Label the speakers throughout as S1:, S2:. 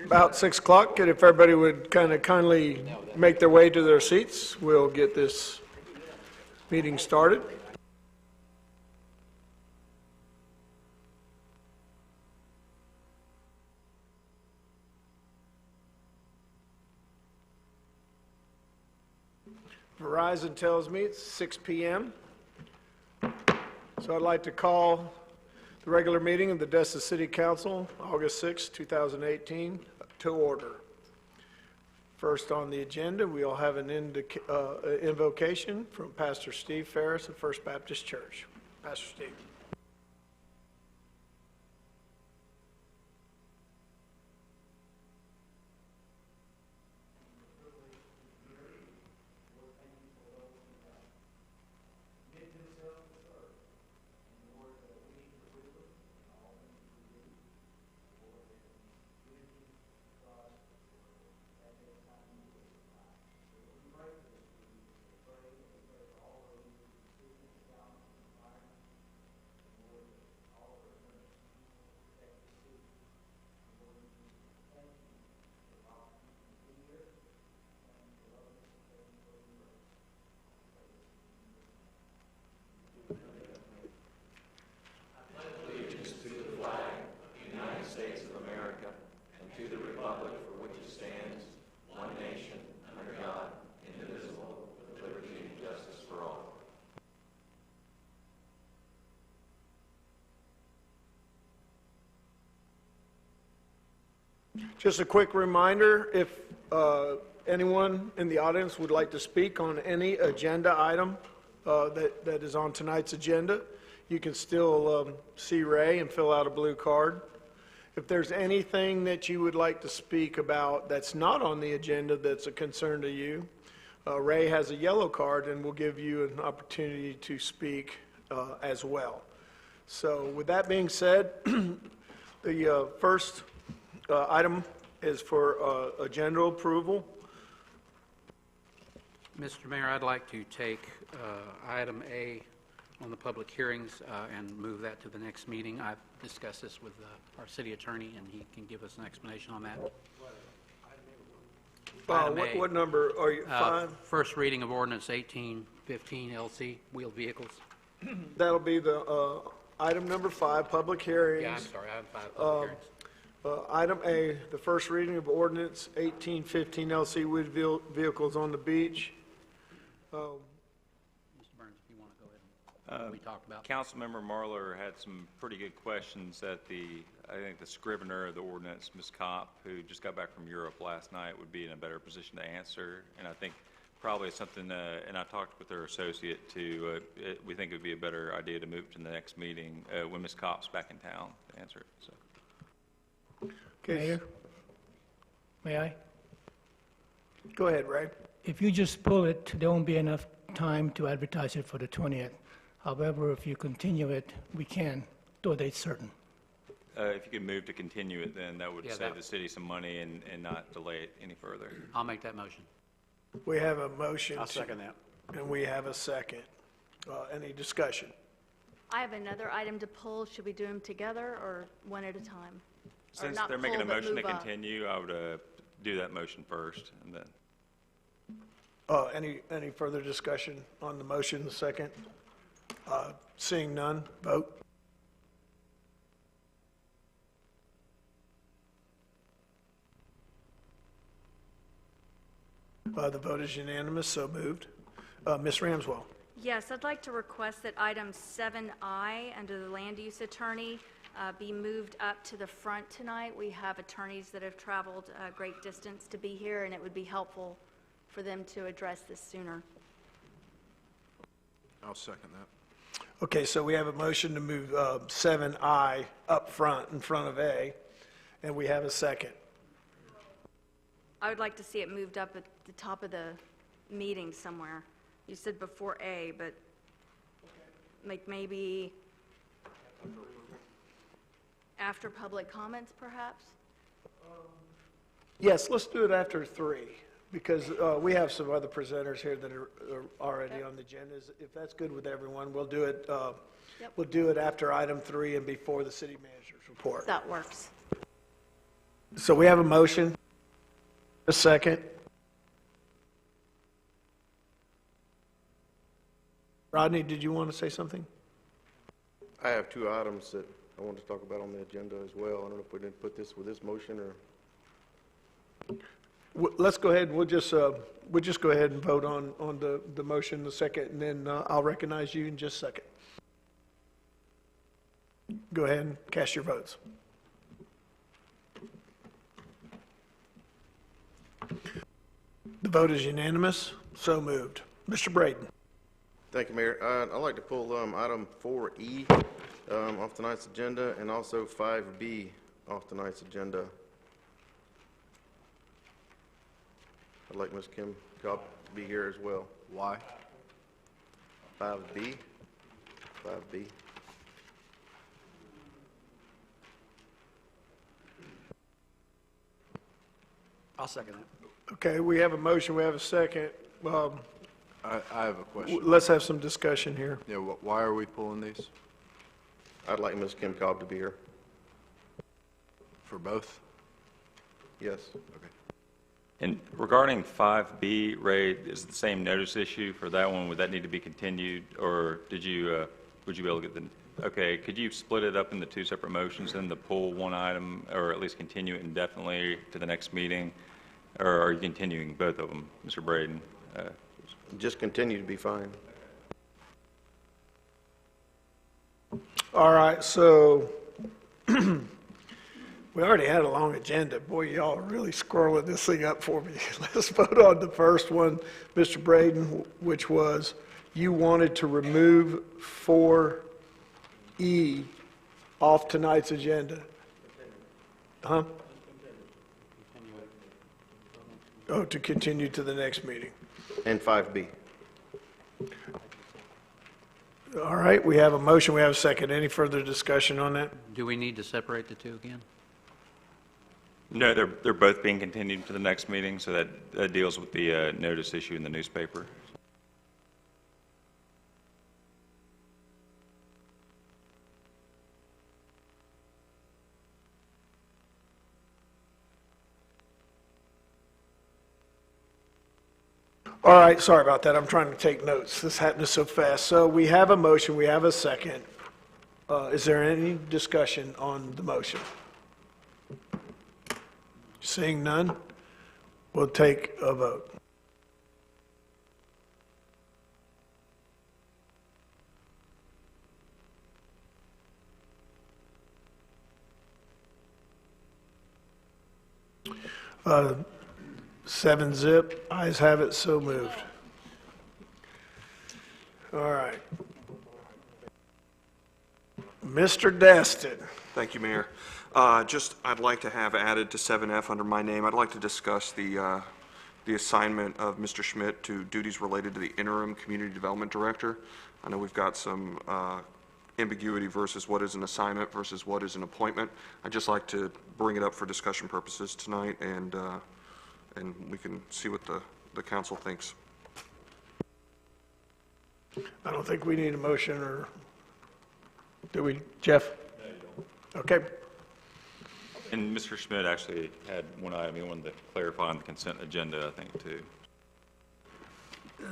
S1: About 6 o'clock, and if everybody would kind of kindly make their way to their seats, we'll get this meeting started. Verizon tells me it's 6 p.m. So I'd like to call the regular meeting of the Destin City Council, August 6, 2018, to order. First on the agenda, we'll have an invocation from Pastor Steve Ferris of First Baptist Church. Pastor Steve. Just a quick reminder, if anyone in the audience would like to speak on any agenda item that is on tonight's agenda, you can still see Ray and fill out a blue card. If there's anything that you would like to speak about that's not on the agenda that's a concern to you, Ray has a yellow card and will give you an opportunity to speak as well. So with that being said, the first item is for agenda approval.
S2: Mr. Mayor, I'd like to take item A on the public hearings and move that to the next meeting. I've discussed this with our city attorney, and he can give us an explanation on that.
S1: What number are you? 5?
S2: First reading of ordinance 1815 LC, wheeled vehicles.
S1: That'll be the item number 5, public hearings.
S2: Yeah, I'm sorry, item 5, public hearings.
S1: Item A, the first reading of ordinance 1815 LC wheeled vehicles on the beach.
S2: Mr. Burns, if you want to go ahead and we talked about.
S3: Councilmember Marler had some pretty good questions that I think the scrivener of the ordinance, Ms. Kopp, who just got back from Europe last night, would be in a better position to answer. And I think probably something, and I talked with her associate too, we think it would be a better idea to move to the next meeting when Ms. Kopp's back in town to answer it. So.
S4: Mayor, may I?
S1: Go ahead, Ray.
S4: If you just pull it, there won't be enough time to advertise it for the 20th. However, if you continue it, we can, to a date certain.
S3: If you could move to continue it, then that would save the city some money and not delay it any further.
S2: I'll make that motion.
S1: We have a motion.
S5: I'll second that.
S1: And we have a second. Any discussion?
S6: I have another item to pull. Should we do them together or one at a time?
S3: Since they're making a motion to continue, I would do that motion first, and then.
S1: Any further discussion on the motion, the second? Seeing none, vote. The vote is unanimous, so moved. Ms. Ramswell.
S6: Yes, I'd like to request that item 7I under the land use attorney be moved up to the front tonight. We have attorneys that have traveled a great distance to be here, and it would be helpful for them to address this sooner.
S5: I'll second that.
S1: Okay, so we have a motion to move 7I up front in front of A, and we have a second.
S6: I would like to see it moved up at the top of the meeting somewhere. You said before A, but like maybe after public comments, perhaps?
S1: Yes, let's do it after 3, because we have some other presenters here that are already on the agendas. If that's good with everyone, we'll do it.
S6: Yep.
S1: We'll do it after item 3 and before the city manager's report.
S6: That works.
S1: So we have a motion, a second. Rodney, did you want to say something?
S5: I have two items that I want to talk about on the agenda as well. I don't know if we didn't put this with this motion or,
S1: Let's go ahead, we'll just go ahead and vote on the motion, the second, and then I'll recognize you in just a second. Go ahead and cast your votes. The vote is unanimous, so moved. Mr. Braden.
S5: thank you, Mayor. I'd like to pull item 4E off tonight's agenda and also 5B off tonight's agenda. I'd like Ms. Kim Cobb to be here as well.
S7: Why?
S5: 5B. 5B.
S7: I'll second it.
S1: Okay, we have a motion, we have a second.
S7: I have a question.
S1: Let's have some discussion here.
S7: Yeah, why are we pulling these?
S5: I'd like Ms. Kim Cobb to be here.
S7: For both?
S5: Yes.
S7: Okay.
S3: And regarding 5B, Ray, is it the same notice issue for that one? Would that need to be continued, or would you be able to get okay, could you split it up into two separate motions and pull one item, or at least continue it indefinitely to the next meeting? Or are you continuing both of them, Mr. Braden?
S5: Just continue to be fine.
S1: All right, so we already had a long agenda. Boy, y'all are really scrolling this thing up for me. Let's vote on the first one, Mr. Braden, which was you wanted to remove 4E off tonight's agenda. Huh? Oh, to continue to the next meeting.
S5: And 5B.
S1: All right, we have a motion, we have a second. Any further discussion on that?
S2: Do we need to separate the two again?
S3: No, they're both being continued to the next meeting, so that deals with the notice issue in the newspaper.
S1: All right, sorry about that. I'm trying to take notes. This happened so fast. So we have a motion, we have a second. Is there any discussion on the motion? Seeing none, we'll take a vote. Seven zip, ayes have it, so moved. All right. Mr. Destin.
S8: Thank you, Mayor. I'd like to have added to 7F under my name, I'd like to discuss the assignment of Mr. Schmidt to duties related to the Interim Community Development Director. I know we've got some ambiguity versus what is an assignment versus what is an appointment. I'd just like to bring it up for discussion purposes tonight, and we can see what the council thinks.
S1: I don't think we need a motion, or do we, Jeff? No, you don't. Okay.
S3: And Mr. Schmidt actually had one item he wanted to clarify on the consent agenda, I think, too.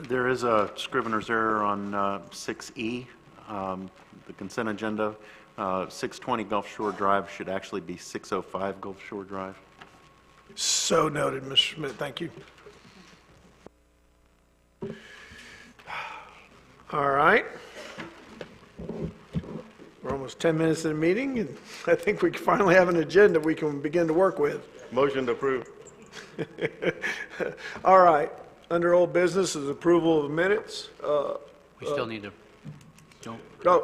S9: There is a scrivener's error on 6E, the consent agenda. 620 Gulf Shore Drive should actually be 605 Gulf Shore Drive.
S1: So noted, Mr. Schmidt, thank you. All right. We're almost 10 minutes in the meeting, and I think we finally have an agenda we can begin to work with.
S5: Motion to approve.
S1: All right. Under old business is approval of minutes.
S2: We still need to,
S1: Go.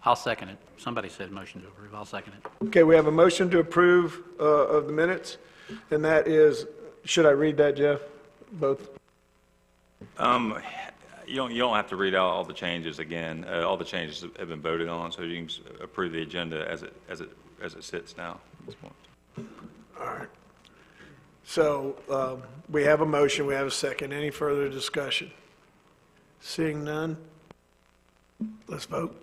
S2: I'll second it. Somebody said motion to approve. I'll second it.
S1: Okay, we have a motion to approve of the minutes, and that is, should I read that, Jeff? Both?
S3: You don't have to read out all the changes again. All the changes have been voted on, so you can approve the agenda as it sits now at this point.
S1: All right. So we have a motion, we have a second. Any further discussion? Seeing none, let's vote.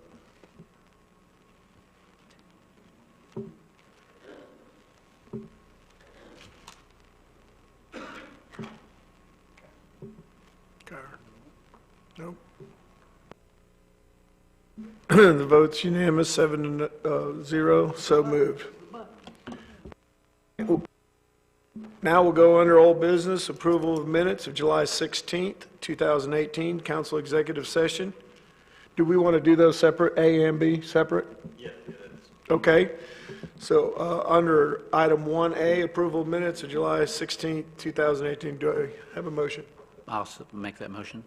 S1: The vote's unanimous, 7-0, so moved. Now we'll go under old business, approval of minutes of July 16th, 2018, council executive session. Do we want to do those separate, A and B separate? Yeah. Okay. So under item 1A, approval of minutes of July 16th, 2018, do I have a motion?
S2: I'll make that motion.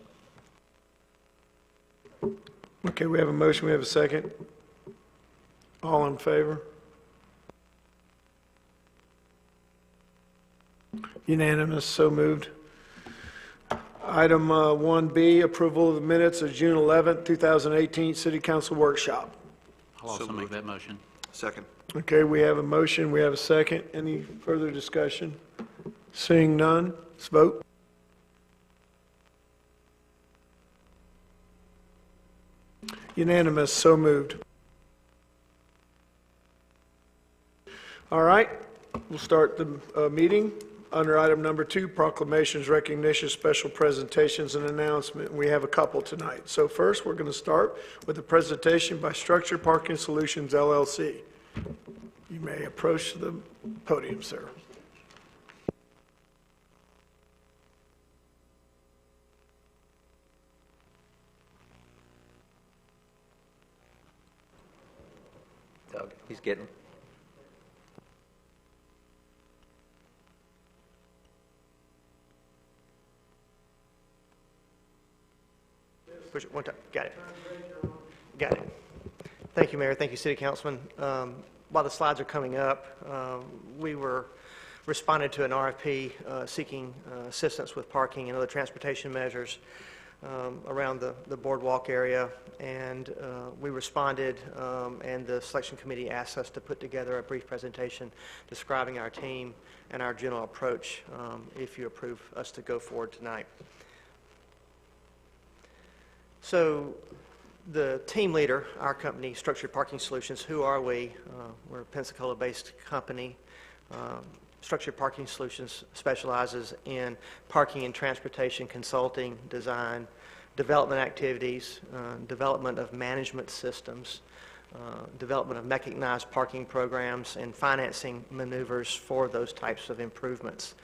S1: Okay, we have a motion, we have a second. All in favor? Unanimous, so moved. Item 1B, approval of the minutes of June 11th, 2018, City Council Workshop.
S2: I'll also make that motion.
S8: Second.
S1: Okay, we have a motion, we have a second. Any further discussion? Seeing none, let's vote. Unanimous, so moved. All right, we'll start the meeting. Under item number 2, proclamations, recognitions, special presentations, and announcement. We have a couple tonight. So first, we're going to start with a presentation by Structured Parking Solutions, LLC. You may approach the podium, sir.
S10: Doug, he's getting.
S11: Push it one time. Got it. Got it. Thank you, Mayor. Thank you, City Councilman. While the slides are coming up, we were responded to an RFP seeking assistance with parking and other transportation measures around the boardwalk area, and we responded, and the selection committee asked us to put together a brief presentation describing our team and our general approach if you approve us to go forward tonight. So the team leader, our company, Structured Parking Solutions, who are we? We're a Pensacola-based company. Structured Parking Solutions specializes in parking and transportation consulting, design, development activities, development of management systems, development of mechanized parking programs, and financing maneuvers for those types of improvements.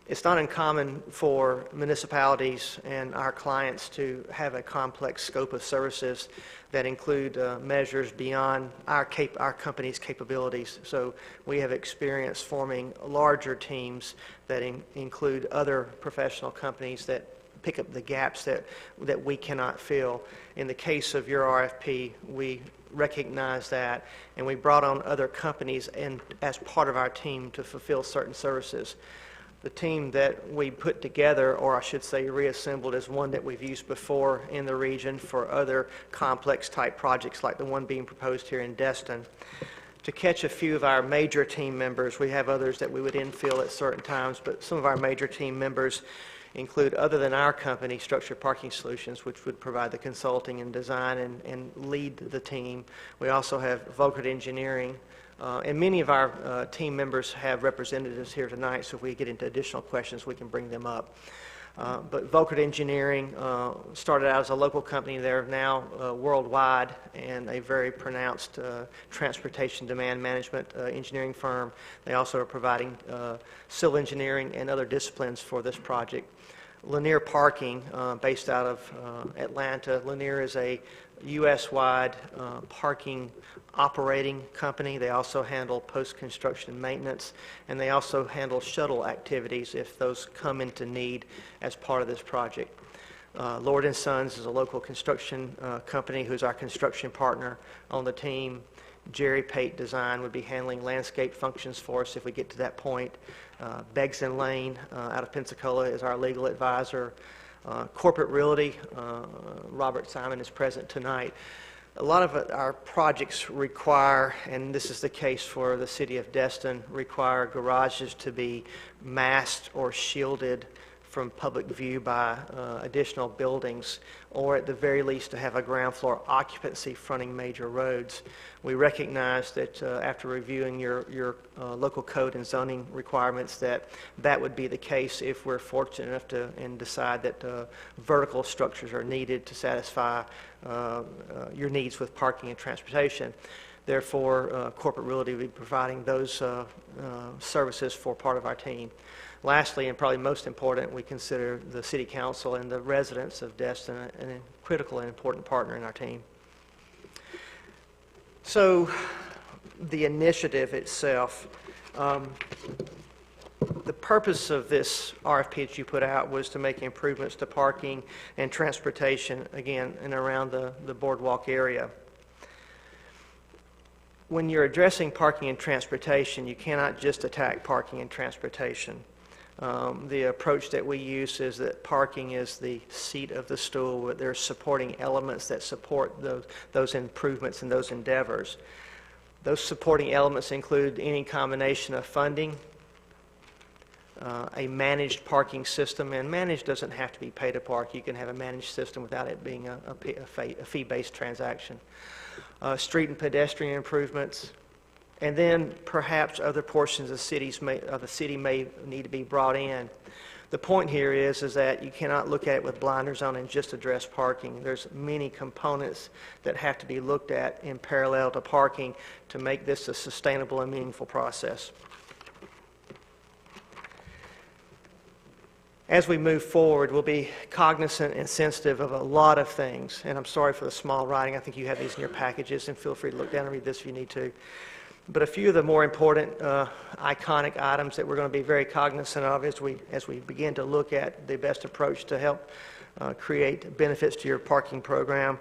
S11: It's not uncommon for municipalities and our clients to have a complex scope of services that include measures beyond our company's capabilities. So we have experience forming larger teams that include other professional companies that pick up the gaps that we cannot fill. In the case of your RFP, we recognize that, and we brought on other companies as part of our team to fulfill certain services. The team that we put together, or I should say reassembled, is one that we've used before in the region for other complex type projects like the one being proposed here in Destin. To catch a few of our major team members, we have others that we would infill at certain times, but some of our major team members include, other than our company, Structured Parking Solutions, which would provide the consulting and design and lead the team. We also have Volkert Engineering. And many of our team members have representatives here tonight, so if we get into additional questions, we can bring them up. But Volkert Engineering started out as a local company. They're now worldwide and a very pronounced transportation demand management engineering firm. They also are providing civil engineering and other disciplines for this project. Lanier Parking, based out of Atlanta. Lanier is a U.S.-wide parking operating company. They also handle post-construction maintenance, and they also handle shuttle activities if those come into need as part of this project. Lord & Sons is a local construction company who's our construction partner on the team. Jerry Pate Design would be handling landscape functions for us if we get to that point. Beggs & Lane out of Pensacola is our legal advisor. Corporate Realty, Robert Simon is present tonight. A lot of our projects require, and this is the case for the city of Destin, require garages to be masked or shielded from public view by additional buildings, or at the very least to have a ground floor occupancy fronting major roads. We recognize that after reviewing your local code and zoning requirements that would be the case if we're fortunate enough to and decide that vertical structures are needed to satisfy your needs with parking and transportation. Therefore, Corporate Realty will be providing those services for part of our team. Lastly, and probably most important, we consider the City Council and the residents of Destin a critical and important partner in our team. So, the initiative itself, the purpose of this RFP that you put out was to make improvements to parking and transportation, again, and around the boardwalk area. When you're addressing parking and transportation, you cannot just attack parking and transportation. The approach that we use is that parking is the seat of the stool, but there are supporting elements that support those improvements and those endeavors. Those supporting elements include any combination of funding, a managed parking system, and managed doesn't have to be pay to park. You can have a managed system without it being a fee-based transaction. Street and pedestrian improvements, and then perhaps other portions of the city may need to be brought in. The point here is that you cannot look at it with blinders on and just address parking. There's many components that have to be looked at in parallel to parking to make this a sustainable and meaningful process. As we move forward, we'll be cognizant and sensitive of a lot of things. And I'm sorry for the small writing. I think you have these in your packages, and feel free to look down and read this if you need to. But a few of the more important iconic items that we're going to be very cognizant of as we begin to look at the best approach to help create benefits to your parking program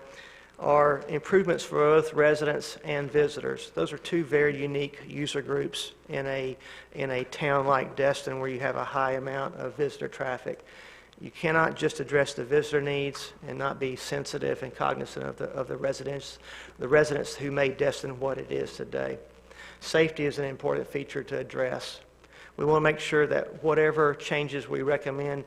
S11: are improvements for both residents and visitors. Those are two very unique user groups in a town like Destin where you have a high amount of visitor traffic. You cannot just address the visitor needs and not be sensitive and cognizant of the residents who made Destin what it is today. Safety is an important feature to address. We want to make sure that whatever changes we recommend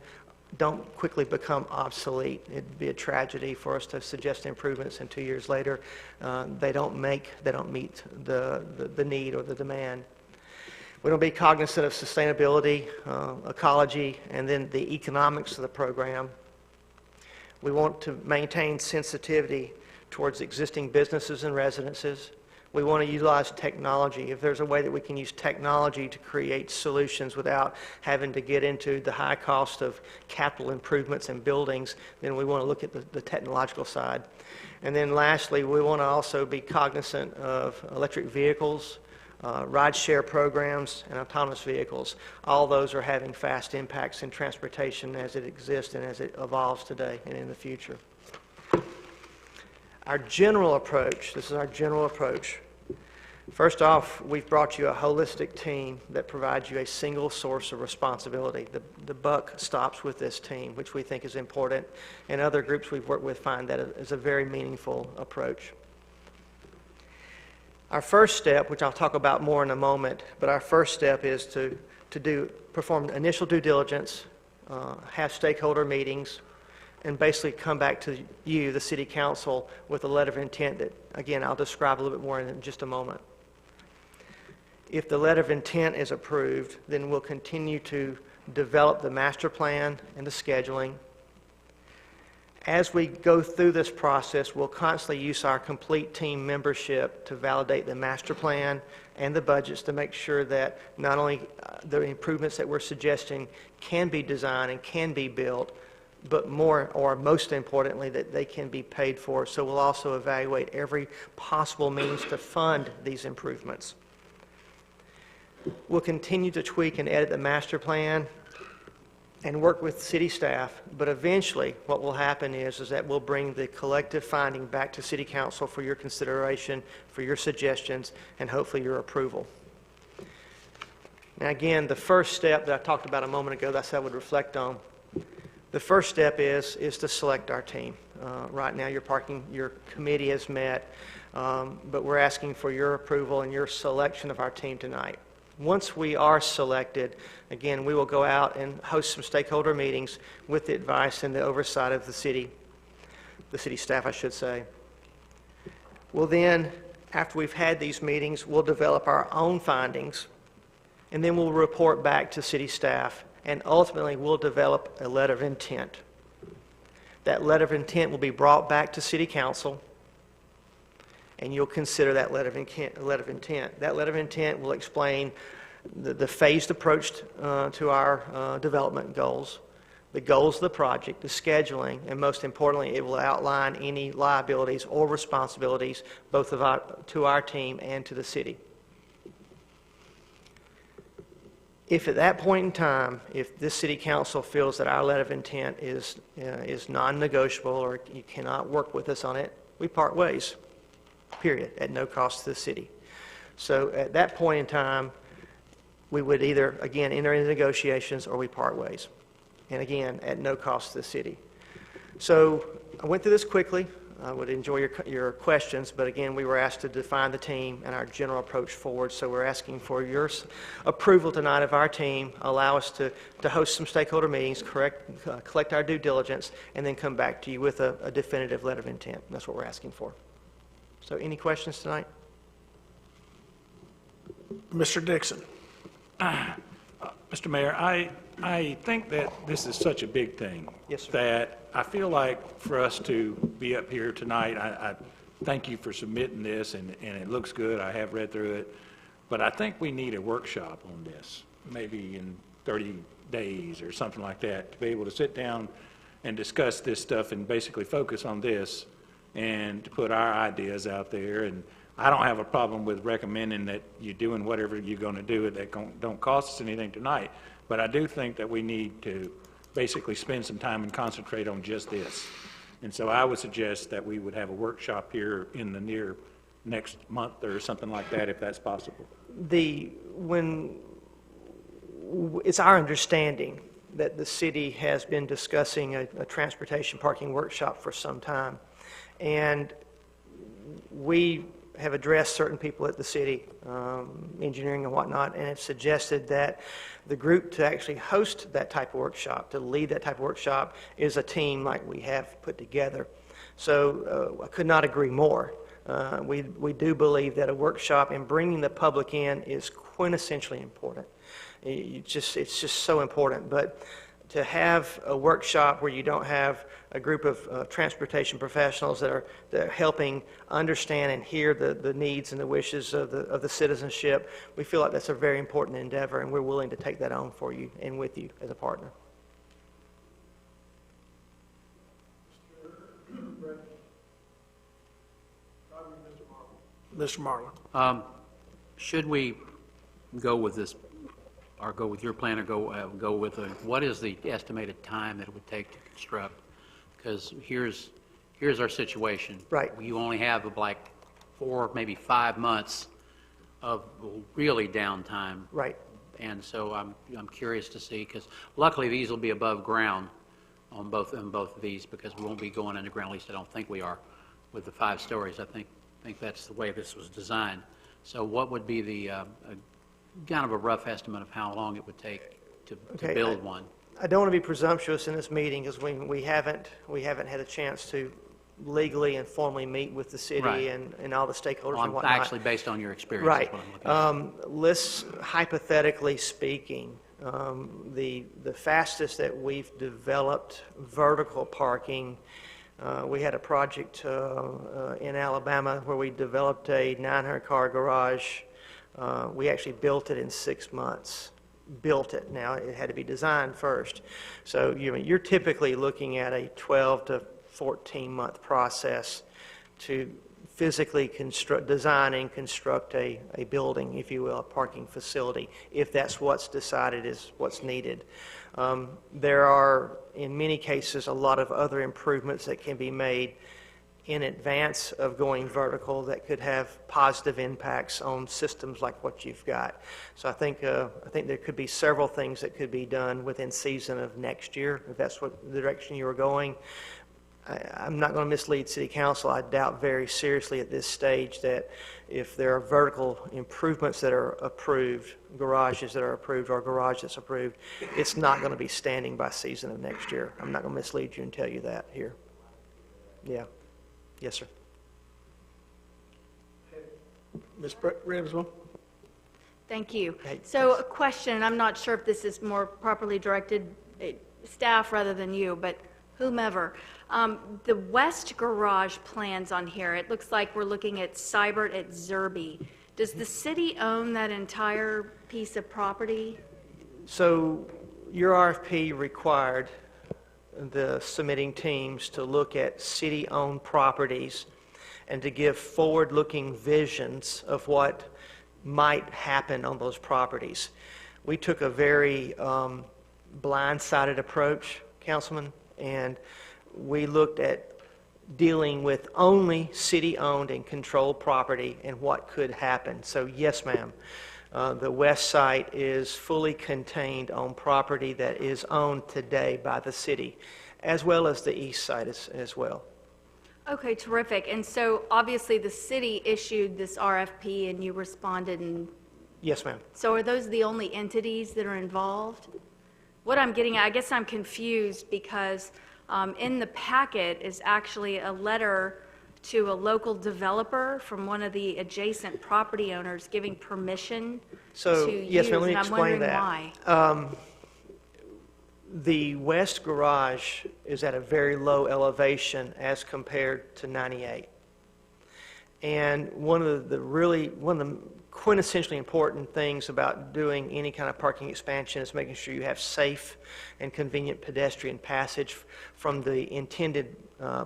S11: don't quickly become obsolete. It'd be a tragedy for us to suggest improvements and 2 years later they don't meet the need or the demand. We want to be cognizant of sustainability, ecology, and then the economics of the program. We want to maintain sensitivity towards existing businesses and residences. We want to utilize technology. If there's a way that we can use technology to create solutions without having to get into the high cost of capital improvements and buildings, then we want to look at the technological side. And then lastly, we want to also be cognizant of electric vehicles, ride-share programs, and autonomous vehicles. All those are having fast impacts in transportation as it exists and as it evolves today and in the future. Our general approach, this is our general approach. First off, we've brought you a holistic team that provides you a single source of responsibility. The buck stops with this team, which we think is important, and other groups we've worked with find that is a very meaningful approach. Our first step, which I'll talk about more in a moment, but our first step is to perform initial due diligence, have stakeholder meetings, and basically come back to you, the City Council, with a letter of intent that, again, I'll describe a little bit more in just a moment. If the letter of intent is approved, then we'll continue to develop the master plan and the scheduling. As we go through this process, we'll constantly use our complete team membership to validate the master plan and the budgets to make sure that not only the improvements that we're suggesting can be designed and can be built, but more, or most importantly, that they can be paid for. So we'll also evaluate every possible means to fund these improvements. We'll continue to tweak and edit the master plan and work with city staff, but eventually what will happen is that we'll bring the collective finding back to City Council for your consideration, for your suggestions, and hopefully your approval. Now again, the first step that I talked about a moment ago, that's what I would reflect on. The first step is to select our team. Right now your committee has met, but we're asking for your approval and your selection of our team tonight. Once we are selected, again, we will go out and host some stakeholder meetings with the advice and the oversight of the city staff, I should say. We'll then, after we've had these meetings, we'll develop our own findings, and then we'll report back to city staff, and ultimately we'll develop a letter of intent. That letter of intent will be brought back to city council, and you'll consider that letter of intent. That letter of intent will explain the phased approach to our development goals, the goals of the project, the scheduling, and most importantly, it will outline any liabilities or responsibilities both to our team and to the city. If at that point in time, if this city council feels that our letter of intent is non-negotiable or you cannot work with us on it, we part ways, period, at no cost to the city. So at that point in time, we would either, again, enter into negotiations or we part ways. And again, at no cost to the city. So I went through this quickly. I would enjoy your questions, but again, we were asked to define the team and our general approach forward, so we're asking for your approval tonight of our team, allow us to host some stakeholder meetings, collect our due diligence, and then come back to you with a definitive letter of intent. That's what we're asking for. So any questions tonight?
S1: Mr. Dixon.
S12: Mr. Mayor, I think that this is such a big thing.
S11: Yes, sir.
S12: That I feel like for us to be up here tonight, I thank you for submitting this, and it looks good. I have read through it. But I think we need a workshop on this, maybe in 30 days or something like that, to be able to sit down and discuss this stuff and basically focus on this and to put our ideas out there. And I don't have a problem with recommending that you're doing whatever you're going to do that don't cost us anything tonight. But I do think that we need to basically spend some time and concentrate on just this. And so I would suggest that we would have a workshop here in the near next month or something like that, if that's possible.
S11: It's our understanding that the city has been discussing a transportation parking workshop for some time. And we have addressed certain people at the city, engineering and whatnot, and have suggested that the group to actually host that type of workshop, to lead that type of workshop, is a team like we have put together. So I could not agree more. We do believe that a workshop and bringing the public in is quintessentially important. It's just so important. But to have a workshop where you don't have a group of transportation professionals that are helping understand and hear the needs and the wishes of the citizenship, we feel like that's a very important endeavor, and we're willing to take that on for you and with you as a partner.
S1: Mr. Marlin.
S2: Should we go with this, or go with your plan, or go with what is the estimated time that it would take to construct? Because here's our situation.
S11: Right.
S2: You only have like 4, maybe 5 months of really downtime.
S11: Right.
S2: And so I'm curious to see, because luckily these will be above ground on both of these, because we won't be going underground. At least I don't think we are with the 5 stories. I think that's the way this was designed. So what would be the kind of a rough estimate of how long it would take to build one?
S11: I don't want to be presumptuous in this meeting, because we haven't had a chance to legally and formally meet with the city. Right. and all the stakeholders and whatnot.
S2: Actually, based on your experience.
S11: Right.
S2: Is what I'm looking at.
S11: Let's, hypothetically speaking, the fastest that we've developed vertical parking, we had a project in Alabama where we developed a 900-car garage. We actually built it in 6 months. Built it. Now, it had to be designed first. So you're typically looking at a 12 to 14-month process to physically design and construct a building, if you will, a parking facility, if that's what's decided is what's needed. There are, in many cases, a lot of other improvements that can be made in advance of going vertical that could have positive impacts on systems like what you've got. So I think there could be several things that could be done within season of next year, if that's what the direction you were going. I'm not going to mislead City Council. I doubt very seriously at this stage that if there are vertical improvements that are approved, garages that are approved, or a garage that's approved, it's not going to be standing by season of next year. I'm not going to mislead you and tell you that here. Yeah. Yes, sir.
S1: Ms. Ramswell?
S6: Thank you.
S11: Hey,
S6: So a question, and I'm not sure if this is more properly directed staff rather than you, but whomever. The west garage plans on here, it looks like we're looking at Seibert at Zerby. Does the city own that entire piece of property?
S11: So your RFP required the submitting teams to look at city-owned properties and to give forward-looking visions of what might happen on those properties. We took a very blindsided approach, Councilman, and we looked at dealing with only city-owned and controlled property and what could happen. So yes, ma'am, the west site is fully contained on property that is owned today by the city, as well as the east side as well.
S6: Okay, terrific. And so obviously the city issued this RFP and you responded, and
S11: Yes, ma'am.
S6: so are those the only entities that are involved? What I'm getting at, I guess I'm confused because in the packet is actually a letter to a local developer from one of the adjacent property owners giving permission
S11: So,
S6: to use.
S11: yes, ma'am, let me
S6: And I'm
S11: explain
S6: wondering
S11: that.
S6: why.
S11: The west garage is at a very low elevation as compared to 98. And one of the quintessentially important things about doing any kind of parking expansion is making sure you have safe and convenient pedestrian passage from the intended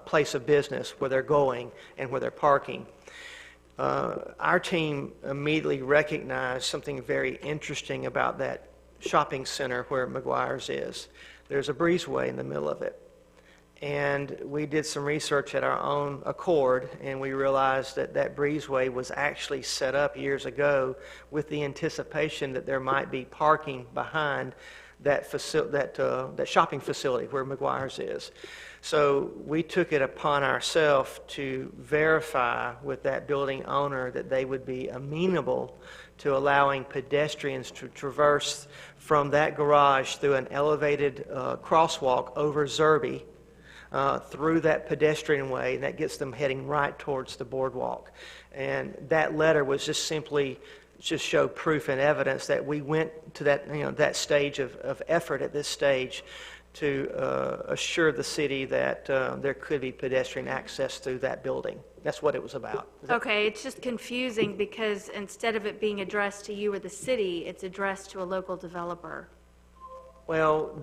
S11: place of business where they're going and where they're parking. Our team immediately recognized something very interesting about that shopping center where McGuire's is. There's a breezeway in the middle of it. And we did some research at our own accord, and we realized that that breezeway was actually set up years ago with the anticipation that there might be parking behind that shopping facility where McGuire's is. So we took it upon ourselves to verify with that building owner that they would be amenable to allowing pedestrians to traverse from that garage through an elevated crosswalk over Zerby, through that pedestrian way, and that gets them heading right towards the boardwalk. And that letter was just simply just show proof and evidence that we went to that, that stage of effort at this stage to assure the city that there could be pedestrian access through that building. That's what it was about.
S6: Okay, it's just confusing because instead of it being addressed to you or the city, it's addressed to a local developer.
S11: Well,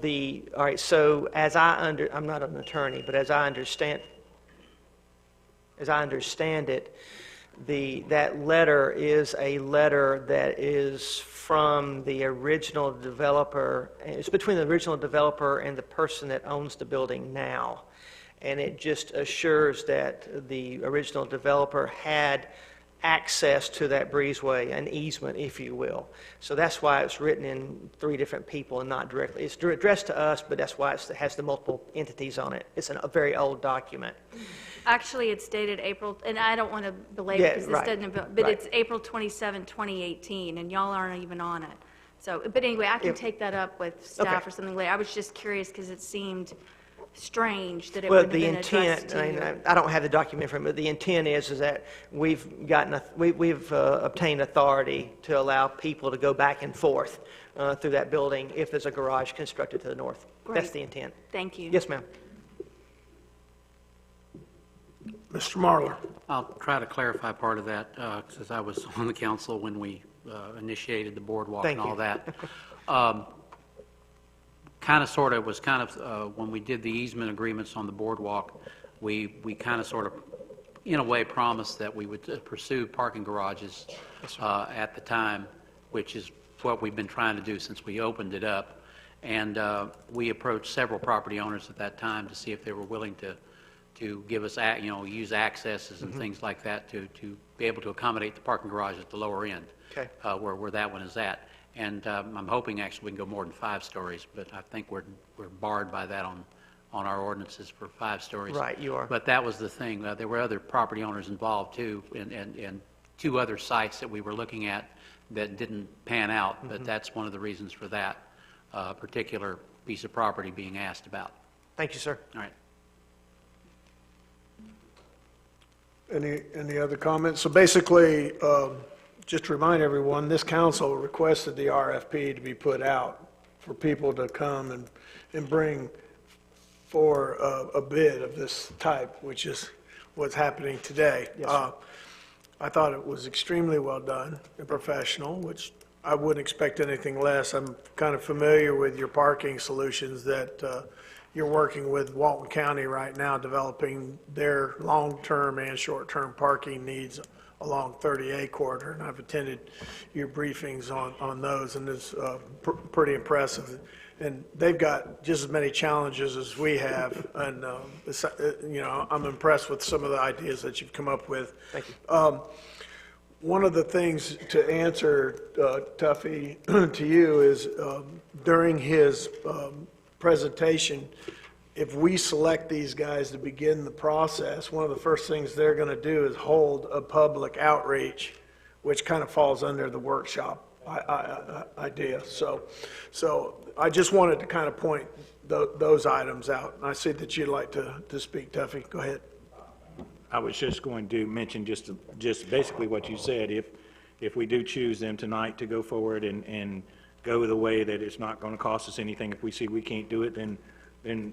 S11: all right, so I'm not an attorney, but as I understand it, that letter is a letter that is from the original developer. It's between the original developer and the person that owns the building now. And it just assures that the original developer had access to that breezeway, an easement, if you will. So that's why it's written in 3 different people and not directly. It's addressed to us, but that's why it has the multiple entities on it. It's a very old document.
S6: Actually, it's dated April, and I don't want to belabor because this
S11: right,
S6: doesn't, but
S11: right.
S6: it's April 27, 2018, and y'all aren't even on it. So, but anyway, I can take that up with staff
S11: Okay.
S6: or something later. I was just curious because it seemed strange that it
S11: Well,
S6: would have
S11: the
S6: been addressed
S11: intent,
S6: to you.
S11: I don't have the document from it, but the intent is that we've obtained authority to allow people to go back and forth through that building if there's a garage constructed to the north. That's
S6: Great.
S11: the intent.
S6: Thank you.
S11: Yes, ma'am.
S1: Mr. Marlar?
S2: I'll try to clarify part of that, since I was on the council when we initiated the boardwalk
S11: Thank
S2: and all
S11: you.
S2: that. Kind of, sort of, was kind of, when we did the easement agreements on the boardwalk, we kind of, sort of, in a way, promised that we would pursue parking garages at the time, which is what we've been trying to do since we opened it up. And we approached several property owners at that time to see if they were willing to give us, use accesses and things like that to be able to accommodate the parking garage at the lower end,
S11: Okay.
S2: where that one is at. And I'm hoping actually we can go more than 5 stories, but I think we're barred by that on our ordinances for 5 stories.
S11: Right, you are.
S2: But that was the thing. There were other property owners involved too, and 2 other sites that we were looking at that didn't pan out, but that's one of the reasons for that particular piece of property being asked about.
S11: Thank you, sir.
S2: All right.
S1: Any other comments? So basically, just to remind everyone, this council requested the RFP to be put out for people to come and bring for a bid of this type, which is what's happening today.
S11: Yes, sir.
S1: I thought it was extremely well done and professional, which I wouldn't expect anything less. I'm kind of familiar with your parking solutions that you're working with Walton County right now, developing their long-term and short-term parking needs along 30A corridor, and I've attended your briefings on those, and it's pretty impressive. And they've got just as many challenges as we have, and I'm impressed with some of the ideas that you've come up with.
S11: Thank you.
S1: One of the things to answer, Tuffy, to you is during his presentation, if we select these guys to begin the process, one of the first things they're going to do is hold a public outreach, which kind of falls under the workshop idea. So I just wanted to kind of point those items out. And I see that you'd like to speak, Tuffy. Go ahead.
S12: I was just going to mention just basically what you said. If we do choose them tonight to go forward and go the way that it's not going to cost us anything, if we see we can't do it, then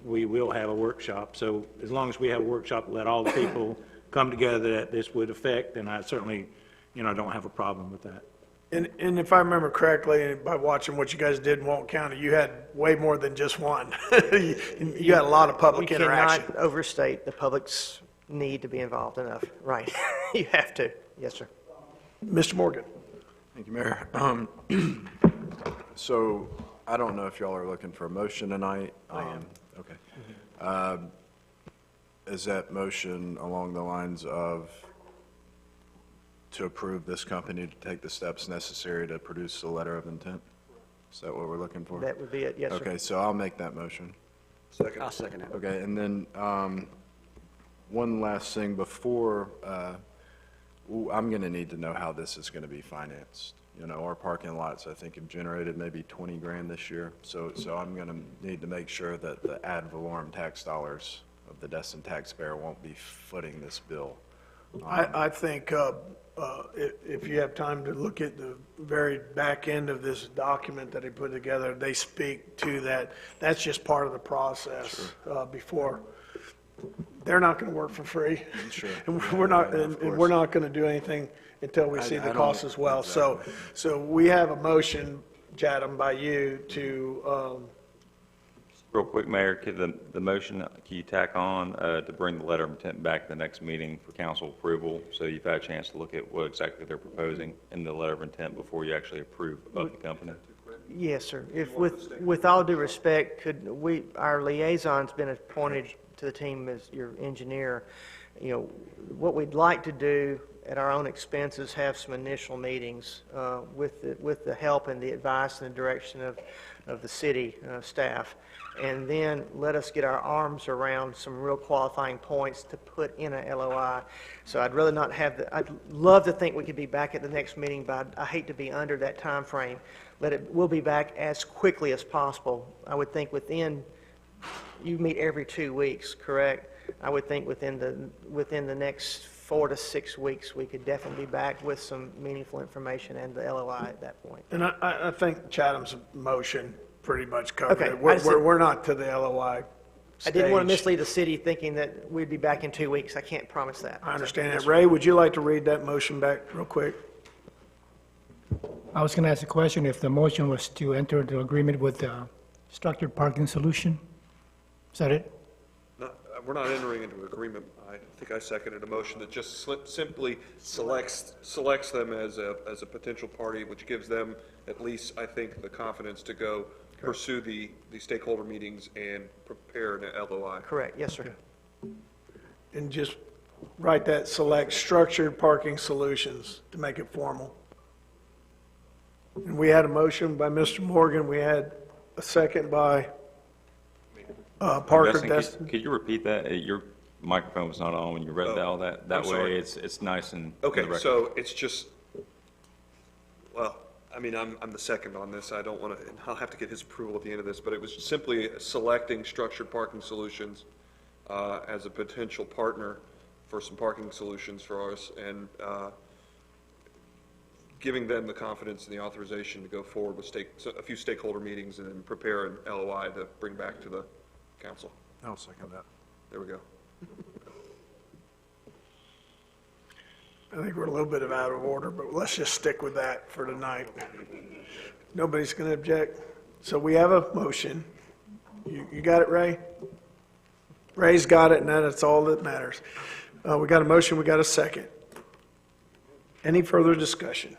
S12: we will have a workshop. So as long as we have a workshop, let all the people come together that this would affect, then I certainly, don't have a problem with that.
S1: And if I remember correctly, by watching what you guys did in Walton County, you had way more than just one. You had a lot of public interaction.
S11: We cannot overstate the public's need to be involved enough. Right. You have to. Yes, sir.
S1: Mr. Morgan.
S7: Thank you, Mayor. So I don't know if y'all are looking for a motion tonight.
S1: I am.
S7: Okay. Is that motion along the lines of to approve this company to take the steps necessary to produce a letter of intent? Is that what we're looking for?
S11: That would be it. Yes, sir.
S7: Okay, so I'll make that motion.
S10: Second. I'll second it.
S7: Okay, and then one last thing before, I'm going to need to know how this is going to be financed. Our parking lots, I think, have generated maybe 20 grand this year. So I'm going to need to make sure that the ad valorem tax dollars of the Destin taxpayer won't be footing this bill.
S1: I think if you have time to look at the very back end of this document that he put together, they speak to that. That's just part of the process before. They're not going to work for free.
S7: Sure.
S1: And we're not going to do anything until we see the cost as well.
S7: Exactly.
S1: So we have a motion, Chatham, by you to,
S3: Real quick, Mayor, could the motion, can you tack on to bring the letter of intent back to the next meeting for council approval, so you've had a chance to look at what exactly they're proposing in the letter of intent before you actually approve of the company?
S11: Yes, sir. If with all due respect, our liaison's been appointed to the team as your engineer. What we'd like to do at our own expense is have some initial meetings with the help and the advice and the direction of the city staff, and then let us get our arms around some real qualifying points to put in a LOI. So I'd rather not have I'd love to think we could be back at the next meeting, but I hate to be under that time frame. We'll be back as quickly as possible. I would think you meet every 2 weeks, correct? I would think within the next 4 to 6 weeks, we could definitely be back with some meaningful information and the LOI at that point.
S1: and I think Chatham's motion pretty much covered
S11: Okay,
S1: it. We're not to the LOI
S11: I didn't want to
S1: stage.
S11: mislead the city thinking that we'd be back in 2 weeks. I can't promise that.
S1: I understand that. Ray, would you like to read that motion back real quick?
S4: I was going to ask a question if the motion was to enter into agreement with the structured parking solution. Is that it?
S8: We're not entering into agreement. I think I seconded a motion that just simply selects them as a potential party, which gives them at least, I think, the confidence to go pursue the stakeholder meetings and prepare an LOI.
S11: Correct. Yes, sir.
S1: And just write that, select structured parking solutions to make it formal. And we had a motion by Mr. Morgan. We had a second by Parker,
S3: Destin,
S1: Destin.
S3: could you repeat that? Your microphone was not on when you read all that. That
S8: I'm sorry.
S3: way, it's nice and.
S8: Okay,
S3: on the record.
S8: so it's just, well, I mean, I'm the second on this. I don't want to, I'll have to get his approval at the end of this, but it was simply selecting Structured Parking Solutions as a potential partner for some parking solutions for us, and giving them the confidence and the authorization to go forward with a few stakeholder meetings and then prepare an LOI to bring back to the council.
S7: I'll second that.
S8: There we go.
S1: I think we're a little bit out of order, but let's just stick with that for tonight. Nobody's going to object. So we have a motion. You got it, Ray? Ray's got it, and that's all that matters. We got a motion, we got a second. Any further discussion?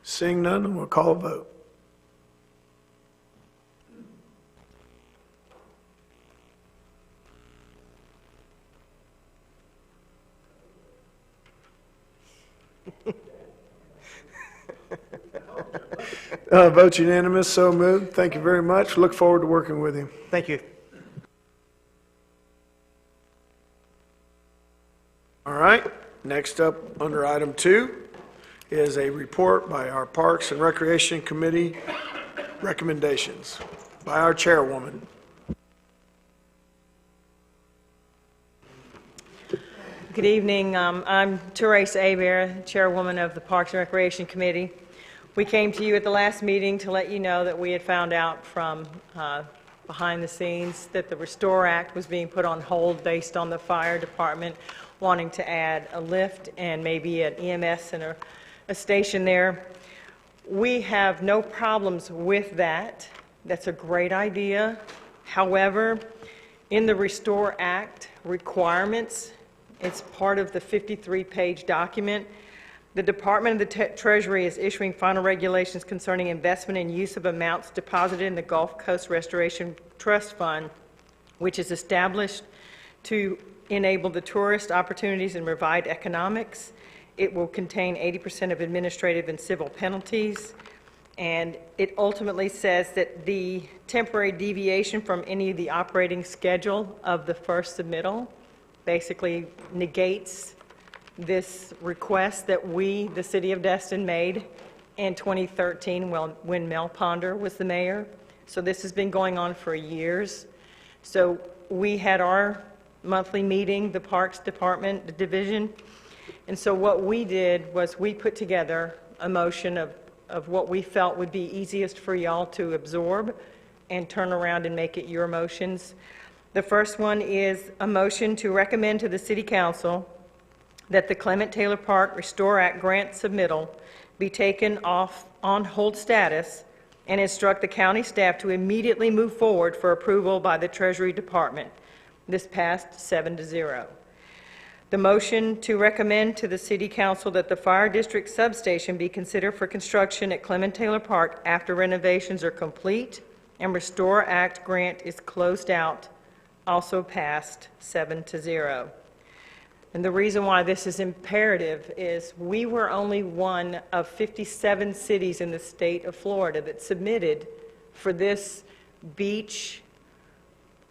S1: Seeing none, we'll call a vote. Vote unanimous, so moved. Thank you very much. Look forward to working with you.
S11: Thank you.
S1: All right, next up, under item 2, is a report by our Parks and Recreation Committee recommendations by our chairwoman.
S13: Good evening. I'm Therese Hebert, chairwoman of the Parks and Recreation Committee. We came to you at the last meeting to let you know that we had found out from behind the scenes that the Restore Act was being put on hold based on the fire department wanting to add a lift and maybe an EMS and a station there. We have no problems with that. That's a great idea. However, in the Restore Act requirements, it's part of the 53-page document. The Department of the Treasury is issuing final regulations concerning investment and use of amounts deposited in the Gulf Coast Restoration Trust Fund, which is established to enable the tourist opportunities and revive economics. It will contain 80% of administrative and civil penalties, and it ultimately says that the temporary deviation from any of the operating schedule of the first submittal basically negates this request that we, the city of Destin, made in 2013 when Mel Ponder was the mayor. So this has been going on for years. So we had our monthly meeting, the Parks Department, the division, and so what we did was we put together a motion of what we felt would be easiest for y'all to absorb and turn around and make it your motions. The first one is a motion to recommend to the City Council that the Clement Taylor Park Restore Act grant submittal be taken off on hold status and instruct the county staff to immediately move forward for approval by the Treasury Department. This passed 7-0. The motion to recommend to the City Council that the Fire District substation be considered for construction at Clement Taylor Park after renovations are complete and Restore Act grant is closed out, also passed 7-0. And the reason why this is imperative is we were only one of 57 cities in the state of Florida that submitted for this beach,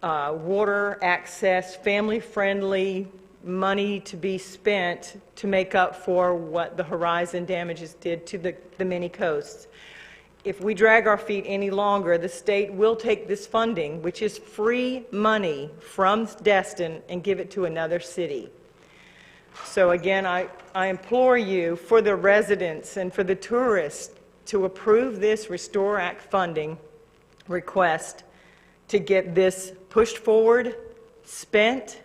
S13: water access, family-friendly money to be spent to make up for what the horizon damages did to the many coasts. If we drag our feet any longer, the state will take this funding, which is free money from Destin, and give it to another city. So again, I implore you, for the residents and for the tourists, to approve this Restore Act funding request to get this pushed forward, spent,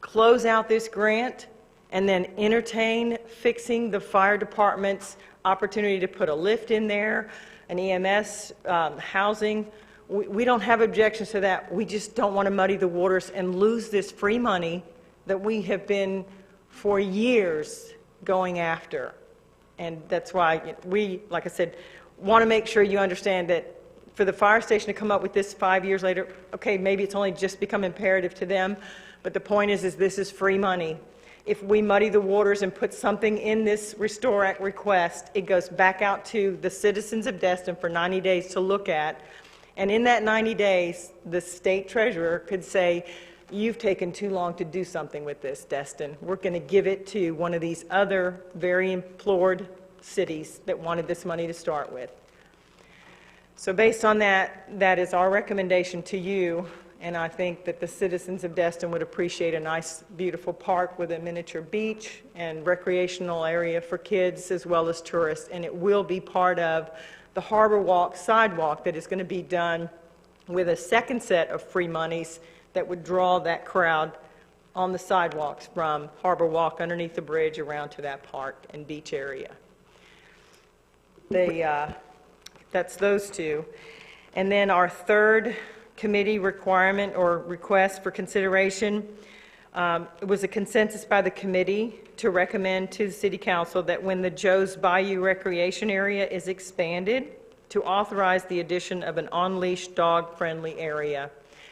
S13: close out this grant, and then entertain fixing the fire department's opportunity to put a lift in there, an EMS, housing. We don't have objections to that. We just don't want to muddy the waters and lose this free money that we have been for years going after. And that's why we, like I said, want to make sure you understand that for the fire station to come up with this 5 years later, okay, maybe it's only just become imperative to them, but the point is this is free money. If we muddy the waters and put something in this Restore Act request, it goes back out to the citizens of Destin for 90 days to look at, And in that 90 days, the state treasurer could say, you've taken too long to do something with this, Destin. We're going to give it to one of these other very implored cities that wanted this money to start with. So based on that, that is our recommendation to you, and I think that the citizens of Destin would appreciate a nice, beautiful park with a miniature beach and recreational area for kids as well as tourists, and it will be part of the Harbor Walk sidewalk that is going to be done with a second set of free monies that would draw that crowd on the sidewalks from Harbor Walk underneath the bridge around to that park and beach area. That's those two. And then our third committee requirement or request for consideration, it was a consensus by the committee to recommend to the City Council that when the Joe's Bayou Recreation Area is expanded, to authorize the addition of an on-leash dog-friendly area.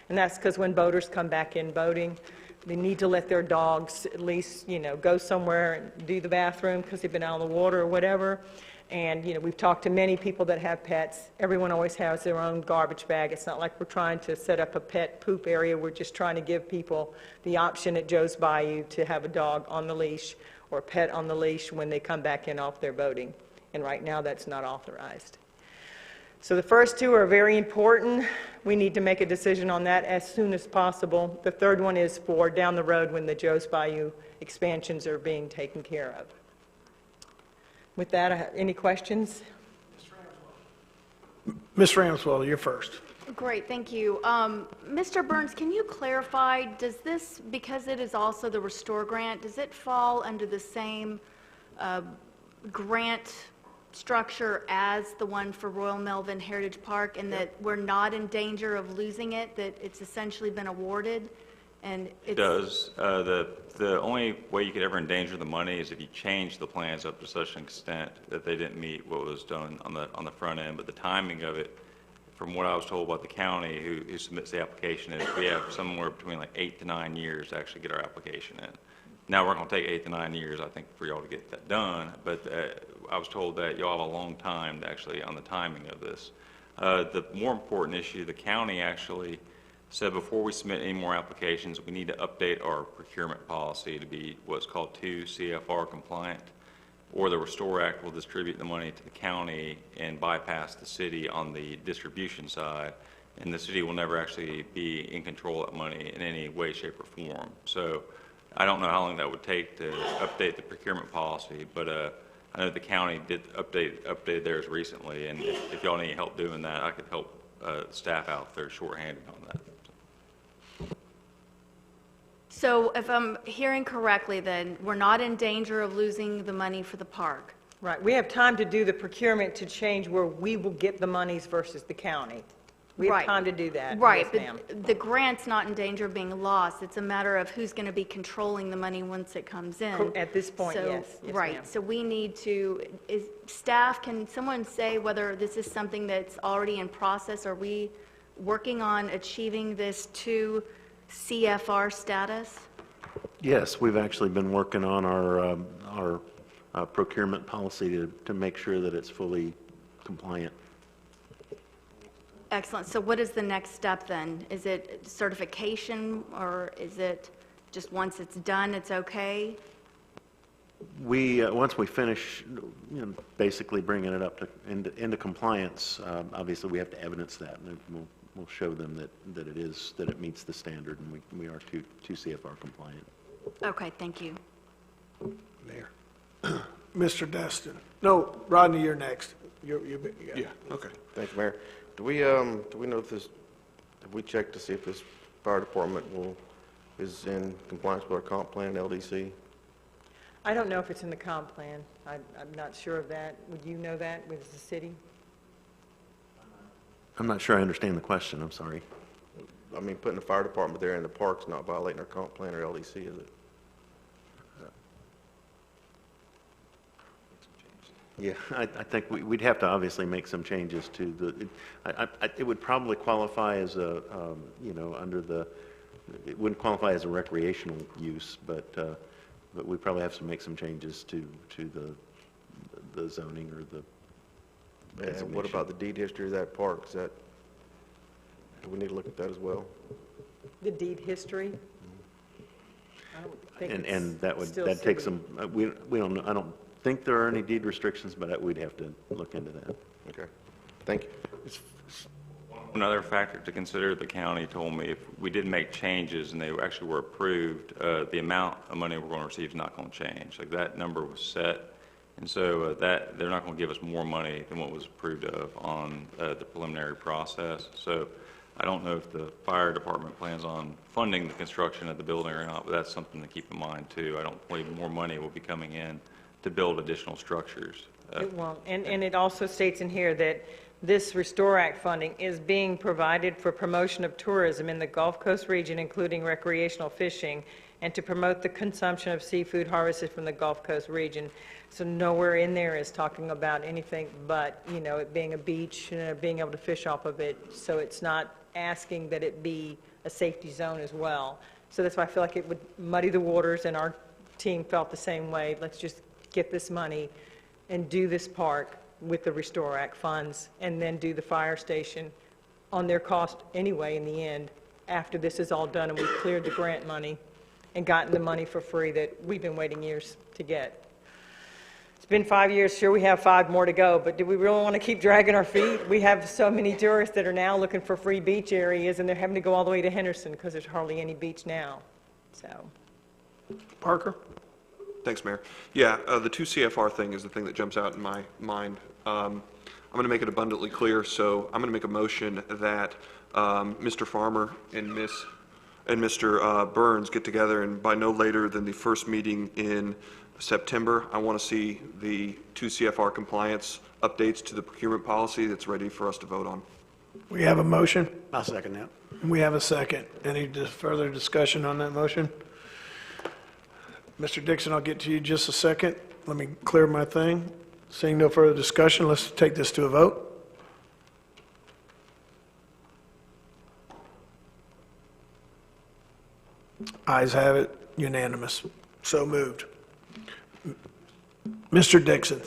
S13: And that's because when boaters come back in boating, they need to let their dogs at least, go somewhere and do the bathroom because they've been out on the water or whatever. And, we've talked to many people that have pets. Everyone always has their own garbage bag. It's not like we're trying to set up a pet poop area. We're just trying to give people the option at Joe's Bayou to have a dog on the leash or a pet on the leash when they come back in off their boating. And right now, that's not authorized. So the first two are very important. We need to make a decision on that as soon as possible. The third one is for down the road when the Joe's Bayou expansions are being taken care of. With that, any questions?
S1: Ms. Ramswell, you're first.
S6: Great, thank you. Mr. Burns, can you clarify, does this, because it is also the Restore grant, does it fall under the same grant structure as the one for Royal Melvin Heritage Park, and that we're not in danger of losing it, that it's essentially been awarded? And
S3: It does. The only way you could ever endanger the money is if you change the plans up to such an extent that they didn't meet what was done on the front end. But the timing of it, from what I was told by the county who submits the application, is we have somewhere between like 8 to 9 years to actually get our application in. Now, we're going to take 8 to 9 years, I think, for y'all to get that done. But I was told that y'all have a long time to actually on the timing of this. The more important issue, the county actually said before we submit any more applications, we need to update our procurement policy to be what's called 2 CFR compliant, or the Restore Act will distribute the money to the county and bypass the city on the distribution side, and the city will never actually be in control of that money in any way, shape, or form. So I don't know how long that would take to update the procurement policy, but I know the county did update theirs recently, and if y'all need help doing that, I could help staff out if they're shorthanded on that.
S6: so if I'm hearing correctly, then we're not in danger of losing the money for the park?
S13: Right. We have time to do the procurement to change where we will get the monies versus the county. We have
S6: Right.
S13: time to do that.
S6: Right,
S13: Yes, ma'am.
S6: but the grant's not in danger of being lost. It's a matter of who's going to be controlling the money once it comes in.
S13: At this point,
S6: So-
S13: yes. Yes,
S6: Right,
S13: ma'am.
S6: so we need to, staff, can someone say whether this is something that's already in process? Are we working on achieving this 2 CFR status?
S9: Yes, we've actually been working on our procurement policy to make sure that it's fully compliant.
S6: Excellent. So what is the next step then? Is it certification, or is it just once it's done, it's okay?
S9: We, once we finish, basically bringing it up into compliance, obviously we have to evidence that, and we'll show them that it meets the standard, and we are 2 CFR compliant.
S6: Okay, thank you.
S1: Mayor. Mr. Destin. No, Rodney, you're next. Yeah.
S5: Okay. Thank you, Mayor. Do we know if this, have we checked to see if this fire department is in compliance with our comp plan, LDC?
S13: I don't know if it's in the comp plan. I'm not sure of that. Would you know that with the city?
S9: I'm not sure I understand the question, I'm sorry.
S5: I mean, putting the fire department there in the park's not violating our comp plan or LDC, is it?
S9: Yeah, I think we'd have to obviously make some changes to it would probably qualify as a, under the, it wouldn't qualify as a recreational use, but we probably have to make some changes to the zoning or the
S5: And what about the D district of that park? Is that Do we need to look at that as well?
S13: The deed history? I don't think
S9: And
S13: it's
S9: that would,
S13: still
S9: that takes
S13: city.
S9: some, we don't know, I don't think there are any deed restrictions, but we'd have to look into that.
S5: Okay, thank you.
S3: Another factor to consider, the county told me if we did make changes and they actually were approved, the amount of money we're going to receive is not going to change. Like, that number was set, and so that they're not going to give us more money than what was approved of on the preliminary process. So I don't know if the fire department plans on funding the construction of the building or not, but that's something to keep in mind too. I don't believe more money will be coming in to build additional structures.
S13: It won't. And it also states in here that this Restore Act funding is being provided for promotion of tourism in the Gulf Coast region, including recreational fishing, and to promote the consumption of seafood harvested from the Gulf Coast region. So nowhere in there is talking about anything but, you know, it being a beach, being able to fish off of it. So it's not asking that it be a safety zone as well. So that's why I feel like it would muddy the waters, and our team felt the same way. Let's just get this money and do this park with the Restore Act funds, and then do the fire station on their cost anyway in the end, after this is all done and we've cleared the grant money and gotten the money for free that we've been waiting years to get. It's been 5 years, sure, we have 5 more to go, but do we really want to keep dragging our feet? We have so many tourists that are now looking for free beach areas, and they're having to go all the way to Henderson because there's hardly any beach now, so.
S1: Parker?
S8: Thanks, Mayor. Yeah, the 2 CFR thing is the thing that jumps out in my mind. I'm going to make it abundantly clear, so I'm going to make a motion that Mr. Farmer and Mr. Burns get together, and by no later than the first meeting in September, I want to see the 2 CFR compliance updates to the procurement policy that's ready for us to vote on.
S1: We have a motion,
S10: I'll second that.
S1: and we have a second. Any further discussion on that motion? Mr. Dixon, I'll get to you in just a second. Let me clear my thing. Seeing no further discussion, let's take this to a vote. Ayes have it, unanimous. So moved. Mr. Dixon.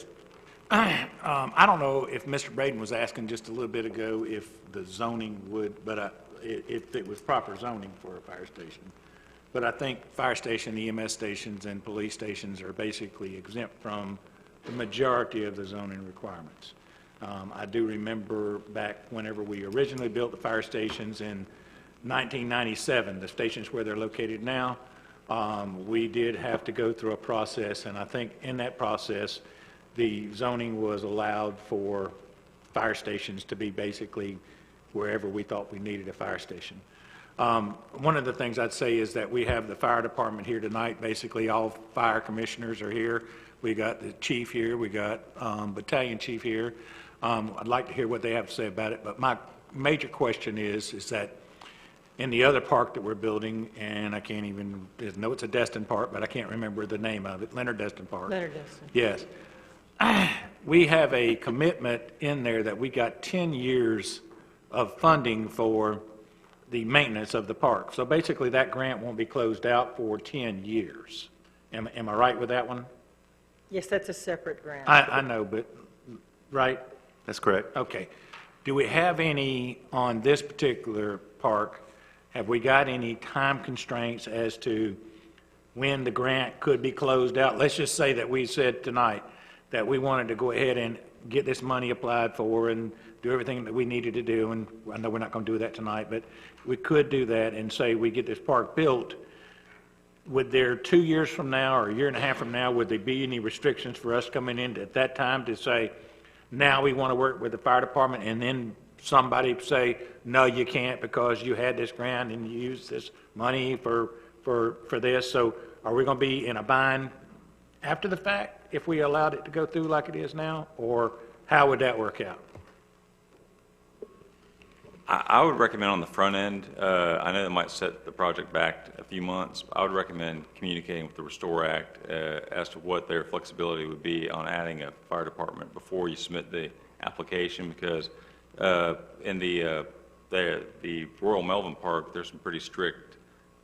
S12: I don't know if Mr. Braden was asking just a little bit ago if the zoning would, but if it was proper zoning for a fire station. But I think fire station, EMS stations, and police stations are basically exempt from the majority of the zoning requirements. I do remember back whenever we originally built the fire stations in 1997, the stations where they're located now, we did have to go through a process, and I think in that process, the zoning was allowed for fire stations to be basically wherever we thought we needed a fire station. One of the things I'd say is that we have the fire department here tonight. Basically, all fire commissioners are here. We got the chief here. We got battalion chief here. I'd like to hear what they have to say about it. But my major question is that in the other park that we're building, and I can't even, I know it's a Destin Park, but I can't remember the name of it, Leonard Destin Park.
S13: Leonard Destin.
S12: Yes. We have a commitment in there that we got 10 years of funding for the maintenance of the park. So basically, that grant won't be closed out for 10 years. Am I right with that one?
S13: Yes, that's a separate grant.
S12: I know, but, right?
S9: That's correct.
S12: Okay. Do we have any, on this particular park, have we got any time constraints as to when the grant could be closed out? Let's just say that we said tonight that we wanted to go ahead and get this money applied for and do everything that we needed to do, and I know we're not going to do that tonight, but we could do that and say we get this park built. Would there 2 years from now or a year and a half from now, would there be any restrictions for us coming in at that time to say, now we want to work with the fire department, and then somebody say, no, you can't because you had this grant and you used this money for this? So are we going to be in a bind after the fact if we allowed it to go through like it is now, or how would that work out?
S3: I would recommend on the front end, I know that might set the project back a few months, but I would recommend communicating with the Restore Act as to what their flexibility would be on adding a fire department before you submit the application, because in the Royal Melvin Park, there's some pretty strict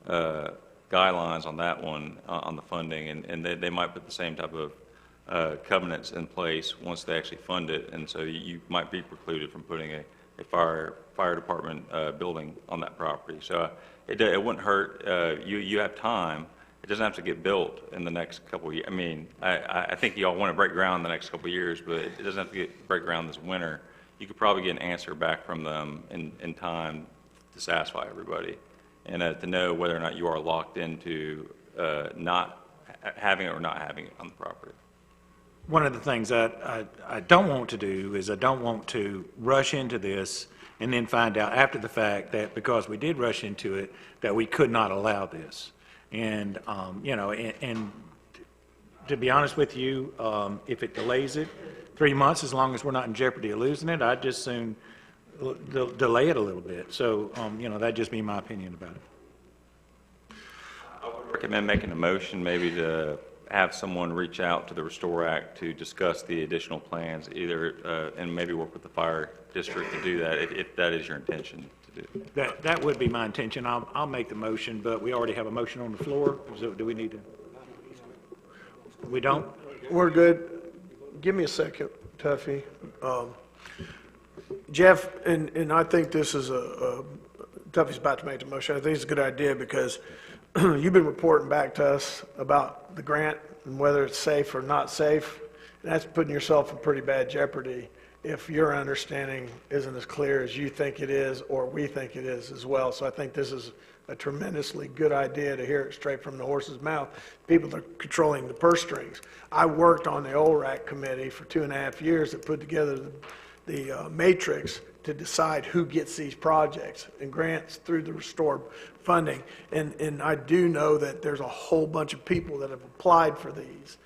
S3: guidelines on that one, on the funding, and they might put the same type of covenants in place once they actually fund it, and so you might be precluded from putting a fire department building on that property. So it wouldn't hurt. You have time. It doesn't have to get built in the next couple of years. I mean, I think y'all want to break ground in the next couple of years, but it doesn't have to break ground this winter. You could probably get an answer back from them in time to satisfy everybody, and to know whether or not you are locked into not having it or not having it on the property.
S12: One of the things I don't want to do is I don't want to rush into this and then find out after the fact that because we did rush into it, that we could not allow this. And, you know, and to be honest with you, if it delays it 3 months, as long as we're not in jeopardy of losing it, I'd just soon delay it a little bit. So, you know, that'd just be my opinion about it.
S3: I would recommend making a motion maybe to have someone reach out to the Restore Act to discuss the additional plans, either, and maybe work with the fire district to do that, if that is your intention to do.
S12: That would be my intention. I'll make the motion, but we already have a motion on the floor. So do we need to? We don't?
S1: We're good. Give me a second, Tuffy. Jeff, and I think this is Tuffy's about to make the motion. I think it's a good idea because you've been reporting back to us about the grant and whether it's safe or not safe. And that's putting yourself in pretty bad jeopardy if your understanding isn't as clear as you think it is or we think it is as well. So I think this is a tremendously good idea to hear it straight from the horse's mouth. People that are controlling the purse strings. I worked on the ORAC committee for 2.5 years that put together the matrix to decide who gets these projects and grants through the restored funding. And I do know that there's a whole bunch of people that have applied for these.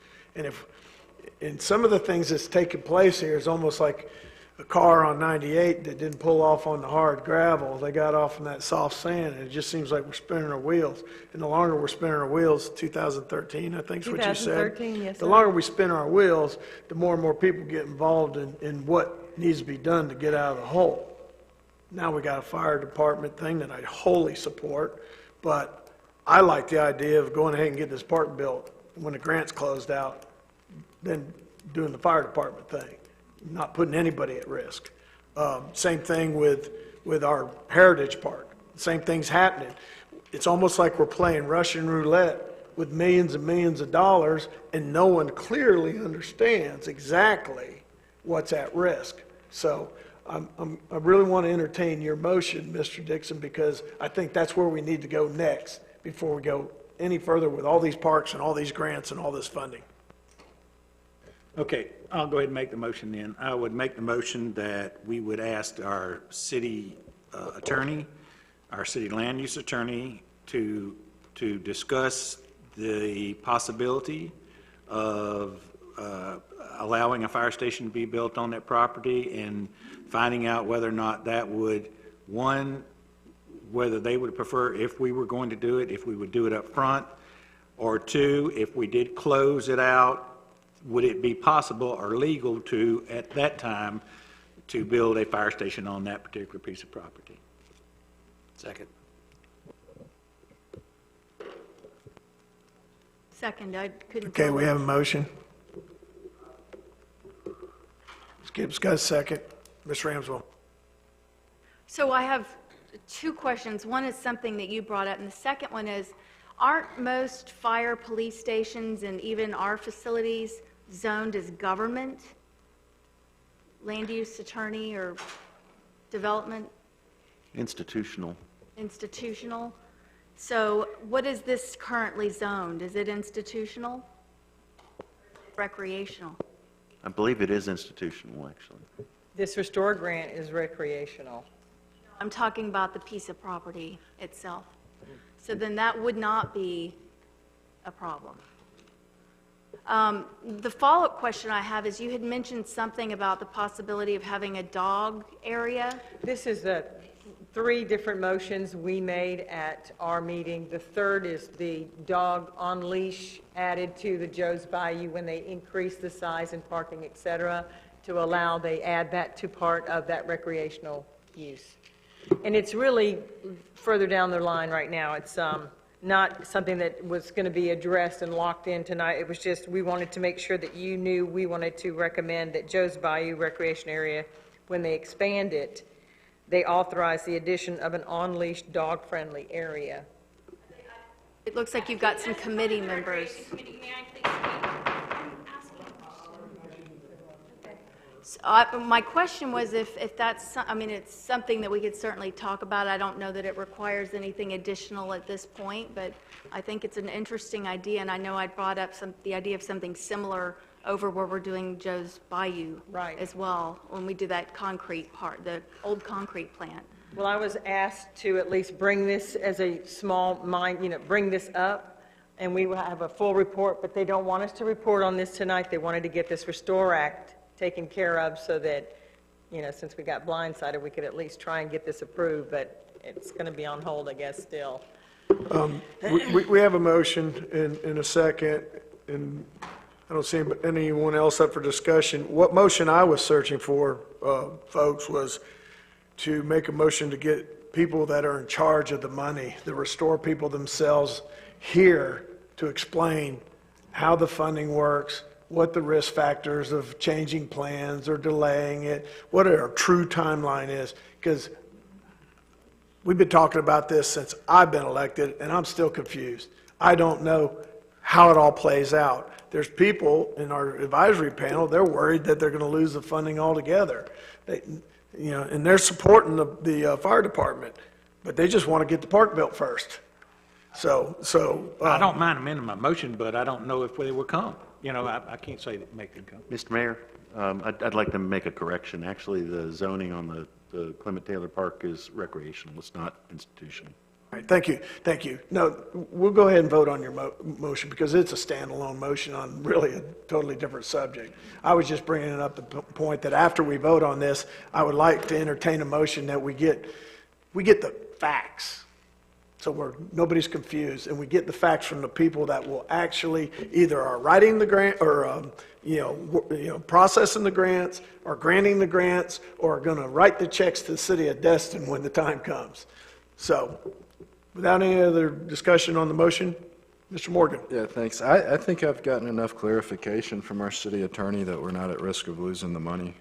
S1: And some of the things that's taking place here is almost like a car on 98 that didn't pull off on the hard gravel. They got off on that soft sand, and it just seems like we're spinning our wheels. And the longer we're spinning our wheels, 2013, I think is what you said.
S13: 2013, yes,
S1: The
S13: sir.
S1: longer we spin our wheels, the more and more people get involved in what needs to be done to get out of the hole. Now we got a fire department thing that I wholly support, but I like the idea of going ahead and getting this park built when the grant's closed out, then doing the fire department thing, not putting anybody at risk. Same thing with our heritage park. Same thing's happening. It's almost like we're playing Russian roulette with millions and millions of dollars, and no one clearly understands exactly what's at risk. So I really want to entertain your motion, Mr. Dixon, because I think that's where we need to go next before we go any further with all these parks and all these grants and all this funding.
S12: Okay, I'll go ahead and make the motion then. I would make the motion that we would ask our city attorney, our city land use attorney, to discuss the possibility of allowing a fire station to be built on that property and finding out whether or not that would, one, whether they would prefer, if we were going to do it, if we would do it up front, or two, if we did close it out, would it be possible or legal to, at that time, to build a fire station on that particular piece of property?
S10: Second.
S6: Second, I couldn't.
S1: Okay, we have a motion. Skip's got a second. Ms. Ramswell.
S6: So I have two questions. One is something that you brought up, and the second one is, aren't most fire police stations and even our facilities zoned as government, land use attorney or development?
S9: Institutional.
S6: Institutional? So what is this currently zoned? Is it institutional? Recreational?
S9: I believe it is institutional, actually.
S13: This restore grant is recreational.
S6: I'm talking about the piece of property itself. So then that would not be a problem. The follow-up question I have is, you had mentioned something about the possibility of having a dog area.
S13: This is the 3 different motions we made at our meeting. The third is the dog on leash added to the Joe's Bayou when they increase the size and parking, et cetera, to allow, they add that to part of that recreational use. And it's really further down the line right now. It's not something that was going to be addressed and locked in tonight. It was just, we wanted to make sure that you knew we wanted to recommend that Joe's Bayou Recreation Area, when they expand it, they authorize the addition of an on-leash dog-friendly area.
S6: It looks like you've got some committee members. My question was if that's, I mean, it's something that we could certainly talk about. I don't know that it requires anything additional at this point, but I think it's an interesting idea, and I know I brought up the idea of something similar over where we're doing Joe's Bayou
S13: Right.
S6: as well, when we do that concrete part, the old concrete plant.
S13: Well, I was asked to at least bring this as a small bring this up, and we will have a full report, but they don't want us to report on this tonight. They wanted to get this Restore Act taken care of so that, since we got blindsided, we could at least try and get this approved, but it's going to be on hold, I guess, still.
S1: We have a motion in a second, and I don't see anyone else up for discussion. What motion I was searching for, folks, was to make a motion to get people that are in charge of the money, the Restore people themselves, here to explain how the funding works, what the risk factors of changing plans or delaying it, what our true timeline is, because we've been talking about this since I've been elected, and I'm still confused. I don't know how it all plays out. There's people in our advisory panel, they're worried that they're going to lose the funding altogether. And they're supporting the fire department, but they just want to get the park built first.
S12: I don't mind amending my motion, but I don't know if they will come. I can't say that make them come.
S9: Mr. Mayor, I'd like to make a correction. Actually, the zoning on the Clement Taylor Park is recreational. It's not institutional.
S1: All right, thank you. No, we'll go ahead and vote on your motion because it's a standalone motion on really a totally different subject. I was just bringing it up the point that after we vote on this, I would like to entertain a motion that we get the facts. So nobody's confused, and we get the facts from the people that will actually either are writing the grant or processing the grants or granting the grants or are going to write the checks to the city of Destin when the time comes. So, without any other discussion on the motion, Mr. Morgan.
S7: Yeah, thanks. I think I've gotten enough clarification from our city attorney that we're not at risk of losing the money.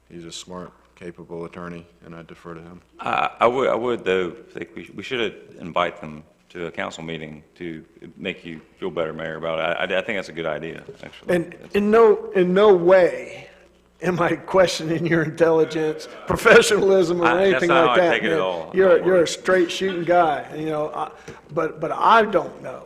S7: He's a smart, capable attorney, and I defer to him.
S3: I would though, think we should invite them to a council meeting to make you feel better, Mayor, about it. I think that's a good idea, actually.
S1: And in no way am I questioning your intelligence, professionalism, or anything
S3: that's not
S1: like
S3: how I
S1: that.
S3: take it at all.
S1: You're a straight shooting guy, but I don't know.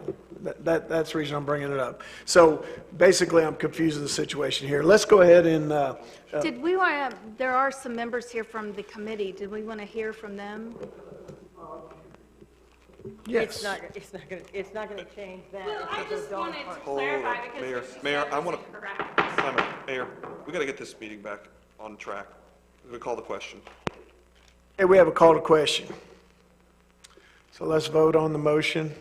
S1: That's the reason I'm bringing it up. So basically, I'm confused with the situation here. Let's go ahead and.
S6: Did we want to, there are some members here from the committee. Did we want to hear from them?
S1: Yes.
S13: It's not going to change that.
S14: Well, I just wanted to
S8: Hold
S14: clarify
S8: on,
S14: because
S8: Mayor,
S14: what you
S8: Mayor,
S14: said
S8: I
S14: was
S8: want to,
S14: incorrect.
S8: Mayor, we got to get this meeting back on track. We call the question.
S1: Hey, we have a call to question. So let's vote on the motion.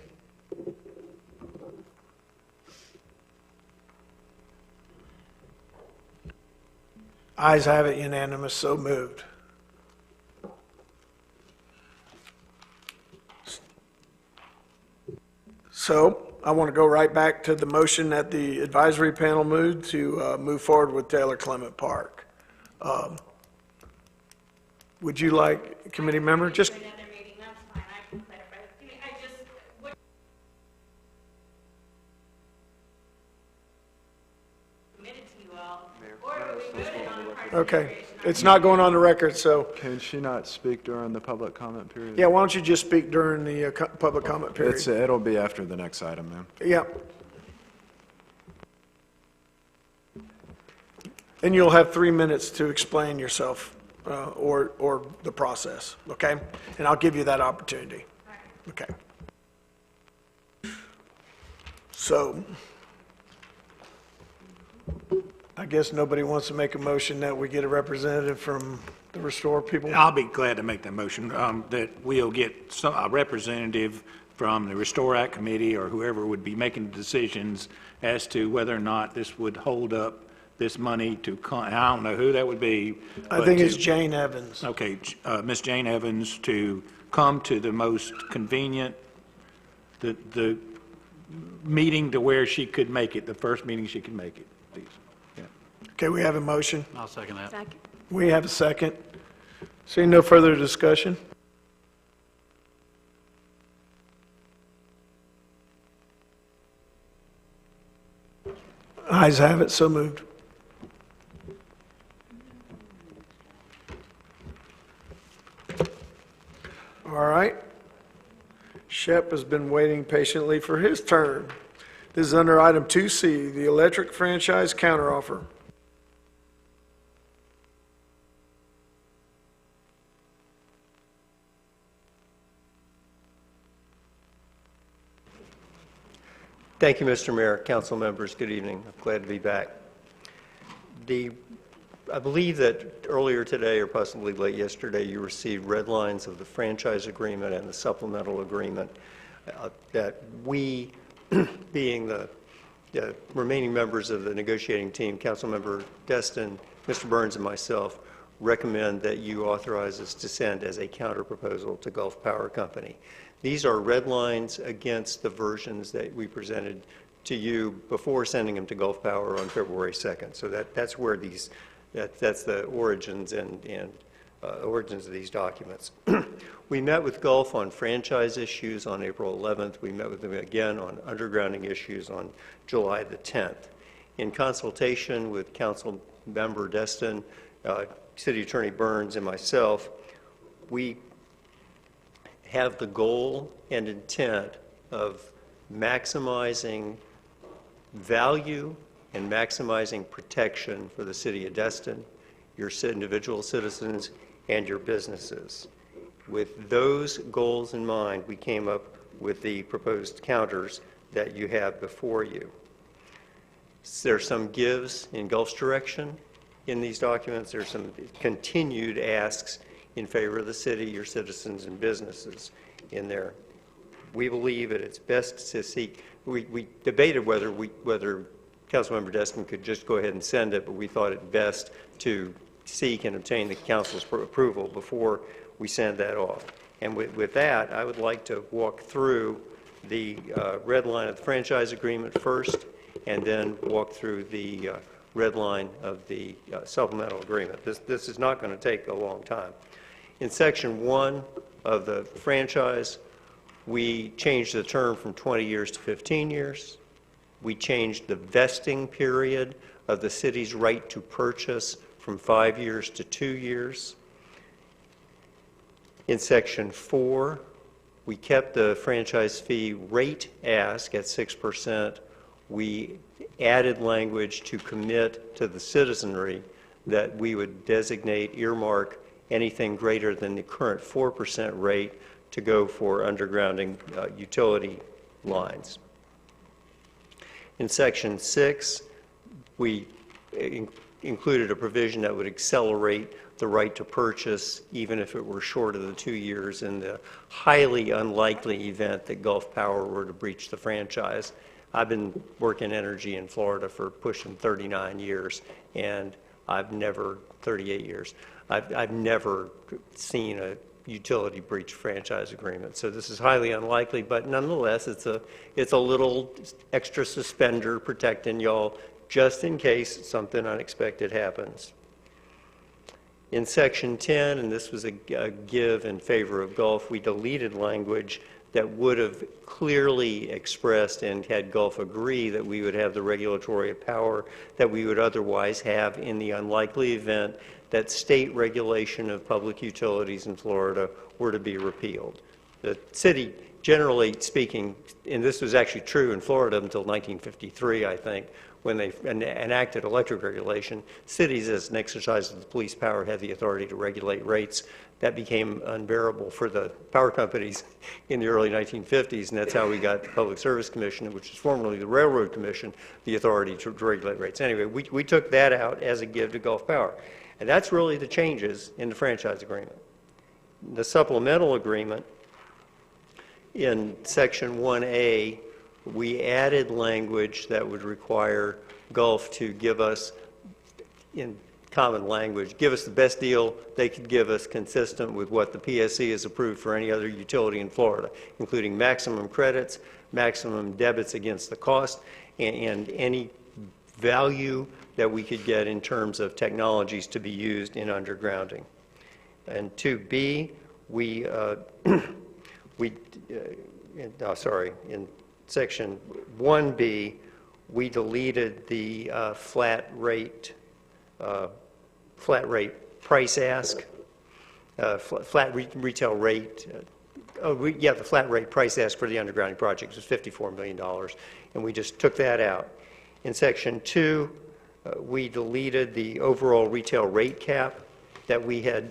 S1: Ayes have it, unanimous, so moved. So I want to go right back to the motion that the advisory panel moved to move forward with Taylor Clement Park. Would you like, committee member, just,
S14: Another meeting, that's fine, I can clarify. I just, what committed to you all, or we voted on park
S1: okay,
S14: recreation.
S1: it's not going on the record, so,
S7: Can she not speak during the public comment period?
S1: yeah, why don't you just speak during the public comment period?
S7: It'll be after the next item, ma'am.
S1: Yeah. And you'll have 3 minutes to explain yourself, or the process, okay? And I'll give you that opportunity. Okay. So, I guess nobody wants to make a motion that we get a representative from the Restore people?
S12: I'll be glad to make that motion, that we'll get a representative from the Restore Act Committee or whoever would be making the decisions as to whether or not this would hold up this money to, I don't know who that would be.
S1: I think it's Jane Evans.
S12: Okay, Ms. Jane Evans to come to the most convenient, the meeting to where she could make it, the first meeting she could make it, please. Yeah.
S1: Okay, we have a motion.
S2: I'll second that.
S6: Second.
S1: We have a second. Seeing no further discussion? Ayes have it, so moved. All right. Shep has been waiting patiently for his turn. This is under item 2C, the electric franchise counteroffer.
S15: Thank you, Mr. Mayor, council members. Good evening. I'm glad to be back. I believe that earlier today, or possibly late yesterday, you received red lines of the franchise agreement and the supplemental agreement that we, being the remaining members of the negotiating team, Councilmember Destin, Mr. Burns, and myself, recommend that you authorize us to send as a counterproposal to Gulf Power Company. These are red lines against the versions that we presented to you before sending them to Gulf Power on February 2nd. So that's where these, that's the origins and origins of these documents. We met with Gulf on franchise issues on April 11th. We met with them again on undergrounding issues on July the 10th. In consultation with Council Member Destin, City Attorney Burns, and myself, we have the goal and intent of maximizing value and maximizing protection for the city of Destin, your individual citizens, and your businesses. With those goals in mind, we came up with the proposed counters that you have before you. There's some gives in Gulf's direction in these documents. There's some continued asks in favor of the city, your citizens, and businesses in there. We believe that it's best to seek, we debated whether Councilmember Destin could just go ahead and send it, but we thought it best to seek and obtain the council's approval before we send that off. And with that, I would like to walk through the red line of the franchise agreement first, and then walk through the red line of the supplemental agreement. This is not going to take a long time. In Section 1 of the franchise, we changed the term from 20 years to 15 years. We changed the vesting period of the city's right to purchase from 5 years to 2 years. In Section 4, we kept the franchise fee rate ask at 6%. We added language to commit to the citizenry that we would designate, earmark, anything greater than the current 4% rate to go for undergrounding utility lines. In Section 6, we included a provision that would accelerate the right to purchase, even if it were short of the 2 years, in the highly unlikely event that Gulf Power were to breach the franchise. I've been working energy in Florida for pushing 39 years, and I've never, 38 years, I've never seen a utility breach franchise agreement. So this is highly unlikely, but nonetheless, it's a little extra suspender protecting y'all just in case something unexpected happens. In Section 10, and this was a give in favor of Gulf, we deleted language that would have clearly expressed and had Gulf agree that we would have the regulatory power that we would otherwise have in the unlikely event that state regulation of public utilities in Florida were to be repealed. The city, generally speaking, and this was actually true in Florida until 1953, I think, when they enacted electric regulation, cities, as an exercise of the police power, had the authority to regulate rates. That became unbearable for the power companies in the early 1950s, and that's how we got the Public Service Commission, which is formerly the Railroad Commission, the authority to regulate rates. Anyway, we took that out as a give to Gulf Power. And that's really the changes in the franchise agreement. The supplemental agreement, in Section 1A, we added language that would require Gulf to give us, in common language, give us the best deal they could give us consistent with what the PSC has approved for any other utility in Florida, including maximum credits, maximum debits against the cost, and any value that we could get in terms of technologies to be used in undergrounding. And 2B, in section 1B, we deleted the flat rate price ask, retail rate. The flat rate price ask for the undergrounding project was $54 million, and we just took that out. In section 2, we deleted the overall retail rate cap that we had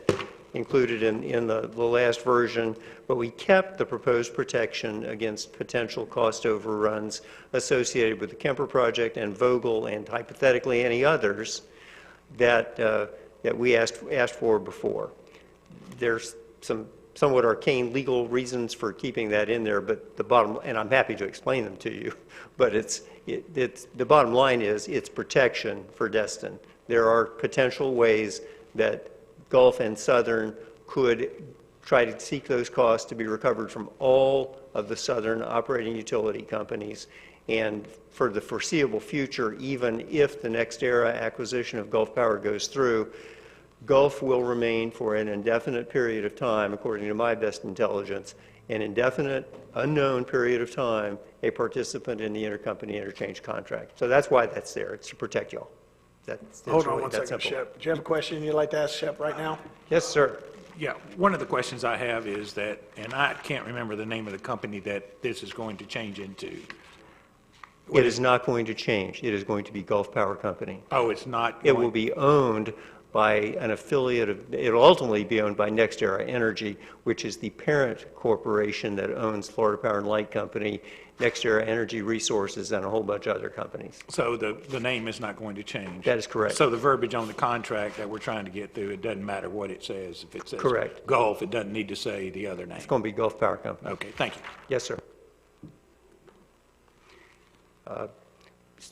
S15: included in the last version, but we kept the proposed protection against potential cost overruns associated with the Kemper project and Vogel and hypothetically any others that we asked for before. There's some somewhat arcane legal reasons for keeping that in there, but and I'm happy to explain them to you, but the bottom line is it's protection for Destin. There are potential ways that Gulf and Southern could try to seek those costs to be recovered from all of the Southern operating utility companies. And for the foreseeable future, even if the NextEra acquisition of Gulf Power goes through, Gulf will remain for an indefinite period of time, according to my best intelligence, an indefinite, unknown period of time, a participant in the intercompany interchange contract. So that's why that's there. It's to protect y'all.
S1: Hold on one second, Shep. Do you have a question you'd like to ask Shep right now?
S15: Yes, sir.
S12: Yeah, one of the questions I have is that, and I can't remember the name of the company that this is going to change into.
S15: It is not going to change. It is going to be Gulf Power Company.
S12: Oh, it's not?
S15: It will be owned by an affiliate of, it'll ultimately be owned by NextEra Energy, which is the parent corporation that owns Florida Power and Light Company, NextEra Energy Resources, and a whole bunch of other companies.
S12: So the name is not going to change?
S15: That is correct.
S12: So the verbiage on the contract that we're trying to get through, it doesn't matter what it says. If it says
S15: correct.
S12: Gulf, it doesn't need to say the other name.
S15: It's going to be Gulf Power Company.
S12: Okay, thank you.
S15: Yes, sir.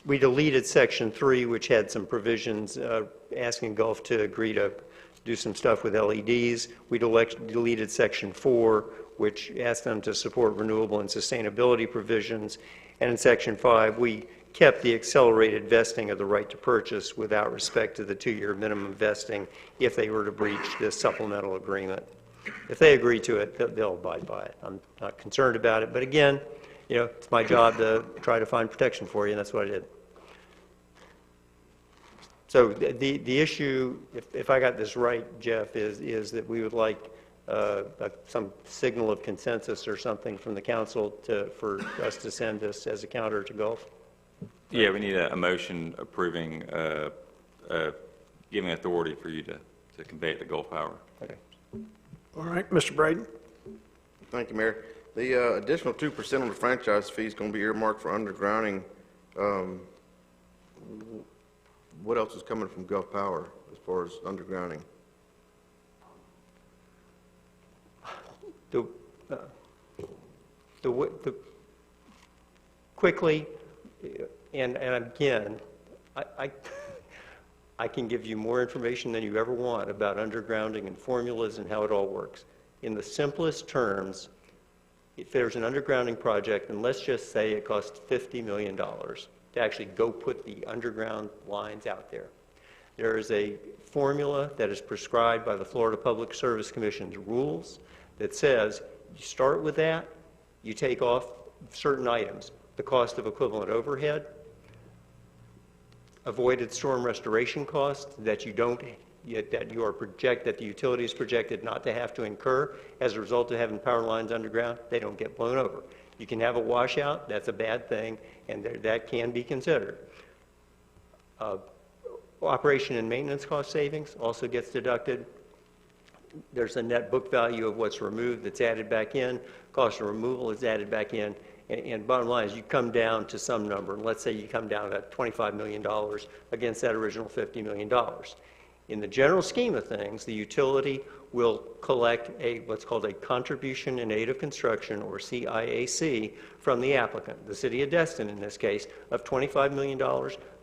S15: We deleted Section 3, which had some provisions asking Gulf to agree to do some stuff with LEDs. We deleted Section 4, which asked them to support renewable and sustainability provisions. And in Section 5, we kept the accelerated vesting of the right to purchase without respect to the 2-year minimum vesting if they were to breach this supplemental agreement. If they agree to it, they'll abide by it. I'm not concerned about it. But again, you know, it's my job to try to find protection for you, and that's what I did. So the issue, if I got this right, Jeff, is that we would like some signal of consensus or something from the council for us to send this as a counter to Gulf?
S3: Yeah, we need a motion approving, giving authority for you to convey it to Gulf Power.
S15: Okay.
S1: All right, Mr. Braden.
S5: Thank you, Mayor. The additional 2% on the franchise fee is going to be earmarked for undergrounding. What else is coming from Gulf Power as far as undergrounding?
S15: Quickly, and again, I can give you more information than you ever want about undergrounding and formulas and how it all works. In the simplest terms, if there's an undergrounding project, and let's just say it costs $50 million to actually go put the underground lines out there, there is a formula that is prescribed by the Florida Public Service Commission's rules that says you start with that, you take off certain items, the cost of equivalent overhead, avoided storm restoration costs that that the utility is projected not to have to incur as a result of having power lines underground. They don't get blown over. You can have a washout, that's a bad thing, and that can be considered. Operation and maintenance cost savings also gets deducted. There's a net book value of what's removed that's added back in. Cost of removal is added back in. And bottom line is you come down to some number. And let's say you come down to $25 million against that original $50 million. In the general scheme of things, the utility will collect what's called a contribution in aid of construction, or CIAC, from the applicant, the city of Destin in this case, of $25 million.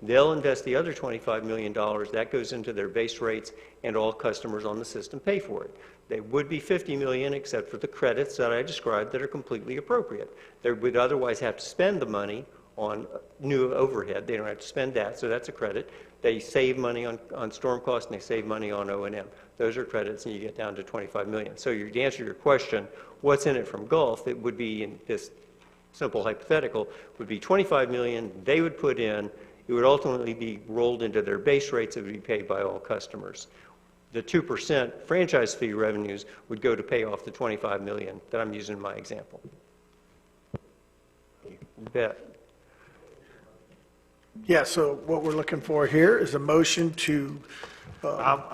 S15: They'll invest the other $25 million. That goes into their base rates, and all customers on the system pay for it. They would be $50 million except for the credits that I described that are completely appropriate. They would otherwise have to spend the money on new overhead. They don't have to spend that, so that's a credit. They save money on storm costs, and they save money on O&M. Those are credits, and you get down to 25 million. So to answer your question, what's in it from Gulf, it would be, in this simple hypothetical, would be 25 million they would put in. It would ultimately be rolled into their base rates that would be paid by all customers. The 2% franchise fee revenues would go to pay off the 25 million that I'm using in my example. You bet.
S1: Yeah, so what we're looking for here is a motion to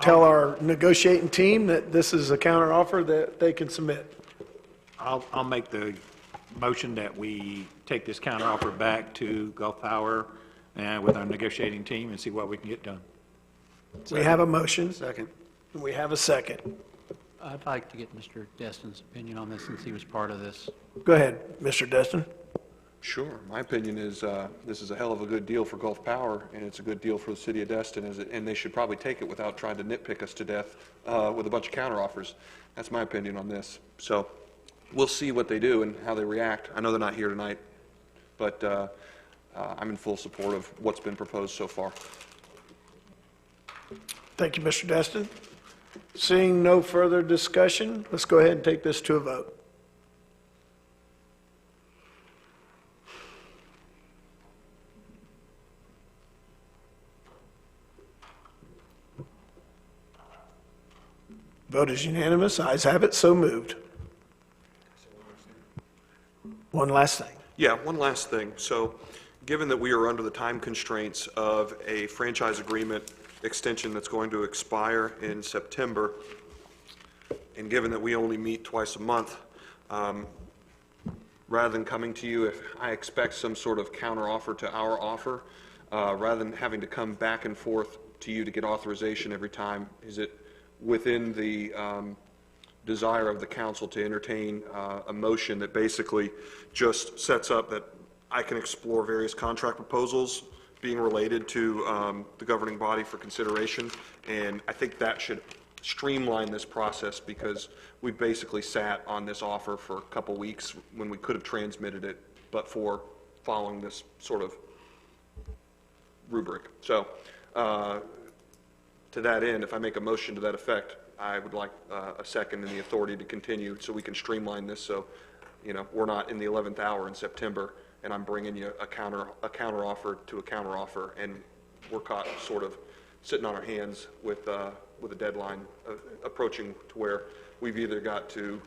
S1: tell our negotiating team that this is a counteroffer that they can submit.
S12: I'll make the motion that we take this counteroffer back to Gulf Power and with our negotiating team and see what we can get done.
S1: We have a motion,
S10: Second.
S1: and we have a second.
S2: I'd like to get Mr. Destin's opinion on this since he was part of this.
S1: Go ahead, Mr. Destin.
S8: Sure. My opinion is this is a hell of a good deal for Gulf Power, and it's a good deal for the city of Destin, and they should probably take it without trying to nitpick us to death with a bunch of counteroffers. That's my opinion on this. So we'll see what they do and how they react. I know they're not here tonight, but I'm in full support of what's been proposed so far.
S1: Thank you, Mr. Destin. Seeing no further discussion, let's go ahead and take this to a vote. Vote is unanimous. Ayes have it. So moved. One last thing.
S8: Yeah, one last thing. So given that we are under the time constraints of a franchise agreement extension that's going to expire in September, and given that we only meet twice a month, rather than coming to you, if I expect some sort of counteroffer to our offer, rather than having to come back and forth to you to get authorization every time, is it within the desire of the council to entertain a motion that basically just sets up that I can explore various contract proposals being related to the governing body for consideration? And I think that should streamline this process, because we basically sat on this offer for a couple weeks when we could have transmitted it, but for following this sort of rubric. So to that end, if I make a motion to that effect, I would like a second and the authority to continue so we can streamline this, so we're not in the 11th hour in September and I'm bringing you a counter offer to a counter offer, and we're caught sort of sitting on our hands with a deadline approaching to where we've either got to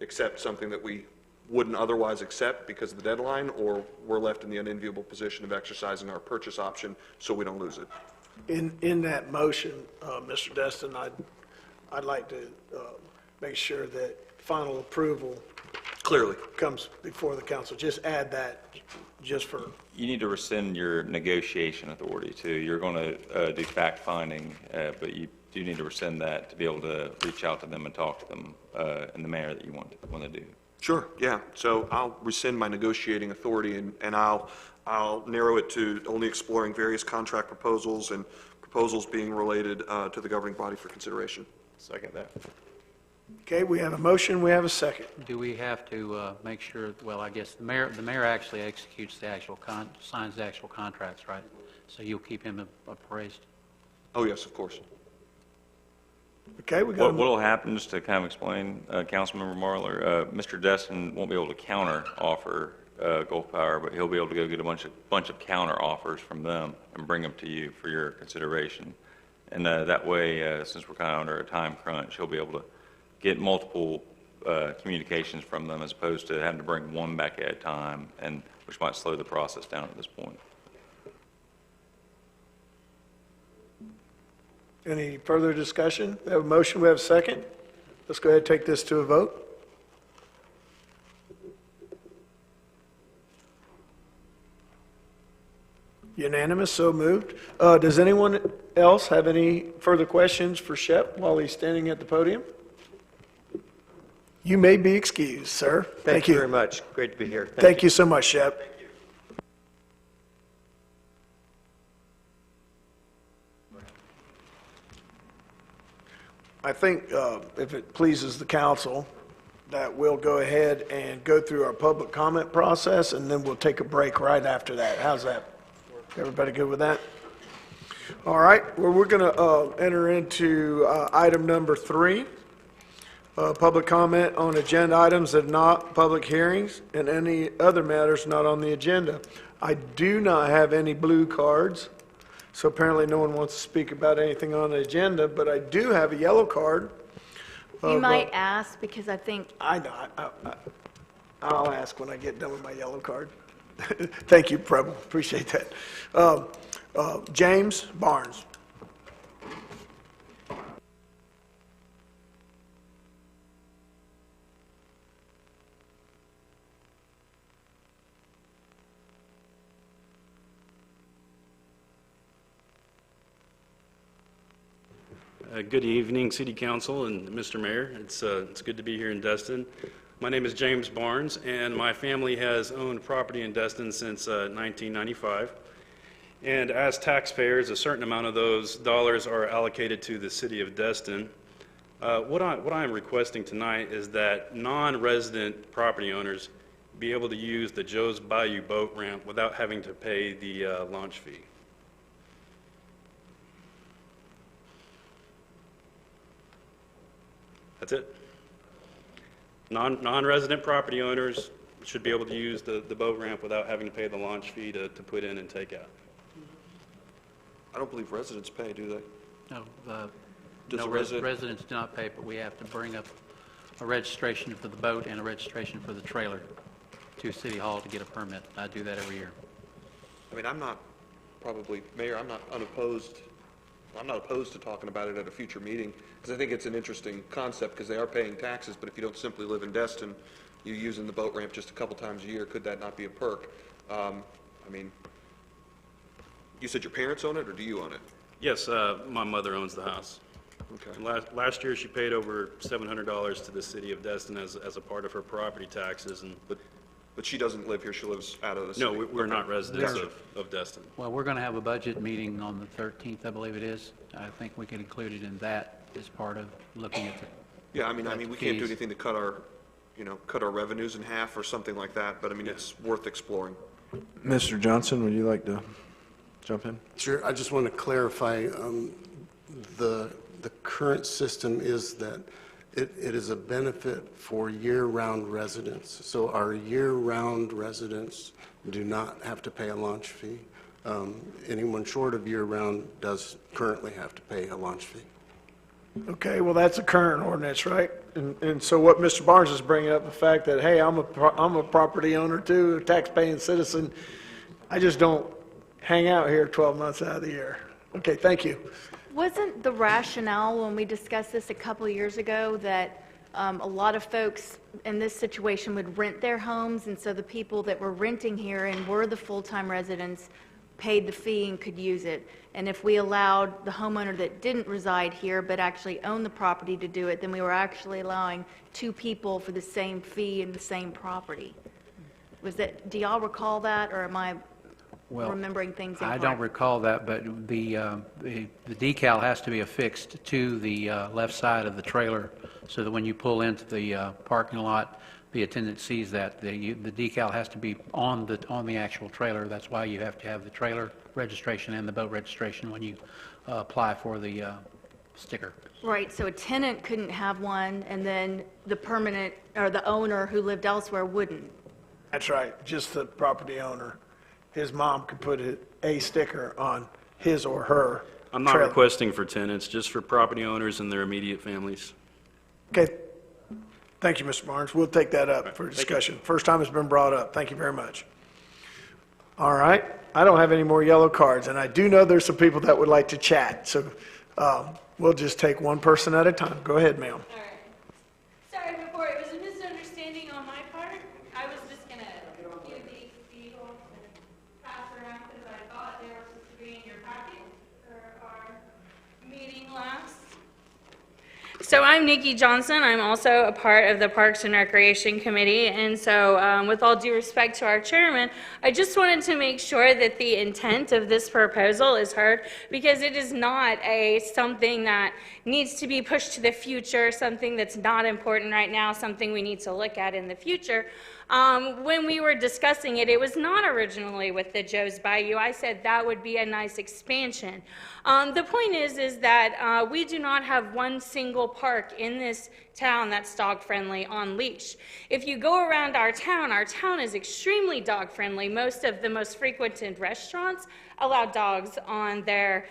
S8: accept something that we wouldn't otherwise accept because of the deadline, or we're left in the unenviable position of exercising our purchase option so we don't lose it.
S1: In that motion, Mr. Destin, I'd like to make sure that final approval
S8: Clearly
S1: comes before the council. Just add that just for.
S3: You need to rescind your negotiation authority too. You're going to do fact finding, but you do need to rescind that to be able to reach out to them and talk to them in the manner that you want to do.
S8: Sure, yeah. So I'll rescind my negotiating authority, and I'll narrow it to only exploring various contract proposals and proposals being related to the governing body for consideration.
S5: Second that.
S1: Okay, we have a motion, we have a second.
S2: Do we have to make sure, well, I guess the mayor actually executes the actual, signs the actual contracts, right? So you'll keep him appraised?
S8: Oh, yes, of course.
S1: Okay, we got
S3: What will happen, just to kind of explain, Councilmember Marler, Mr. Destin won't be able to counter offer Gulf Power, but he'll be able to go get a bunch of counter offers from them and bring them to you for your consideration. And that way, since we're kind of under a time crunch, he'll be able to get multiple communications from them as opposed to having to bring one back at a time, and which might slow the process down at this point.
S1: Any further discussion? We have a motion, we have a second. Let's go ahead and take this to a vote. Unanimous, so moved. Does anyone else have any further questions for Shep while he's standing at the podium? You may be excused, sir.
S15: Thank you very much. Great to be here.
S1: Thank you so much, Shep. I think if it pleases the council, that we'll go ahead and go through our public comment process, and then we'll take a break right after that. How's that? Everybody good with that? All right, well, we're going to enter into item number 3, public comment on agenda items that are not public hearings and any other matters not on the agenda. I do not have any blue cards, so apparently no one wants to speak about anything on the agenda, but I do have a yellow card.
S6: You might ask, because I think,
S1: I know. I'll ask when I get done with my yellow card. Thank you, Preble. Appreciate that. James Barnes.
S16: Good evening, City Council and Mr. Mayor. It's good to be here in Destin. My name is James Barnes, and my family has owned property in Destin since 1995. And as taxpayers, a certain amount of those dollars are allocated to the City of Destin. What I am requesting tonight is that non-resident property owners be able to use the Joe's Bayou boat ramp without having to pay the launch fee. That's it. Non-resident property owners should be able to use the boat ramp without having to pay the launch fee to put in and take out.
S8: I don't believe residents pay, do they?
S2: No,
S8: Does
S2: no
S8: the resident-
S2: residents do not pay, but we have to bring up a registration for the boat and a registration for the trailer to City Hall to get a permit. I do that every year.
S8: I mean, I'm not opposed to talking about it at a future meeting, because I think it's an interesting concept, because they are paying taxes, but if you don't simply live in Destin, you're using the boat ramp just a couple times a year, could that not be a perk? I mean, you said your parents own it, or do you own it?
S16: Yes, my mother owns the house.
S8: Okay.
S16: And last year, she paid over $700 to the City of Destin as a part of her property taxes, and
S8: But she doesn't live here, she lives out of the city?
S16: no, we're not residents of Destin.
S2: Well, we're going to have a budget meeting on the 13th, I believe it is. I think we could include it in that as part of looking at the
S8: Yeah, I mean, we can't do
S2: fees.
S8: anything to cut our revenues in half or something like that, but I mean, it's worth exploring.
S7: Mr. Johnson, would you like to jump in?
S17: Sure. I just want to clarify, the current system is that it is a benefit for year-round residents. So our year-round residents do not have to pay a launch fee. Anyone short of year-round does currently have to pay a launch fee.
S1: Okay, well, that's a current ordinance, right? And so what Mr. Barnes is bringing up, the fact that, hey, I'm a property owner too, a tax-paying citizen. I just don't hang out here 12 months out of the year. Okay, thank you.
S6: wasn't the rationale when we discussed this a couple of years ago that a lot of folks in this situation would rent their homes, and so the people that were renting here and were the full-time residents paid the fee and could use it? And if we allowed the homeowner that didn't reside here but actually owned the property to do it, then we were actually allowing two people for the same fee and the same property. Was that, do y'all recall that, or am I remembering things
S2: I
S6: incorrect?
S2: don't recall that, but the decal has to be affixed to the left side of the trailer so that when you pull into the parking lot, the attendant sees that. The decal has to be on the actual trailer. That's why you have to have the trailer registration and the boat registration when you apply for the sticker.
S6: Right, so a tenant couldn't have one, and then the permanent, or the owner who lived elsewhere wouldn't.
S1: That's right, just the property owner. His mom could put a sticker on his or her
S16: I'm not
S1: trailer.
S16: requesting for tenants, just for property owners and their immediate families.
S1: Okay, thank you, Mr. Barnes. We'll take that up for discussion. First time it's been brought up. Thank you very much. All right, I don't have any more yellow cards, and I do know there's some people that would like to chat, so we'll just take one person at a time. Go ahead, ma'am.
S14: All right. Sorry, before, it was a misunderstanding on my part. I was just gonna give these to you all and pass around because I thought they were supposed to be in your packet for our meeting last. So I'm Nikki Johnson. I'm also a part of the Parks and Recreation Committee. And so with all due respect to our chairman, I just wanted to make sure that the intent of this proposal is heard, because it is not something that needs to be pushed to the future, something that's not important right now, something we need to look at in the future. When we were discussing it, it was not originally with the Joe's Bayou. I said that would be a nice expansion. The point is that we do not have one single park in this town that's dog-friendly on leash. If you go around our town is extremely dog-friendly. Most of the most frequented restaurants allow dogs on their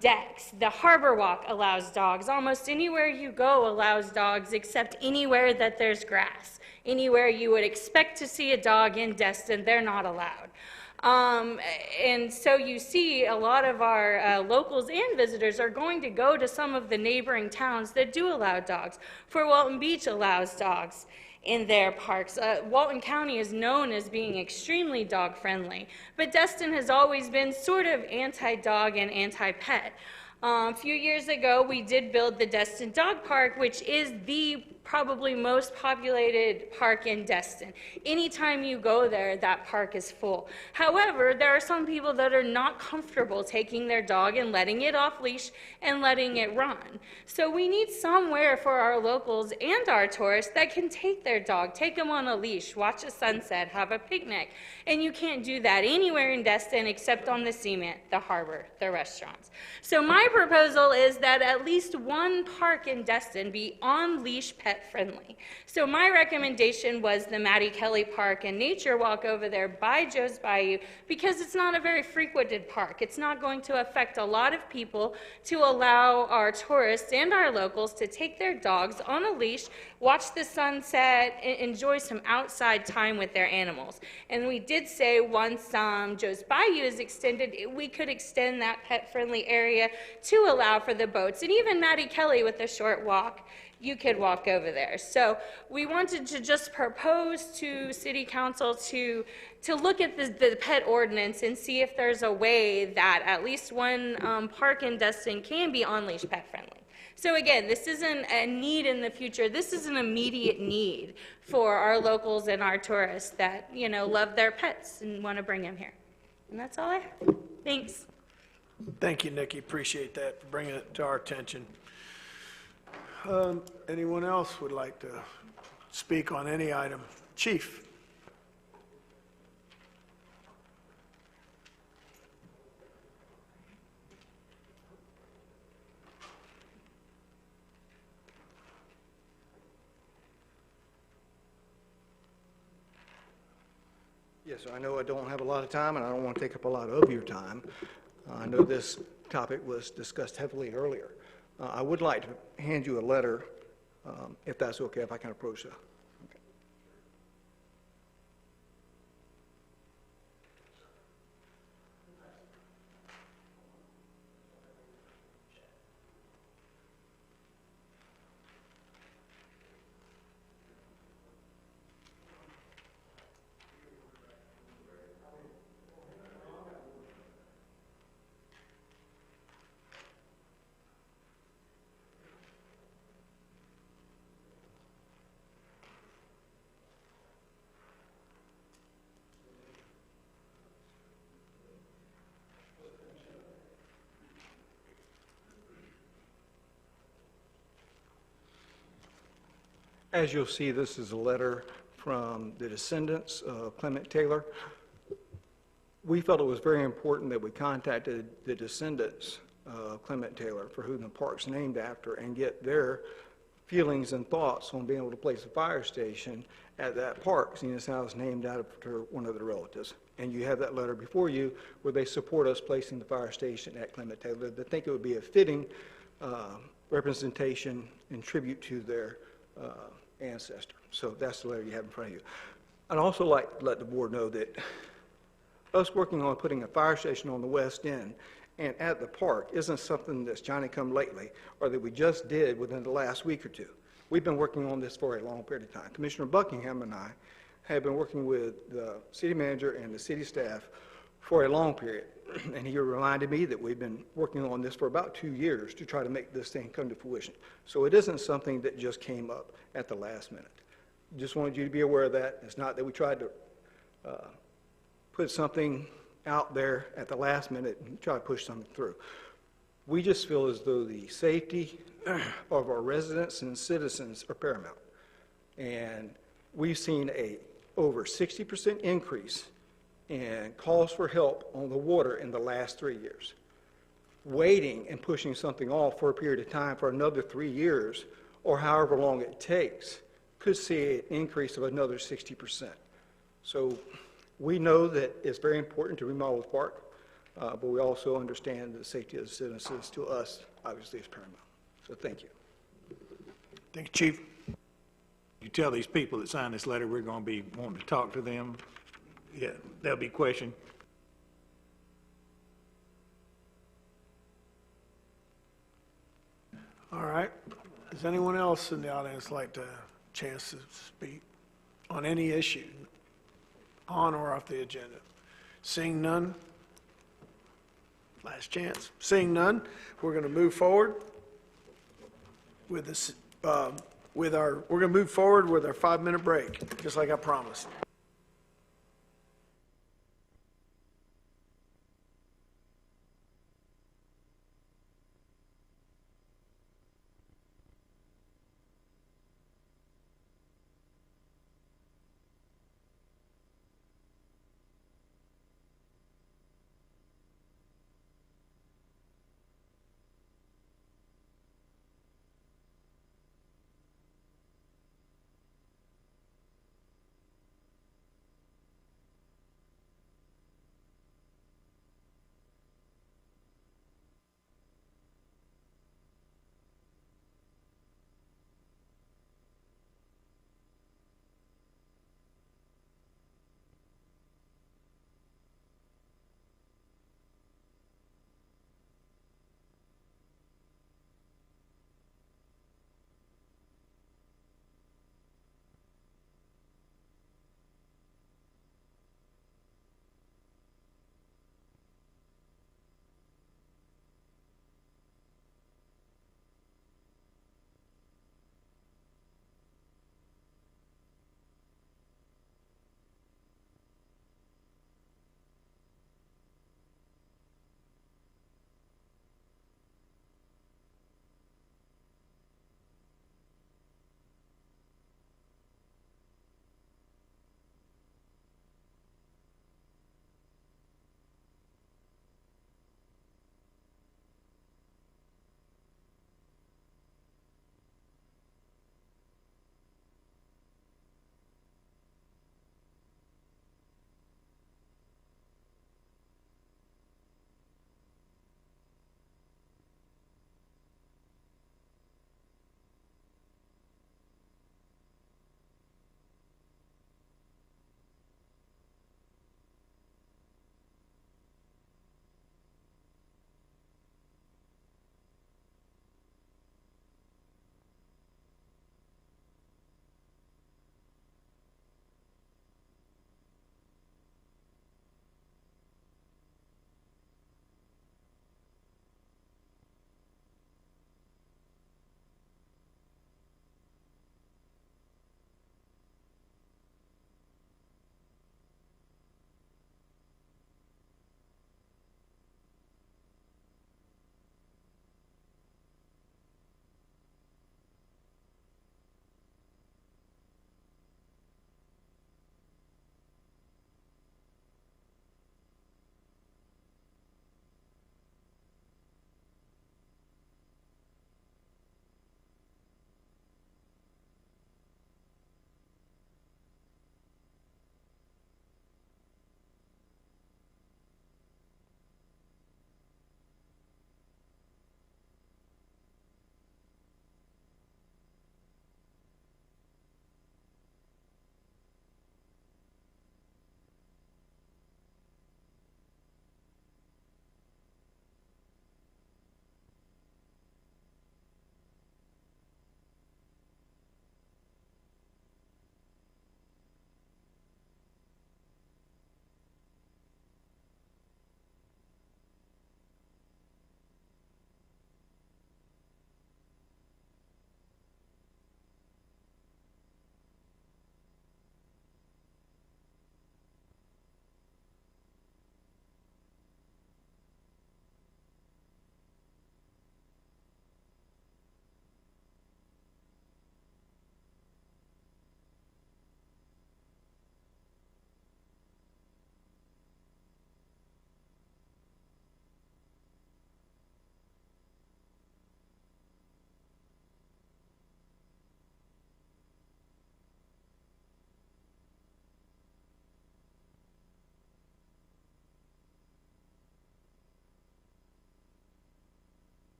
S14: decks. The Harbor Walk allows dogs. Almost anywhere you go allows dogs, except anywhere that there's grass. Anywhere you would expect to see a dog in Destin, they're not allowed. And so you see a lot of our locals and visitors are going to go to some of the neighboring towns that do allow dogs. Fort Walton Beach allows dogs in their parks. Walton County is known as being extremely dog-friendly, but Destin has always been sort of anti-dog and anti-pet. A few years ago, we did build the Destin Dog Park, which is the probably most populated park in Destin. Anytime you go there, that park is full. However, there are some people that are not comfortable taking their dog and letting it off leash and letting it run. So we need somewhere for our locals and our tourists that can take their dog, take them on a leash, watch a sunset, have a picnic. And you can't do that anywhere in Destin except on the cement, the harbor, the restaurants. So my proposal is that at least one park in Destin be on leash pet friendly. So my recommendation was the Mattie Kelly Park and Nature Walk over there by Joe's Bayou, because it's not a very frequented park. It's not going to affect a lot of people to allow our tourists and our locals to take their dogs on a leash, watch the sunset, and enjoy some outside time with their animals. And we did say once Joe's Bayou is extended, we could extend that pet-friendly area to allow for the boats. And even Mattie Kelly with a short walk, you could walk over there. So we wanted to just propose to City Council to look at the pet ordinance and see if there's a way that at least one park in Destin can be on-leash pet-friendly. So again, this isn't a need in the future. This is an immediate need for our locals and our tourists that, you know, love their pets and want to bring them here. And that's all I have. Thanks.
S1: Thank you, Nikki. Appreciate that for bringing it to our attention. Anyone else would like to speak on any item? Chief?
S11: Yes, I know I don't have a lot of time, and I don't want to take up a lot of your time. I know this topic was discussed heavily earlier. I would like to hand you a letter, if that's okay, if I can approach that. Okay. As you'll see, this is a letter from the descendants of Clement Taylor. We felt it was very important that we contacted the descendants of Clement Taylor, for whom the park's named after, and get their feelings and thoughts on being able to place a fire station at that park, seeing as how it's named after one of their relatives. And you have that letter before you where they support us placing the fire station at Clement Taylor. They think it would be a fitting representation and tribute to their ancestor. So that's the letter you have in front of you. I'd also like to let the board know that us working on putting a fire station on the west end and at the park isn't something that's Johnny come lately or that we just did within the last week or two. We've been working on this for a long period of time. Commissioner Buckingham and I have been working with the city manager and the city staff
S18: for a long period. And he reminded me that we've been working on this for about 2 years to try to make this thing come to fruition. So it isn't something that just came up at the last minute. Just wanted you to be aware of that. It's not that we tried to put something out there at the last minute and try to push something through. We just feel as though the safety of our residents and citizens are paramount. And we've seen a over 60% increase in calls for help on the water in the last 3 years. Waiting and pushing something off for a period of time for another 3 years, or however long it takes, could see an increase of another 60%. So we know that it's very important to remodel the park, but we also understand that the safety of the citizens to us obviously is paramount. So thank you.
S12: Thank you, Chief. You tell these people that signed this letter we're going to be wanting to talk to them. Yeah, there'll be question.
S1: All right. Does anyone else in the audience like to chance to speak on any issue, on or off the agenda? Seeing none? Last chance. Seeing none, we're going to move forward with this. We're going to move forward with our 5-minute break, just like I promised.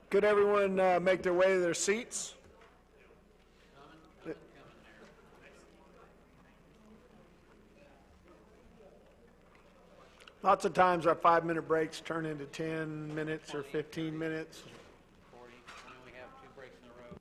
S1: Could everyone make their way to their seats? Lots of times our 5-minute breaks turn into 10 minutes or 15 minutes.
S2: We only have 2 breaks in a row.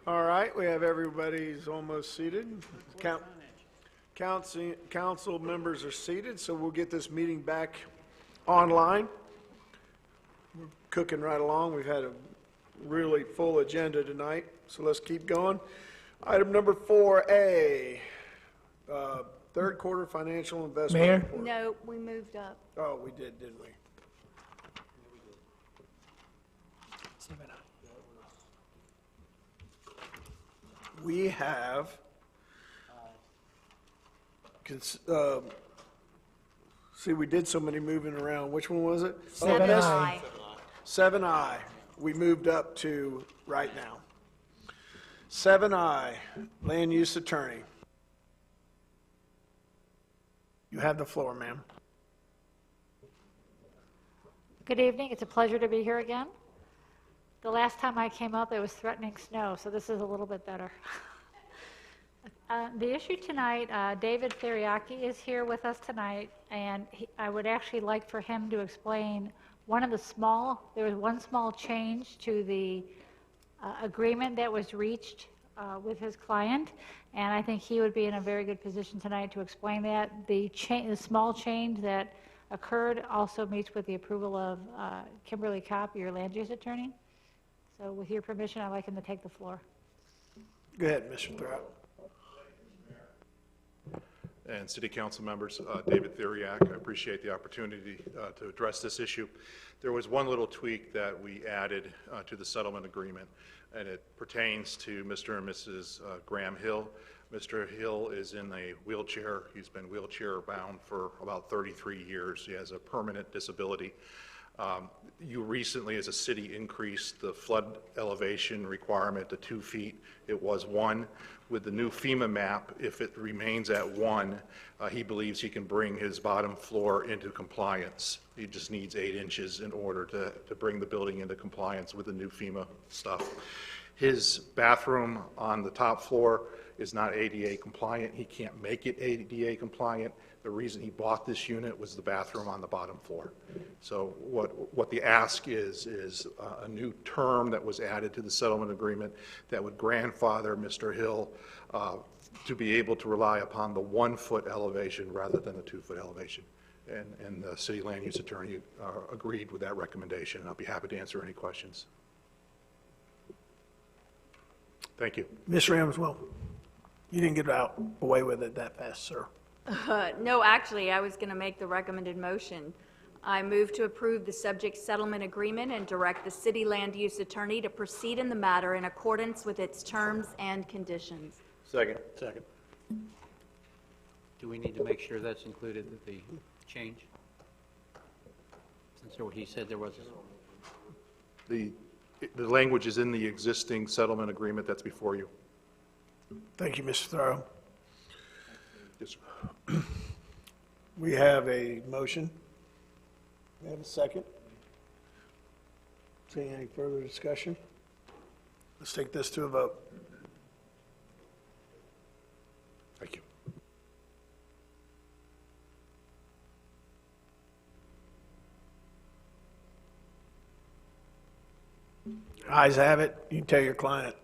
S1: All right, we have everybody's almost seated. Council members are seated, so we'll get this meeting back online. We're cooking right along. We've had a really full agenda tonight, so let's keep going. Item number 4A, third quarter financial investment
S4: Mayor?
S1: report.
S6: No, we moved up.
S1: Oh, we did, didn't we? We have, see, we did so many moving around. Which one was it?
S6: 7I.
S1: 7I, we moved up to right now. 7I, land use attorney. You have the floor, ma'am.
S19: Good evening. It's a pleasure to be here again. The last time I came up, it was threatening snow, so this is a little bit better. The issue tonight, David Theriaki is here with us tonight, and I would actually like for him to explain there was one small change to the agreement that was reached with his client, and I think he would be in a very good position tonight to explain that. The small change that occurred also meets with the approval of Kimberly Kopp, your land use attorney. So with your permission, I'd like him to take the floor.
S1: Go ahead, Mr. Throut.
S20: And City Council members, David Theriak, I appreciate the opportunity to address this issue. There was one little tweak that we added to the settlement agreement, and it pertains to Mr. and Mrs. Graham Hill. Mr. Hill is in a wheelchair. He's been wheelchair bound for about 33 years. He has a permanent disability. You recently, as a city, increased the flood elevation requirement to 2 feet. It was 1. With the new FEMA map, if it remains at 1, he believes he can bring his bottom floor into compliance. He just needs 8 inches in order to bring the building into compliance with the new FEMA stuff. His bathroom on the top floor is not ADA compliant. He can't make it ADA compliant. The reason he bought this unit was the bathroom on the bottom floor. So what the ask is a new term that was added to the settlement agreement that would grandfather Mr. Hill to be able to rely upon the 1-foot elevation rather than the 2-foot elevation. And the city land use attorney agreed with that recommendation. And I'll be happy to answer any questions. Thank you.
S1: Ms. Ramswell, you didn't get away with it that fast, sir.
S6: No, actually, I was going to make the recommended motion. I move to approve the subject settlement agreement and direct the city land use attorney to proceed in the matter in accordance with its terms and conditions.
S5: Second.
S2: Do we need to make sure that's included with the change? Since he said there was.
S20: The language is in the existing settlement agreement that's before you.
S1: Thank you, Mr. Thoreau.
S20: Yes, sir.
S1: We have a motion. We have a second. Seeing any further discussion? Let's take this to a vote.
S20: Thank you.
S1: Ayes have it. You can tell your client.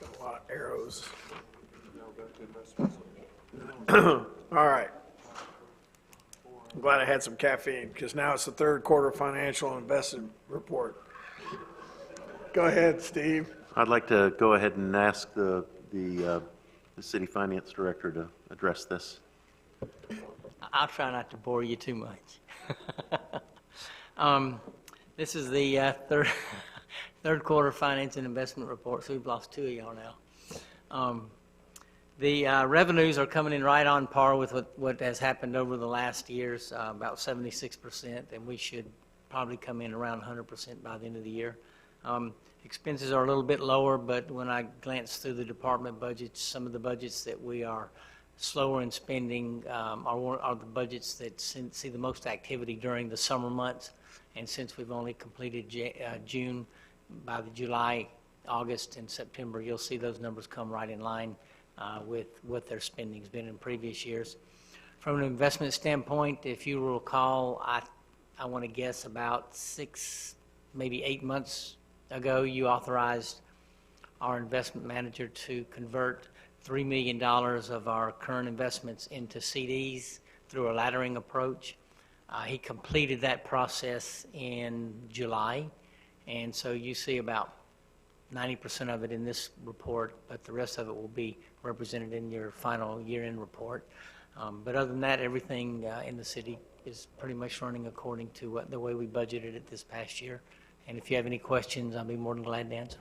S1: Got a lot of arrows. All right. I'm glad I had some caffeine because now it's the third quarter financial investment report. Go ahead, Steve.
S9: I'd like to go ahead and ask the city finance director to address this.
S21: I'll try not to bore you too much. This is the third quarter finance and investment report, so we've lost two of y'all now. The revenues are coming in right on par with what has happened over the last years, about 76%, and we should probably come in around 100% by the end of the year. Expenses are a little bit lower, but when I glance through the department budgets, some of the budgets that we are slower in spending are the budgets that see the most activity during the summer months. And since we've only completed June, by the July, August, and September, you'll see those numbers come right in line with what their spending's been in previous years. From an investment standpoint, if you recall, I want to guess about 6, maybe 8 months ago, you authorized our investment manager to convert $3 million of our current investments into CDs through a laddering approach. He completed that process in July, and so you see about 90% of it in this report, but the rest of it will be represented in your final year-end report. But other than that, everything in the city is pretty much running according to the way we budgeted it this past year. And if you have any questions, I'll be more than glad to answer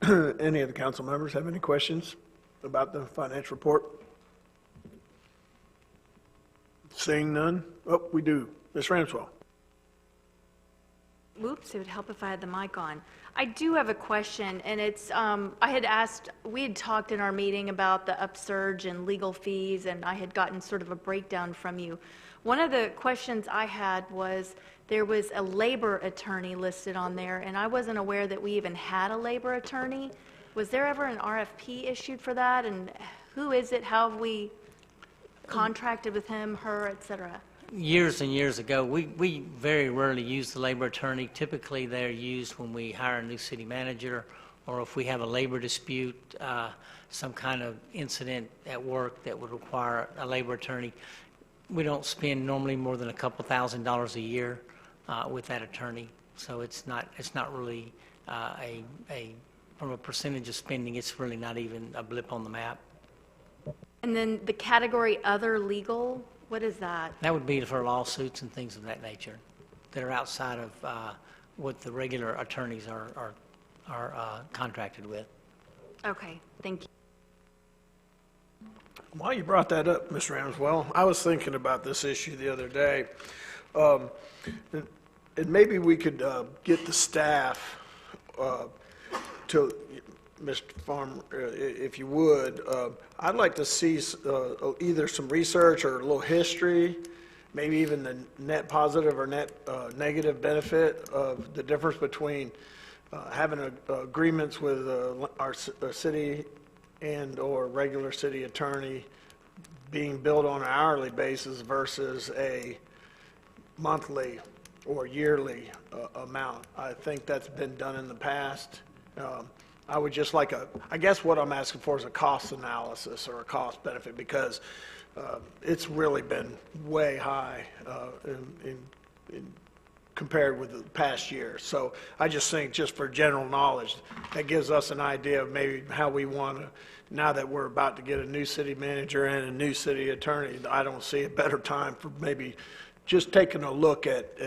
S1: them. Any of the council members have any questions about the finance report? Seeing none? Oh, we do. Ms. Ramswell.
S6: Oops, it would help if I had the mic on. I do have a question, and it's, I had asked, we had talked in our meeting about the upsurge and legal fees, and I had gotten sort of a breakdown from you. One of the questions I had was, there was a labor attorney listed on there, and I wasn't aware that we even had a labor attorney. Was there ever an RFP issued for that, and who is it? How have we contracted with him, her, et cetera?
S21: Years and years ago, we very rarely use the labor attorney. Typically, they're used when we hire a new city manager, or if we have a labor dispute, some kind of incident at work that would require a labor attorney. We don't spend normally more than a couple $1,000s a year with that attorney, so it's not really from a percentage of spending, it's really not even a blip on the map.
S6: And then the category other legal, what is that?
S21: That would be for lawsuits and things of that nature that are outside of what the regular attorneys are contracted with.
S6: Okay, thank you.
S1: While you brought that up, Ms. Ramswell, I was thinking about this issue the other day. And maybe we could get the staff to, Mr. Farmer, if you would, I'd like to see either some research or a little history, maybe even the net positive or net negative benefit of the difference between having agreements with our city and or regular city attorney being billed on an hourly basis versus a monthly or yearly amount. I think that's been done in the past. I would just like I guess what I'm asking for is a cost analysis or a cost benefit, because it's really been way high compared with the past year. So I just think, just for general knowledge, that gives us an idea of maybe how we want to, now that we're about to get a new city manager and a new city attorney, I don't see a better time for maybe just taking a look at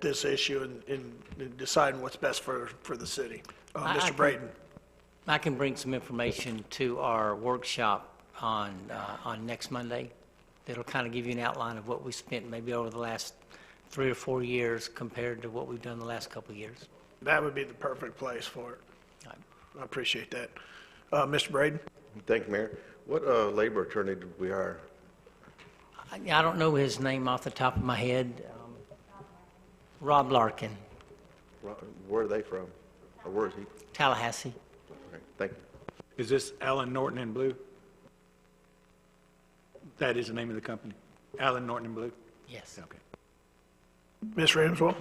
S1: this issue and deciding what's best for the city. Mr. Braden.
S21: I can bring some information to our workshop on next Monday that'll kind of give you an outline of what we spent maybe over the last 3 or 4 years compared to what we've done the last couple of years.
S1: That would be the perfect place for it. I appreciate that. Mr. Braden?
S5: Thank you, Mayor. What labor attorney did we hire?
S21: I don't know his name off the top of my head. Rob Larkin.
S5: Where are they from? Or where is he?
S21: Tallahassee.
S5: Okay, thank you.
S12: Is this Allen Norton and Blue? That is the name of the company? Allen Norton and Blue?
S21: Yes.
S12: Okay.
S1: Ms. Ramswell?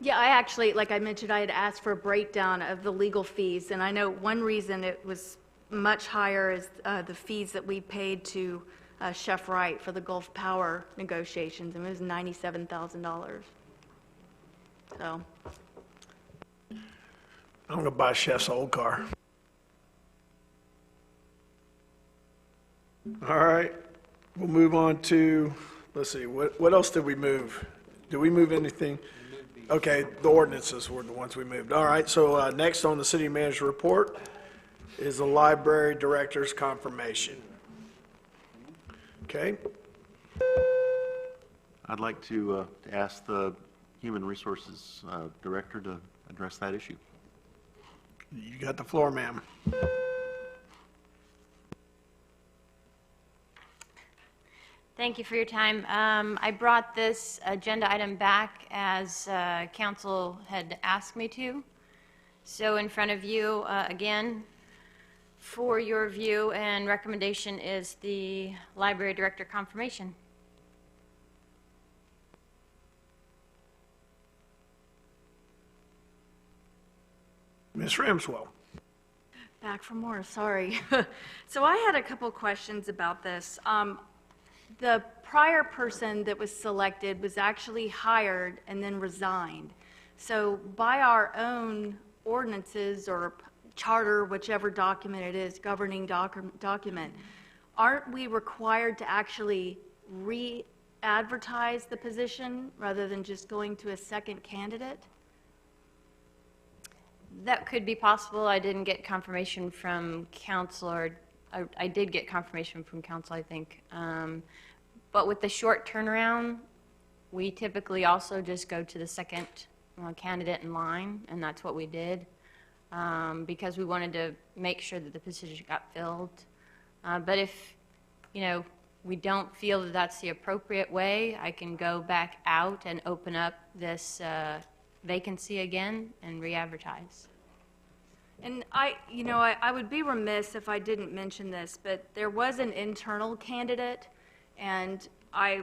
S6: Yeah, I actually, like I mentioned, I had asked for a breakdown of the legal fees, and I know one reason it was much higher is the fees that we paid to Chef Wright for the Gulf Power negotiations, and it was $97,000. So.
S1: I'm going to buy Chef's old car. All right, we'll move on to let's see, what else did we move? Did we move anything? Okay, the ordinances were the ones we moved. All right, so next on the city manager report is the library director's confirmation. Okay,
S9: I'd like to ask the Human Resources Director to address that issue.
S1: you got the floor, ma'am.
S13: Thank you for your time. I brought this agenda item back as council had asked me to. So in front of you, again, for your view and recommendation is the library director confirmation.
S1: Ms. Ramswell.
S6: Back for more, sorry. So I had a couple questions about this. The prior person that was selected was actually hired and then resigned. So by our own ordinances or charter, whichever document it is, governing document, aren't we required to actually re-advertise the position rather than just going to a second candidate?
S13: That could be possible. I didn't get confirmation from council, or I did get confirmation from council, I think. But with the short turnaround, we typically also just go to the second candidate in line, and that's what we did, because we wanted to make sure that the position got filled. But if, we don't feel that that's the appropriate way, I can go back out and open up this vacancy again and re-advertise.
S6: And I would be remiss if I didn't mention this, but there was an internal candidate, and I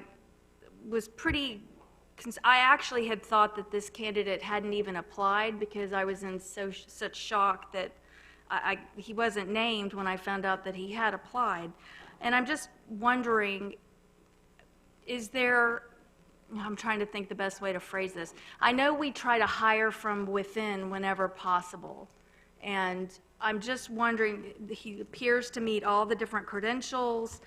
S6: actually had thought that this candidate hadn't even applied because I was in such shock that he wasn't named when I found out that he had applied. And I'm just wondering, I'm trying to think the best way to phrase this. I know we try to hire from within whenever possible, and I'm just wondering, he appears to meet all the different credentials,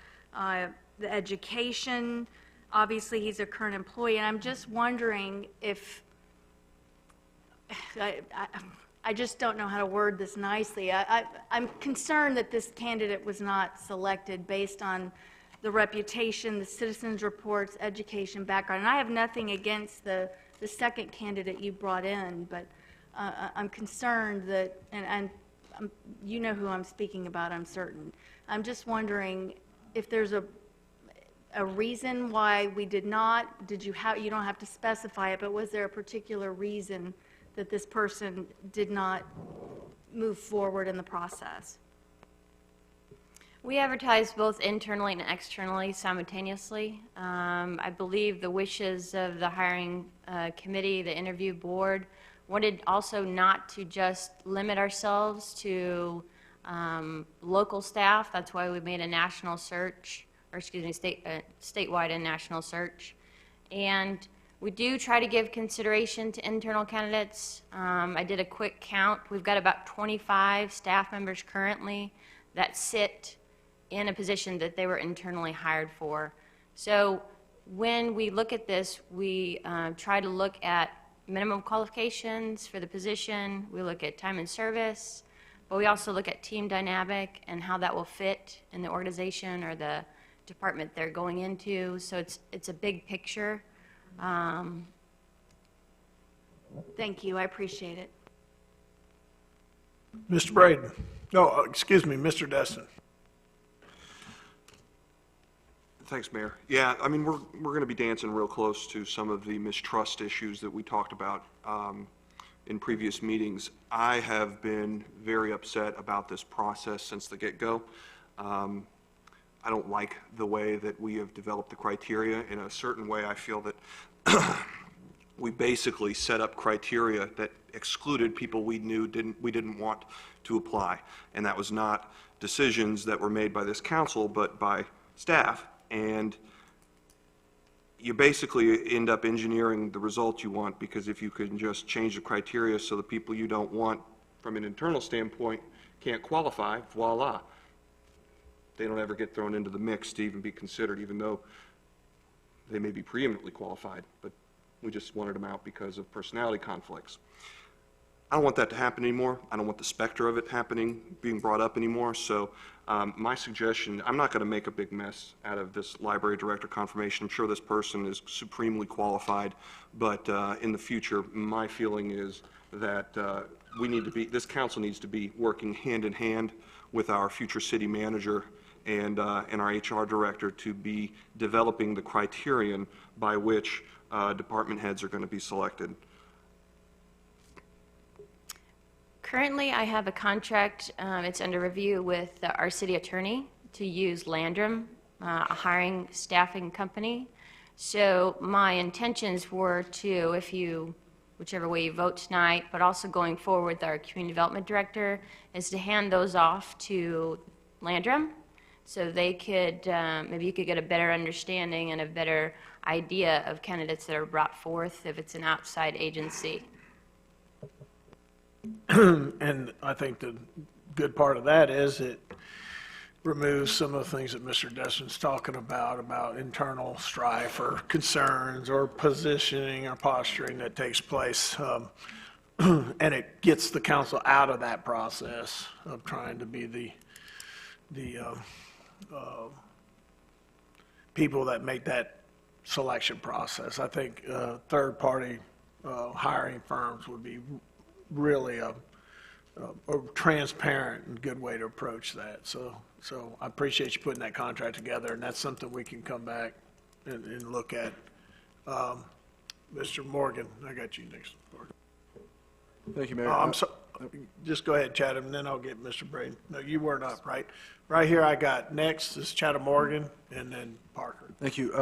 S6: the education, obviously he's a current employee, and I'm just wondering if, I just don't know how to word this nicely. I'm concerned that this candidate was not selected based on the reputation, the citizens' reports, education, background. And I have nothing against the second candidate you brought in, but I'm concerned that, and you know who I'm speaking about, I'm certain. I'm just wondering if there's a reason why we did not, you don't have to specify it, but was there a particular reason that this person did not move forward in the process?
S13: We advertise both internally and externally simultaneously. I believe the wishes of the hiring committee, the interview board, wanted also not to just limit ourselves to local staff. That's why we made a national search, or excuse me, statewide and national search. And we do try to give consideration to internal candidates. I did a quick count. We've got about 25 staff members currently that sit in a position that they were internally hired for. So when we look at this, we try to look at minimum qualifications for the position. We look at time and service, but we also look at team dynamic and how that will fit in the organization or the department they're going into. So it's a big picture.
S6: Thank you, I appreciate it.
S1: Mr. Braden. No, excuse me, Mr. Destin.
S8: Thanks, Mayor. Yeah, I mean, we're going to be dancing real close to some of the mistrust issues that we talked about in previous meetings. I have been very upset about this process since the get-go. I don't like the way that we have developed the criteria. In a certain way, I feel that we basically set up criteria that excluded people we knew we didn't want to apply. And that was not decisions that were made by this council, but by staff. And you basically end up engineering the result you want, because if you can just change the criteria so the people you don't want from an internal standpoint can't qualify, voila. They don't ever get thrown into the mix to even be considered, even though they may be preeminently qualified, but we just wanted them out because of personality conflicts. I don't want that to happen anymore. I don't want the specter of it being brought up anymore. So my suggestion, I'm not going to make a big mess out of this library director confirmation. I'm sure this person is supremely qualified, but in the future, my feeling is that this council needs to be working hand in hand with our future city manager and our HR director to be developing the criterion by which department heads are going to be selected.
S13: Currently, I have a contract, it's under review with our city attorney to use Landrum, a hiring staffing company. So my intentions were to, whichever way you vote tonight, but also going forward with our community development director, is to hand those off to Landrum so they could, maybe you could get a better understanding and a better idea of candidates that are brought forth if it's an outside agency.
S1: And I think the good part of that is it removes some of the things that Mr. Destin's talking about internal strife or concerns or positioning or posturing that takes place. And it gets the council out of that process of trying to be the people that make that selection process. I think third-party hiring firms would be really a transparent and good way to approach that. So I appreciate you putting that contract together, and that's something we can come back and look at. Mr. Morgan, I got you next.
S7: Thank you, Mayor.
S1: I'm sorry. Just go ahead, Chatham, and then I'll get Mr. Braden. No, you weren't up, right? Right here I got next is Chatham Morgan, and then Parker.
S7: Thank you.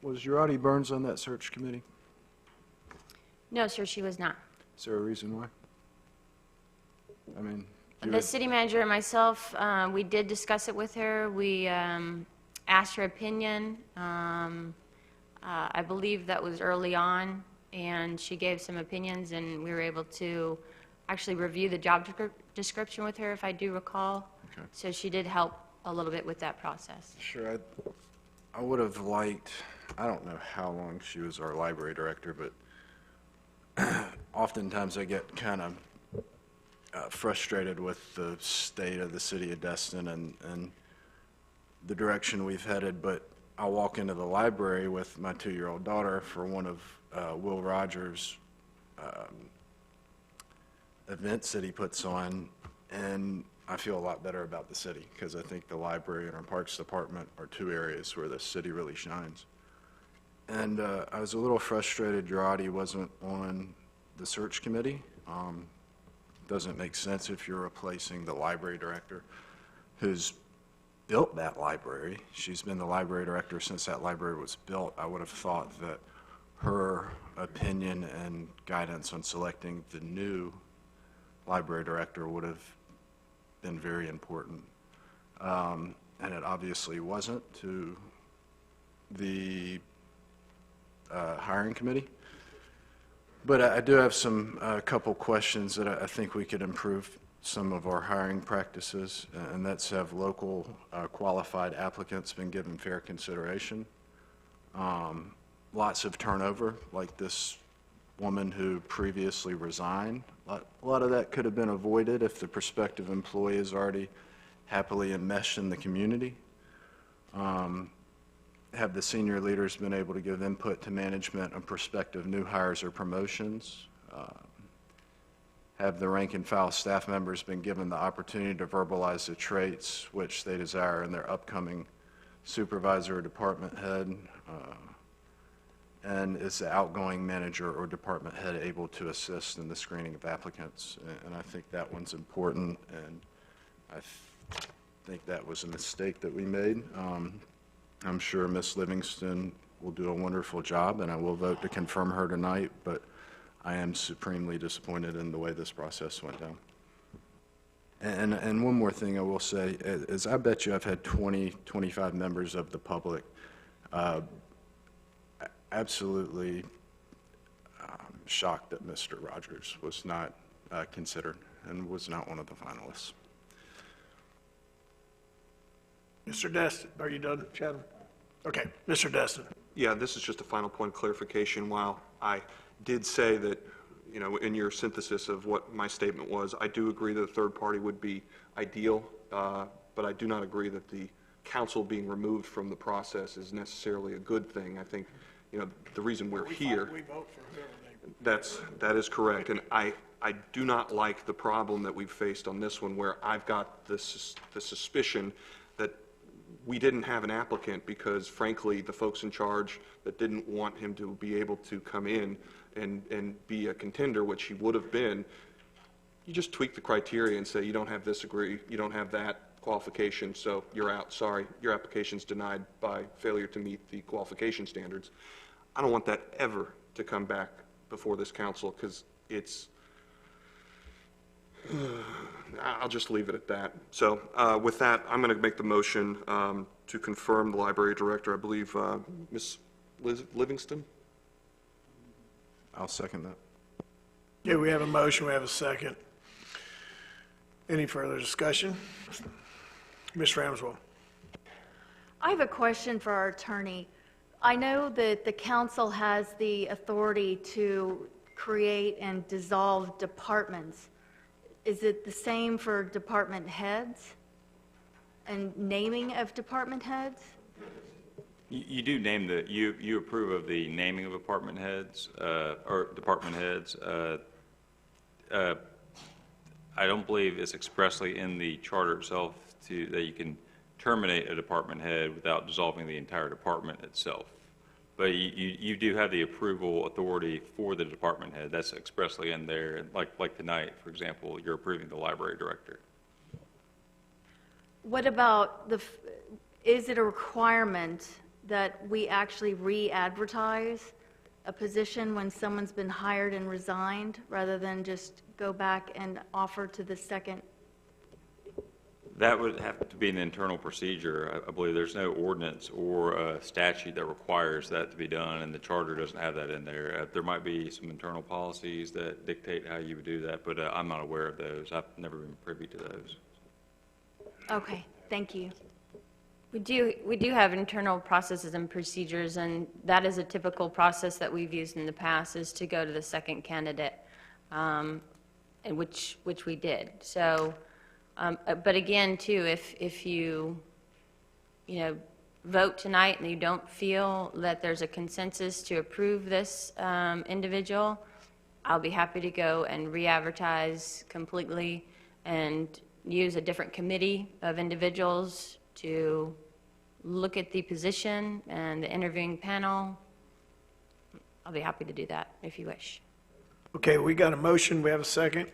S7: Was Urati Burns on that search committee?
S13: No, sir, she was not.
S7: Is there a reason why? I mean,
S13: The city manager and myself, we did discuss it with her. We asked her opinion. I believe that was early on, and she gave some opinions, and we were able to actually review the job description with her, if I do recall.
S7: Okay.
S13: So she did help a little bit with that process.
S7: Sure. I would have liked, I don't know how long she was our library director, but oftentimes I get kind of frustrated with the state of the city of Destin and the direction we've headed, but I'll walk into the library with my 2-year-old daughter for one of Will Rogers' events that he puts on, and I feel a lot better about the city because I think the library and our parks department are two areas where the city really shines. And I was a little frustrated Urati wasn't on the search committee. Doesn't make sense if you're replacing the library director who's built that library. She's been the library director since that library was built. I would have thought that her opinion and guidance on selecting the new library director would have been very important. And it obviously wasn't to the hiring committee. But I do have a couple questions that I think we could improve some of our hiring practices, and that's have local qualified applicants been given fair consideration. Lots of turnover, like this woman who previously resigned. A lot of that could have been avoided if the prospective employee is already happily enmeshed in the community. Have the senior leaders been able to give input to management on prospective new hires or promotions? Have the rank and file staff members been given the opportunity to verbalize the traits which they desire in their upcoming supervisor or department head? And is the outgoing manager or department head able to assist in the screening of applicants? And I think that one's important, and I think that was a mistake that we made. I'm sure Ms. Livingston will do a wonderful job, and I will vote to confirm her tonight, but I am supremely disappointed in the way this process went down. And one more thing I will say is I bet you I've had 20, 25 members of the public absolutely shocked that Mr. Rogers was not considered and was not one of the finalists.
S1: Mr. Destin, are you done, Chatham? Okay, Mr. Destin.
S8: Yeah, this is just a final point of clarification. While I did say that, you know, in your synthesis of what my statement was, I do agree that a third party would be ideal, but I do not agree that the council being removed from the process is necessarily a good thing. I think, you know, the reason we're here.
S1: We vote for whoever they.
S8: That is correct, and I do not like the problem that we've faced on this one, where I've got the suspicion that we didn't have an applicant because, frankly, the folks in charge that didn't want him to be able to come in and be a contender, which he would have been. You just tweak the criteria and say you don't have this you don't have that qualification, so you're out. Sorry, your application's denied by failure to meet the qualification standards. I don't want that ever to come back before this council, because it's, I'll just leave it at that. So with that, I'm going to make the motion to confirm the library director. I believe Ms. Livingston?
S7: I'll second that.
S1: Okay, we have a motion, we have a second. Any further discussion? Ms. Ramswell.
S6: I have a question for our attorney. I know that the council has the authority to create and dissolve departments. Is it the same for department heads and naming of department heads?
S3: You do name you approve of the naming of department heads, or department heads. I don't believe it's expressly in the charter itself that you can terminate a department head without dissolving the entire department itself. But you do have the approval authority for the department head. That's expressly in there. Like tonight, for example, you're approving the library director.
S6: What about is it a requirement that we actually re-advertise a position when someone's been hired and resigned, rather than just go back and offer to the second?
S3: That would have to be an internal procedure. I believe there's no ordinance or a statute that requires that to be done, and the charter doesn't have that in there. There might be some internal policies that dictate how you would do that, but I'm not aware of those. I've never been privy to those.
S6: Okay, thank you.
S13: We do have internal processes and procedures, and that is a typical process that we've used in the past, is to go to the second candidate, and which we did. So, but again, too, if you vote tonight and you don't feel that there's a consensus to approve this individual, I'll be happy to go and re-advertise completely and use a different committee of individuals to look at the position and the interviewing panel. I'll be happy to do that if you wish.
S1: Okay, we got a motion, we have a second.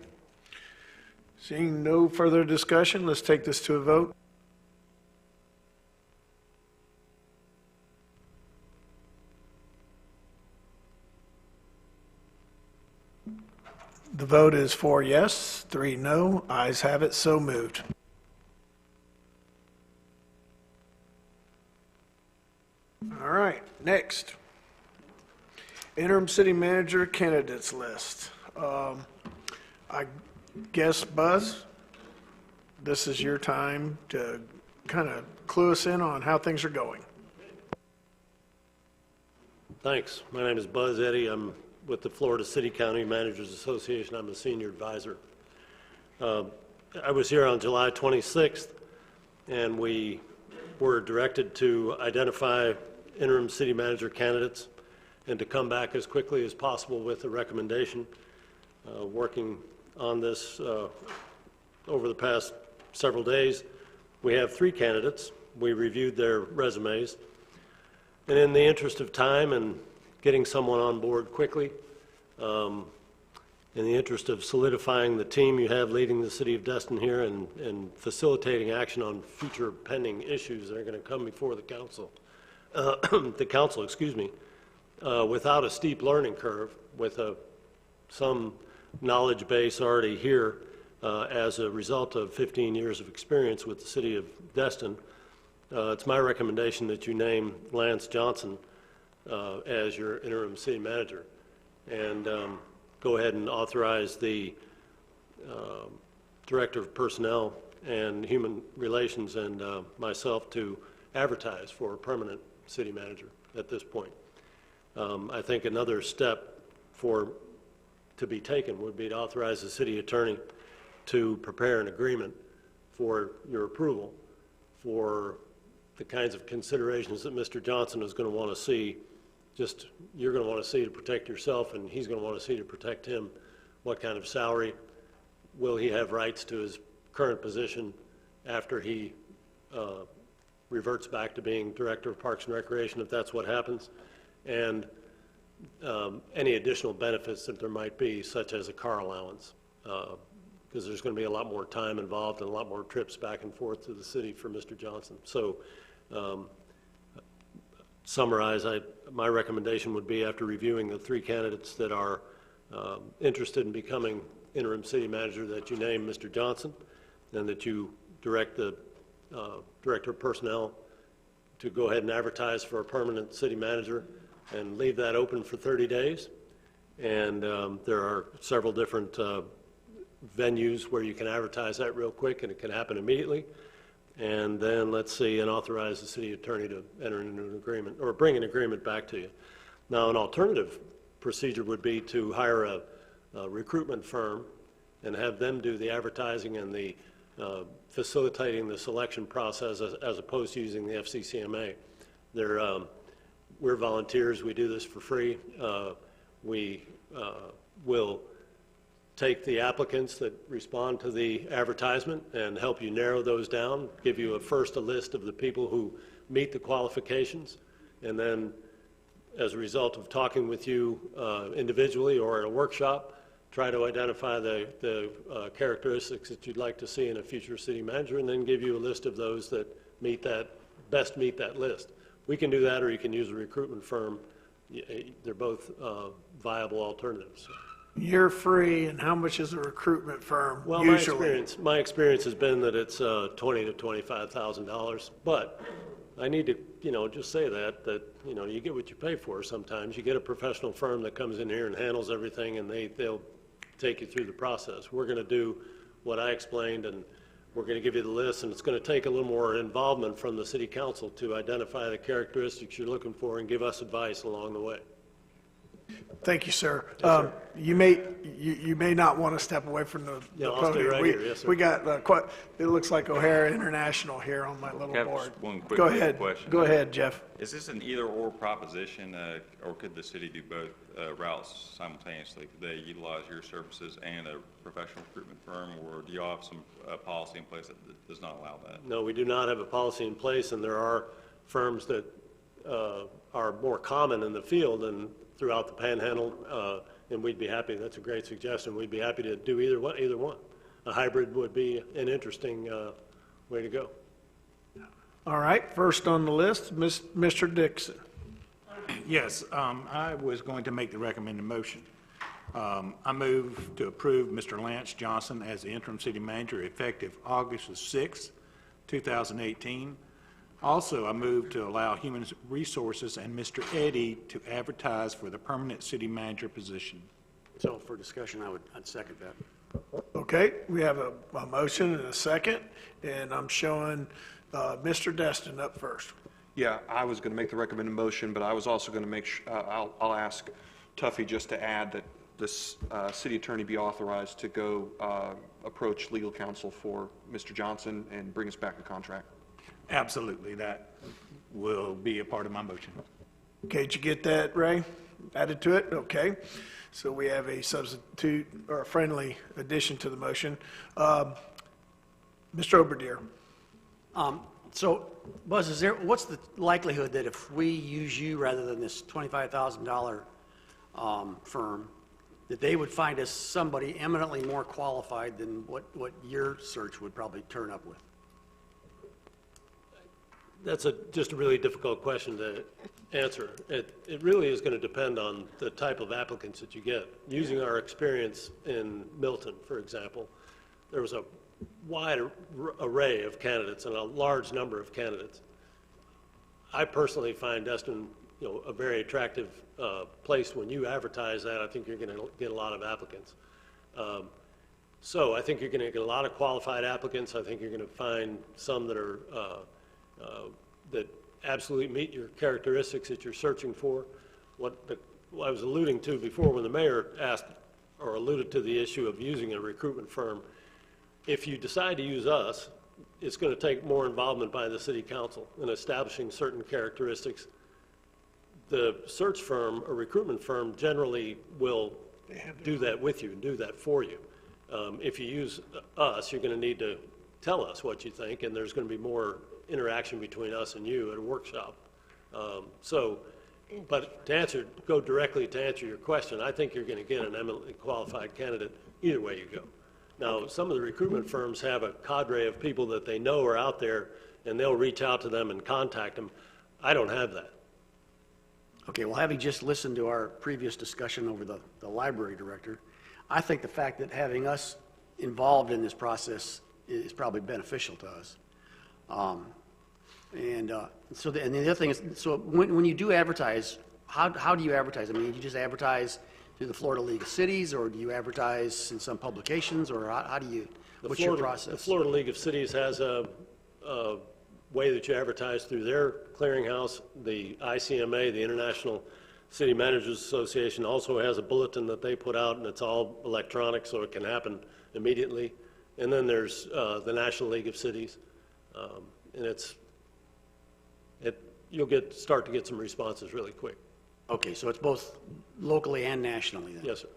S1: Seeing no further discussion, let's take this to a vote. The vote is 4 yes, 3 no. Ayes have it, so moved. All right, next. Interim city manager candidates list. I guess, Buzz, this is your time to kind of clue us in on how things are going.
S10: Thanks. My name is Buzz Eddy. I'm with the Florida City County Managers Association. I'm a senior advisor. I was here on July 26th, and we were directed to identify interim city manager candidates and to come back as quickly as possible with a recommendation. Working on this over the past several days, we have 3 candidates. We reviewed their resumes. And in the interest of time and getting someone on board quickly, in the interest of solidifying the team you have leading the city of Destin here and facilitating action on future pending issues that are going to come before the council, without a steep learning curve, with some knowledge base already here as a result of 15 years of experience with the city of Destin. It's my recommendation that you name Lance Johnson as your interim city manager, and go ahead and authorize the Director of Personnel and Human Relations and myself to advertise for a permanent city manager. at this point. I think another step to be taken would be to authorize the city attorney to prepare an agreement for your approval for the kinds of considerations that Mr. Johnson is going to want to see. Just, you're going to want to see to protect yourself, and he's going to want to see to protect him. What kind of salary? Will he have rights to his current position after he reverts back to being Director of Parks and Recreation, if that's what happens? And any additional benefits that there might be, such as a car allowance, because there's going to be a lot more time involved and a lot more trips back and forth to the city for Mr. Johnson. So, summarize, my recommendation would be, after reviewing the 3 candidates that are interested in becoming interim city manager, that you name Mr. Johnson, and that you direct the Director of Personnel to go ahead and advertise for a permanent city manager and leave that open for 30 days. And there are several different venues where you can advertise that real quick, and it can happen immediately. And then let's see, and authorize the city attorney to enter into an agreement or bring an agreement back to you. Now, an alternative procedure would be to hire a recruitment firm and have them do the advertising and the facilitating the selection process as opposed to using the FCCMA. We're volunteers. We do this for free. We will take the applicants that respond to the advertisement and help you narrow those down, give you first a list of the people who meet the qualifications, and then as a result of talking with you individually or at a workshop, try to identify the characteristics that you'd like to see in a future city manager, and then give you a list of those that best meet that list. We can do that, or you can use a recruitment firm. They're both viable alternatives.
S1: You're free, and how much is a recruitment firm
S10: Well,
S1: usually?
S10: my experience has been that it's $20,000 to $25,000, but I need to, just say that you get what you pay for sometimes. You get a professional firm that comes in here and handles everything, and they'll take you through the process. We're going to do what I explained, and we're going to give you the list, and it's going to take a little more involvement from the city council to identify the characteristics you're looking for and give us advice along the way.
S1: Thank you, sir.
S10: Yes, sir.
S1: You may not want to step away from the
S10: I'll stay
S1: podium.
S10: right here. Yes, sir.
S1: We got it looks like O'Hara International here on my little
S3: Have
S1: board.
S3: just one quick
S1: Go ahead.
S3: question.
S1: Go ahead, Jeff.
S3: Is this an either-or proposition, or could the city do both routes simultaneously? Could they utilize your services and a professional recruitment firm, or do you all have some policy in place that does not allow that?
S10: No, we do not have a policy in place, and there are firms that are more common in the field and throughout the Panhandle, and we'd be happy. That's a great suggestion. We'd be happy to do either one. A hybrid would be an interesting way to go.
S1: All right, first on the list, Mr. Dixon.
S12: Yes, I was going to make the recommended motion. I move to approve Mr. Lance Johnson as the interim city manager effective August the 6th, 2018. Also, I move to allow Human Resources and Mr. Eddy to advertise for the permanent city manager position.
S15: So for discussion, I'd second that.
S1: Okay, we have a motion and a second, and I'm showing Mr. Destin up first.
S8: Yeah, I was going to make the recommended motion, but I was also going to make I'll ask Tuffy just to add that this city attorney be authorized to go approach legal counsel for Mr. Johnson and bring us back a contract.
S12: Absolutely, that will be a part of my motion.
S1: Okay, did you get that, Ray? Added to it? Okay. So we have a substitute or a friendly addition to the motion. Mr. Oberdeer.
S15: So, Buzz, what's the likelihood that if we use you rather than this $25,000 firm, that they would find us somebody eminently more qualified than what your search would probably turn up with?
S10: That's just a really difficult question to answer. It really is going to depend on the type of applicants that you get. Using our experience in Milton, for example, there was a wide array of candidates and a large number of candidates. I personally find Destin, a very attractive place. When you advertise that, I think you're going to get a lot of applicants. So I think you're going to get a lot of qualified applicants. I think you're going to find some that are that absolutely meet your characteristics that you're searching for. What I was alluding to before when the mayor asked or alluded to the issue of using a recruitment firm, if you decide to use us, it's going to take more involvement by the city council in establishing certain characteristics. The search firm or recruitment firm generally will do that with you and do that for you. If you use us, you're going to need to tell us what you think, and there's going to be more interaction between us and you at a workshop. But go directly to answer your question, I think you're going to get an eminently qualified candidate either way you go. Now, some of the recruitment firms have a cadre of people that they know are out there, and they'll reach out to them and contact them. I don't have that.
S15: Okay, well, having just listened to our previous discussion over the library director, I think the fact that having us involved in this process is probably beneficial to us. And the other thing is, so when you do advertise, how do you advertise? I mean, do you just advertise through the Florida League of Cities, or do you advertise in some publications, or how do you, what's your process?
S10: The Florida League of Cities has a way that you advertise through their clearinghouse. The ICMA, the International City Managers Association, also has a bulletin that they put out, and it's all electronic, so it can happen immediately. And then there's the National League of Cities, and you'll start to get some responses really quick.
S15: Okay, so it's both locally and nationally then?
S10: Yes, sir.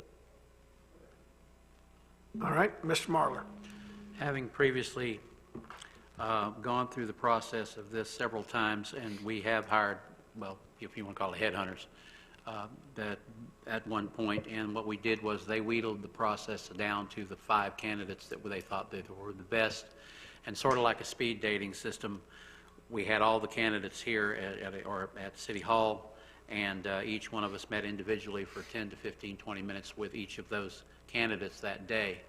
S1: All right, Mr. Marler.
S2: Having previously gone through the process of this several times, and we have hired, well, if you want to call it headhunters, that at one point, and what we did was they wheedled the process down to the 5 candidates that they thought that were the best, and sort of like a speed dating system, we had all the candidates here at City Hall, and each one of us met individually for 10 to 15, 20 minutes with each of those candidates that day.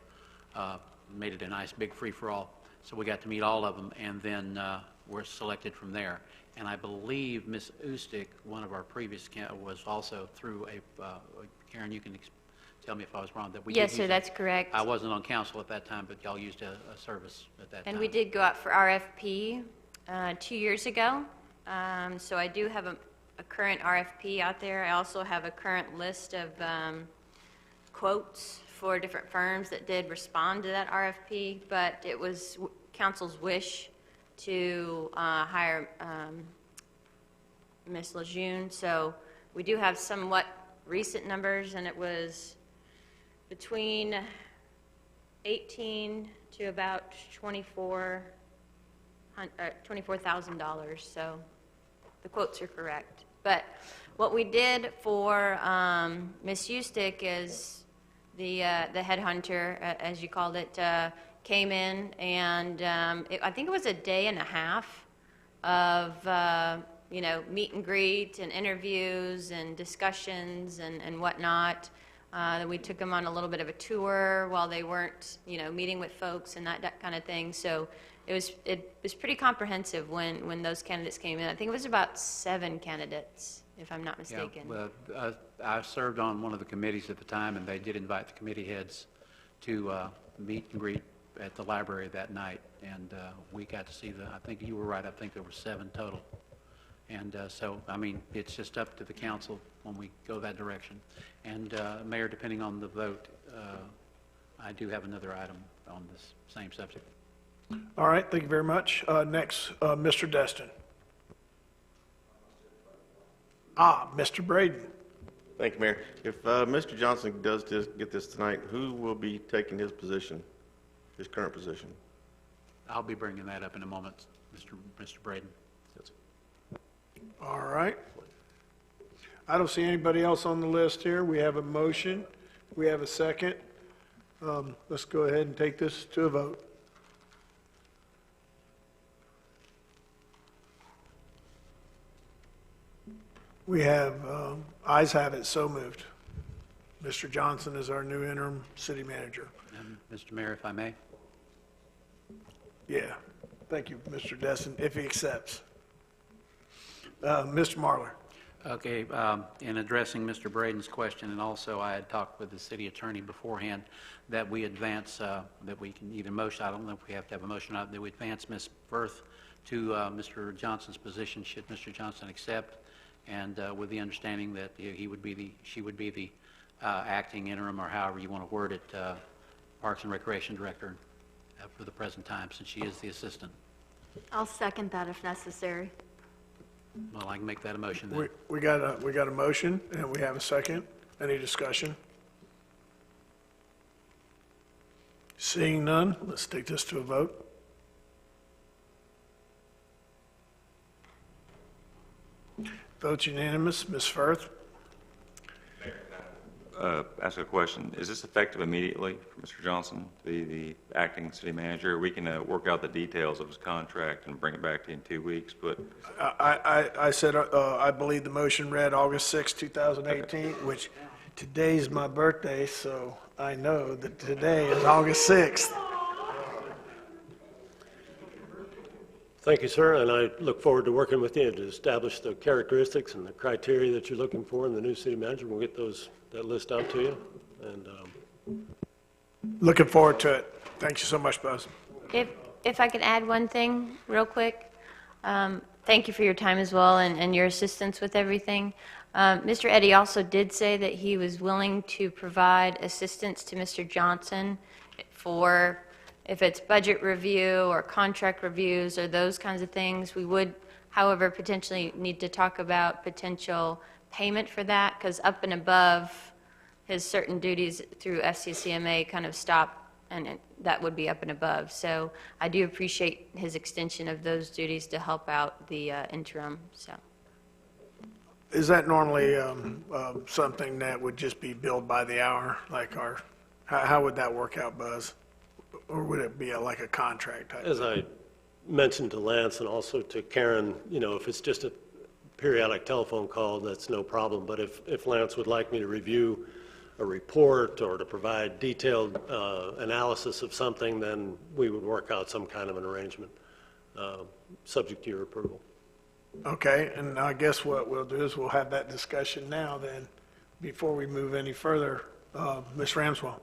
S2: Made it a nice big free-for-all. So we got to meet all of them, and then we're selected from there. And I believe Ms. Ustick, one of our previous was also through Karen, you can tell me if I was wrong. That we
S13: Yes, sir, that's correct.
S2: I wasn't on council at that time, but y'all used a service at that time.
S13: And we did go out for RFP 2 years ago. So I do have a current RFP out there. I also have a current list of quotes for different firms that did respond to that RFP, but it was council's wish to hire Ms. Lejeune. So we do have somewhat recent numbers, and it was between 18 to about $24,000. So the quotes are correct. But what we did for Ms. Ustick is the headhunter, as you called it, came in, and I think it was a day and a half of meet and greet and interviews and discussions and whatnot. We took them on a little bit of a tour while they weren't meeting with folks and that kind of thing. So it was pretty comprehensive when those candidates came in. I think it was about 7 candidates, if I'm not mistaken.
S2: Yeah, well, I served on one of the committees at the time, and they did invite the committee heads to meet and greet at the library that night, and we got to see I think you were right, I think there were 7 total. And so, I mean, it's just up to the council when we go that direction. And Mayor, depending on the vote, I do have another item on this same subject.
S1: All right, thank you very much. Next, Mr. Destin. Mr. Braden.
S5: Thank you, Mayor. If Mr. Johnson does get this tonight, who will be taking his position, his current position?
S2: I'll be bringing that up in a moment, Mr. Braden.
S1: All right. I don't see anybody else on the list here. We have a motion. We have a second. Let's go ahead and take this to a vote. We have, ayes have it, so moved. Mr. Johnson is our new interim city manager.
S2: Mr. Mayor, if I may?
S1: Yeah. Thank you, Mr. Destin, if he accepts. Mr. Marler.
S2: Okay, in addressing Mr. Braden's question, and also I had talked with the city attorney beforehand, that we advance, that we can either motion, I don't know if we have to have a motion, that we advance Ms. Firth to Mr. Johnson's position, should Mr. Johnson accept, and with the understanding that she would be the acting interim, or however you want to word it, Parks and Recreation Director for the present time, since she is the assistant.
S6: I'll second that if necessary.
S2: Well, I can make that a motion then.
S1: We got a motion, and we have a second. Any discussion? Seeing none, let's take this to a vote. Vote unanimous. Ms. Firth?
S3: Ask a question. Is this effective immediately for Mr. Johnson, the acting city manager? We can work out the details of his contract and bring it back to you in 2 weeks, but...
S1: I said, I believe the motion read August 6, 2018, which today's my birthday, so I know that today is August 6th.
S10: Thank you, sir, and I look forward to working with you to establish the characteristics and the criteria that you're looking for in the new city manager. We'll get that list out to you, and
S1: Looking forward to it. Thank you so much, Buzz.
S13: If I could add one thing real quick, thank you for your time as well and your assistance with everything. Mr. Eddy also did say that he was willing to provide assistance to Mr. Johnson for if it's budget review or contract reviews or those kinds of things. We would, however, potentially need to talk about potential payment for that, because up and above his certain duties through FCCMA kind of stop, and that would be up and above. So I do appreciate his extension of those duties to help out the interim. So
S1: Is that normally something that would just be billed by the hour, like how would that work out, Buzz? Or would it be like a contract type?
S10: as I mentioned to Lance and also to Karen, if it's just a periodic telephone call, that's no problem. But if Lance would like me to review a report or to provide detailed analysis of something, then we would work out some kind of an arrangement, subject to your approval.
S1: Okay, and I guess what we'll do is we'll have that discussion now then, before we move any further. Ms. Ramswell?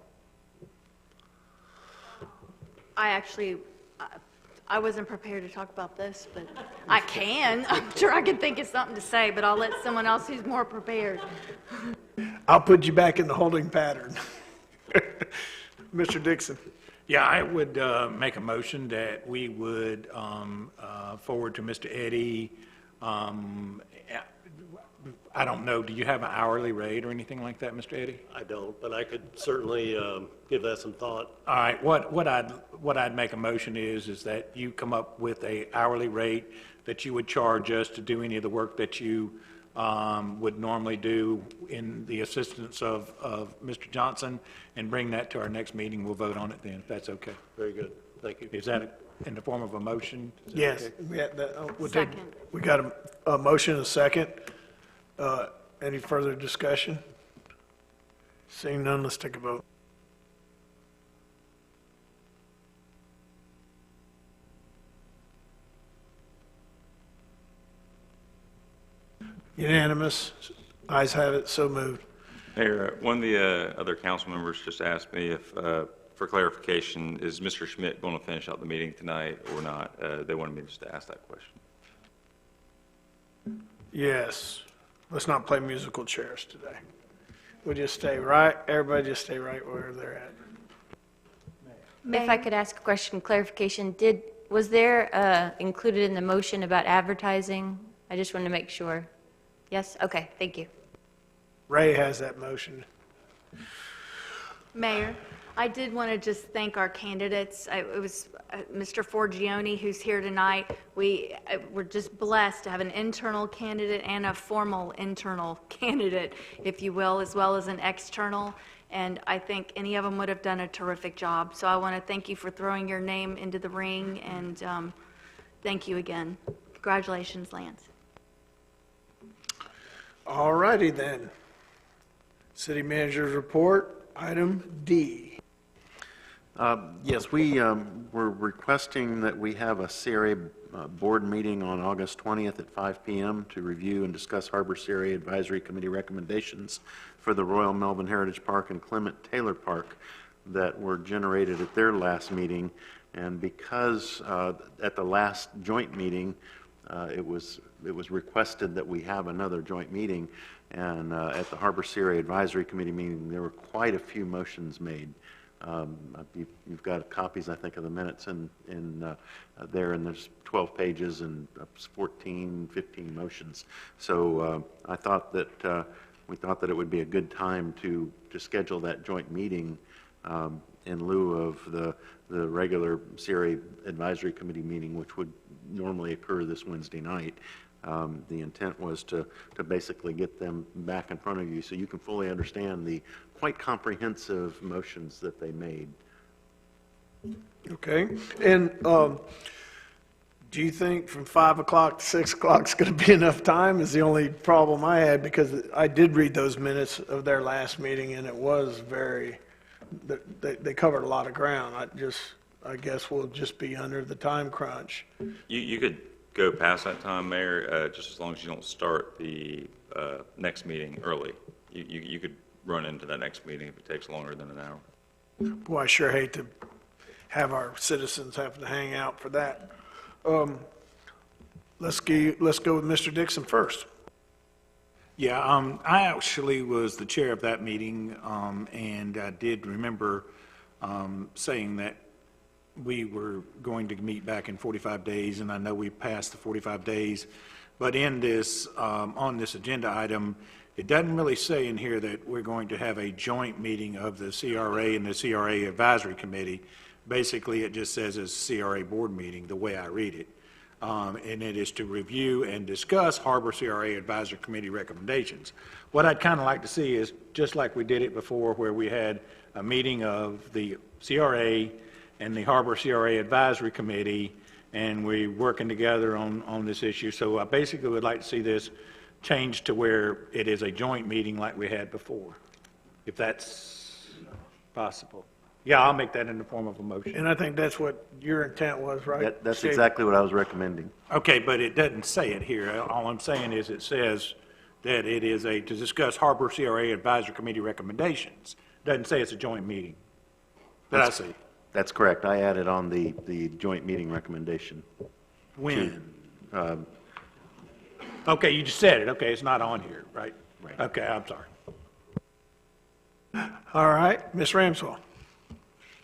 S6: I wasn't prepared to talk about this, but I can. I'm sure I can think of something to say, but I'll let someone else who's more prepared.
S1: I'll put you back in the holding pattern. Mr. Dixon?
S12: Yeah, I would make a motion that we would forward to Mr. Eddy. I don't know, do you have an hourly rate or anything like that, Mr. Eddy?
S10: I don't, but I could certainly give that some thought.
S12: All right, what I'd make a motion is that you come up with a hourly rate that you would charge us to do any of the work that you would normally do in the assistance of Mr. Johnson, and bring that to our next meeting. We'll vote on it then, if that's okay.
S10: Very good, thank you.
S12: Is that in the form of a motion? Is that
S1: Yes.
S12: okay?
S1: We got a motion and a second. Any further discussion? Seeing none, let's take a vote. Unanimous. Ayes have it, so moved.
S3: Mayor, one of the other council members just asked me if, for clarification, is Mr. Schmidt going to finish out the meeting tonight or not? They wanted me just to ask that question.
S1: Yes. Let's not play musical chairs today. We'll just everybody just stay right where they're at.
S13: if I could ask a question, clarification, was there included in the motion about advertising? I just wanted to make sure. Yes? Okay, thank you.
S1: Ray has that motion.
S6: Mayor, I did want to just thank our candidates. It was Mr. Forgione who's here tonight. We're just blessed to have an internal candidate and a formal internal candidate, if you will, as well as an external. And I think any of them would have done a terrific job. So I want to thank you for throwing your name into the ring, and thank you again. Congratulations, Lance.
S1: All righty then. City Manager's Report, item D.
S9: Yes, we were requesting that we have a CRA board meeting on August 20th at 5 p.m. to review and discuss Harbor CRA Advisory Committee recommendations for the Royal Melbourne Heritage Park and Clement Taylor Park that were generated at their last meeting. And because at the last joint meeting, it was requested that we have another joint meeting, and at the Harbor CRA Advisory Committee meeting, there were quite a few motions made. You've got copies, I think, of the minutes in there, and there's 12 pages and 14, 15 motions. So I thought that we thought that it would be a good time to schedule that joint meeting in lieu of the regular CRA Advisory Committee meeting, which would normally occur this Wednesday night. The intent was to basically get them back in front of you so you can fully understand the quite comprehensive motions that they made.
S1: Okay. And do you think from 5 o'clock to 6 o'clock is going to be enough time? Is the only problem I had, because I did read those minutes of their last meeting, and it was very, they covered a lot of ground. I guess we'll just be under the time crunch.
S3: You could go past that time, Mayor, just as long as you don't start the next meeting early. You could run into that next meeting if it takes longer than an hour.
S1: Boy, I sure hate to have our citizens have to hang out for that. Let's go with Mr. Dixon first.
S12: Yeah, I actually was the chair of that meeting, and I did remember saying that we were going to meet back in 45 days, and I know we passed the 45 days. But in this, on this agenda item, it doesn't really say in here that we're going to have a joint meeting of the CRA and the CRA Advisory Committee. Basically, it just says it's a CRA board meeting, the way I read it. And it is to review and discuss Harbor CRA Advisory Committee recommendations. What I'd kind of like to see is, just like we did it before, where we had a meeting of the CRA and the Harbor CRA Advisory Committee, and we're working together on this issue. So I basically would like to see this changed to where it is a joint meeting like we had before, if that's possible. Yeah, I'll make that in the form of a motion.
S1: And I think that's what your intent was, right?
S9: That's
S1: Steve?
S9: exactly what I was recommending.
S12: Okay, but it doesn't say it here. All I'm saying is it says that it is to discuss Harbor CRA Advisory Committee recommendations. Doesn't say it's a joint meeting. That I see.
S9: That's correct. I added on the joint meeting recommendation.
S12: When? Okay, you just said it. Okay, it's not on here, right?
S9: Right.
S12: Okay, I'm sorry.
S1: All right, Ms. Ramswell.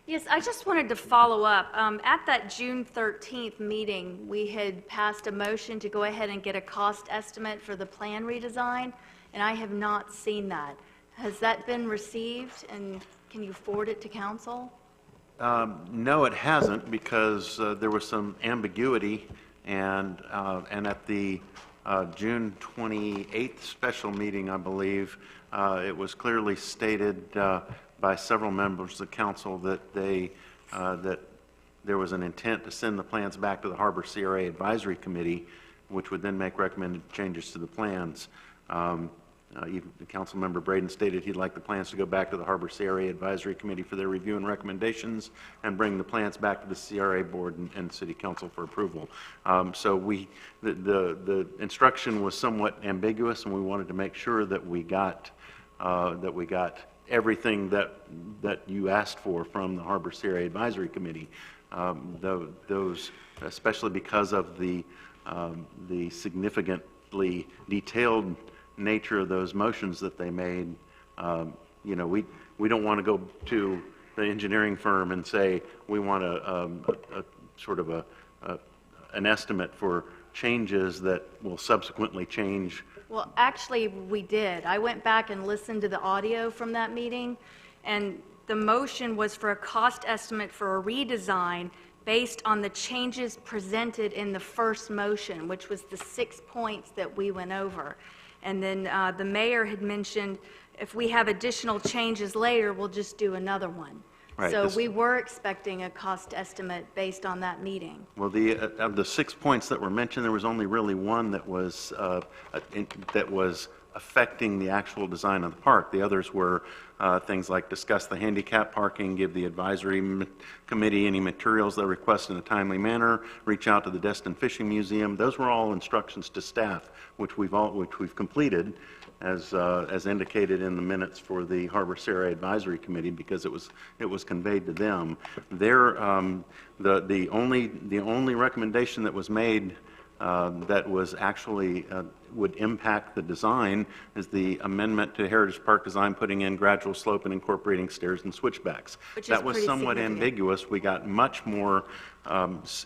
S6: Yes, I just wanted to follow up. At that June 13th meeting, we had passed a motion to go ahead and get a cost estimate for the plan redesign, and I have not seen that. Has that been received, and can you forward it to council?
S9: No, it hasn't, because there was some ambiguity, and at the June 28th special meeting, I believe, it was clearly stated by several members of the council that that there was an intent to send the plans back to the Harbor CRA Advisory Committee, which would then make recommended changes to the plans. Even Councilmember Braden stated he'd like the plans to go back to the Harbor CRA Advisory Committee for their review and recommendations, and bring the plans back to the CRA Board and City Council for approval. So the instruction was somewhat ambiguous, and we wanted to make sure that we got everything that you asked for from the Harbor CRA Advisory Committee. Those, especially because of the significantly detailed nature of those motions that they made. You know, we don't want to go to the engineering firm and say we want a sort of an estimate for changes that will subsequently change.
S6: Well, actually, we did. I went back and listened to the audio from that meeting, and the motion was for a cost estimate for a redesign based on the changes presented in the first motion, which was the 6 points that we went over. And then the mayor had mentioned if we have additional changes later, we'll just do another one.
S9: Right,
S6: so we were expecting a cost estimate based on that meeting.
S9: Well, of the 6 points that were mentioned, there was only really one that was affecting the actual design of the park. The others were things like discuss the handicap parking, give the advisory committee any materials they request in a timely manner, reach out to the Destin Fishing Museum. Those were all instructions to staff, which we've completed, as indicated in the minutes for the Harbor CRA Advisory Committee, because it was conveyed to them. The only recommendation that was made that was actually would impact the design is the amendment to Heritage Park design, putting in gradual slope and incorporating stairs and switchbacks. That was somewhat ambiguous. We got much more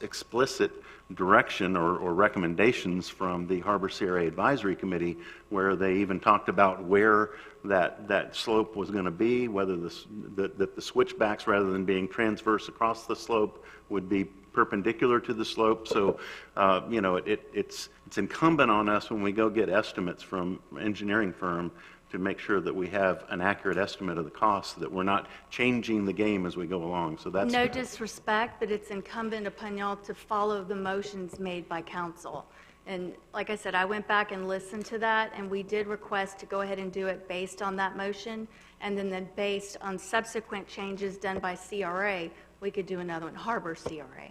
S9: explicit direction or recommendations from the Harbor CRA Advisory Committee, where they even talked about where that slope was going to be, whether that the switchbacks, rather than being transverse across the slope, would be perpendicular to the slope. So, it's incumbent on us when we go get estimates from an engineering firm to make sure that we have an accurate estimate of the cost, that we're not changing the game as we go along. So that's
S6: No disrespect, but it's incumbent upon y'all to follow the motions made by council. And like I said, I went back and listened to that, and we did request to go ahead and do it based on that motion, and then based on subsequent changes done by CRA, we could do another one, Harbor CRA.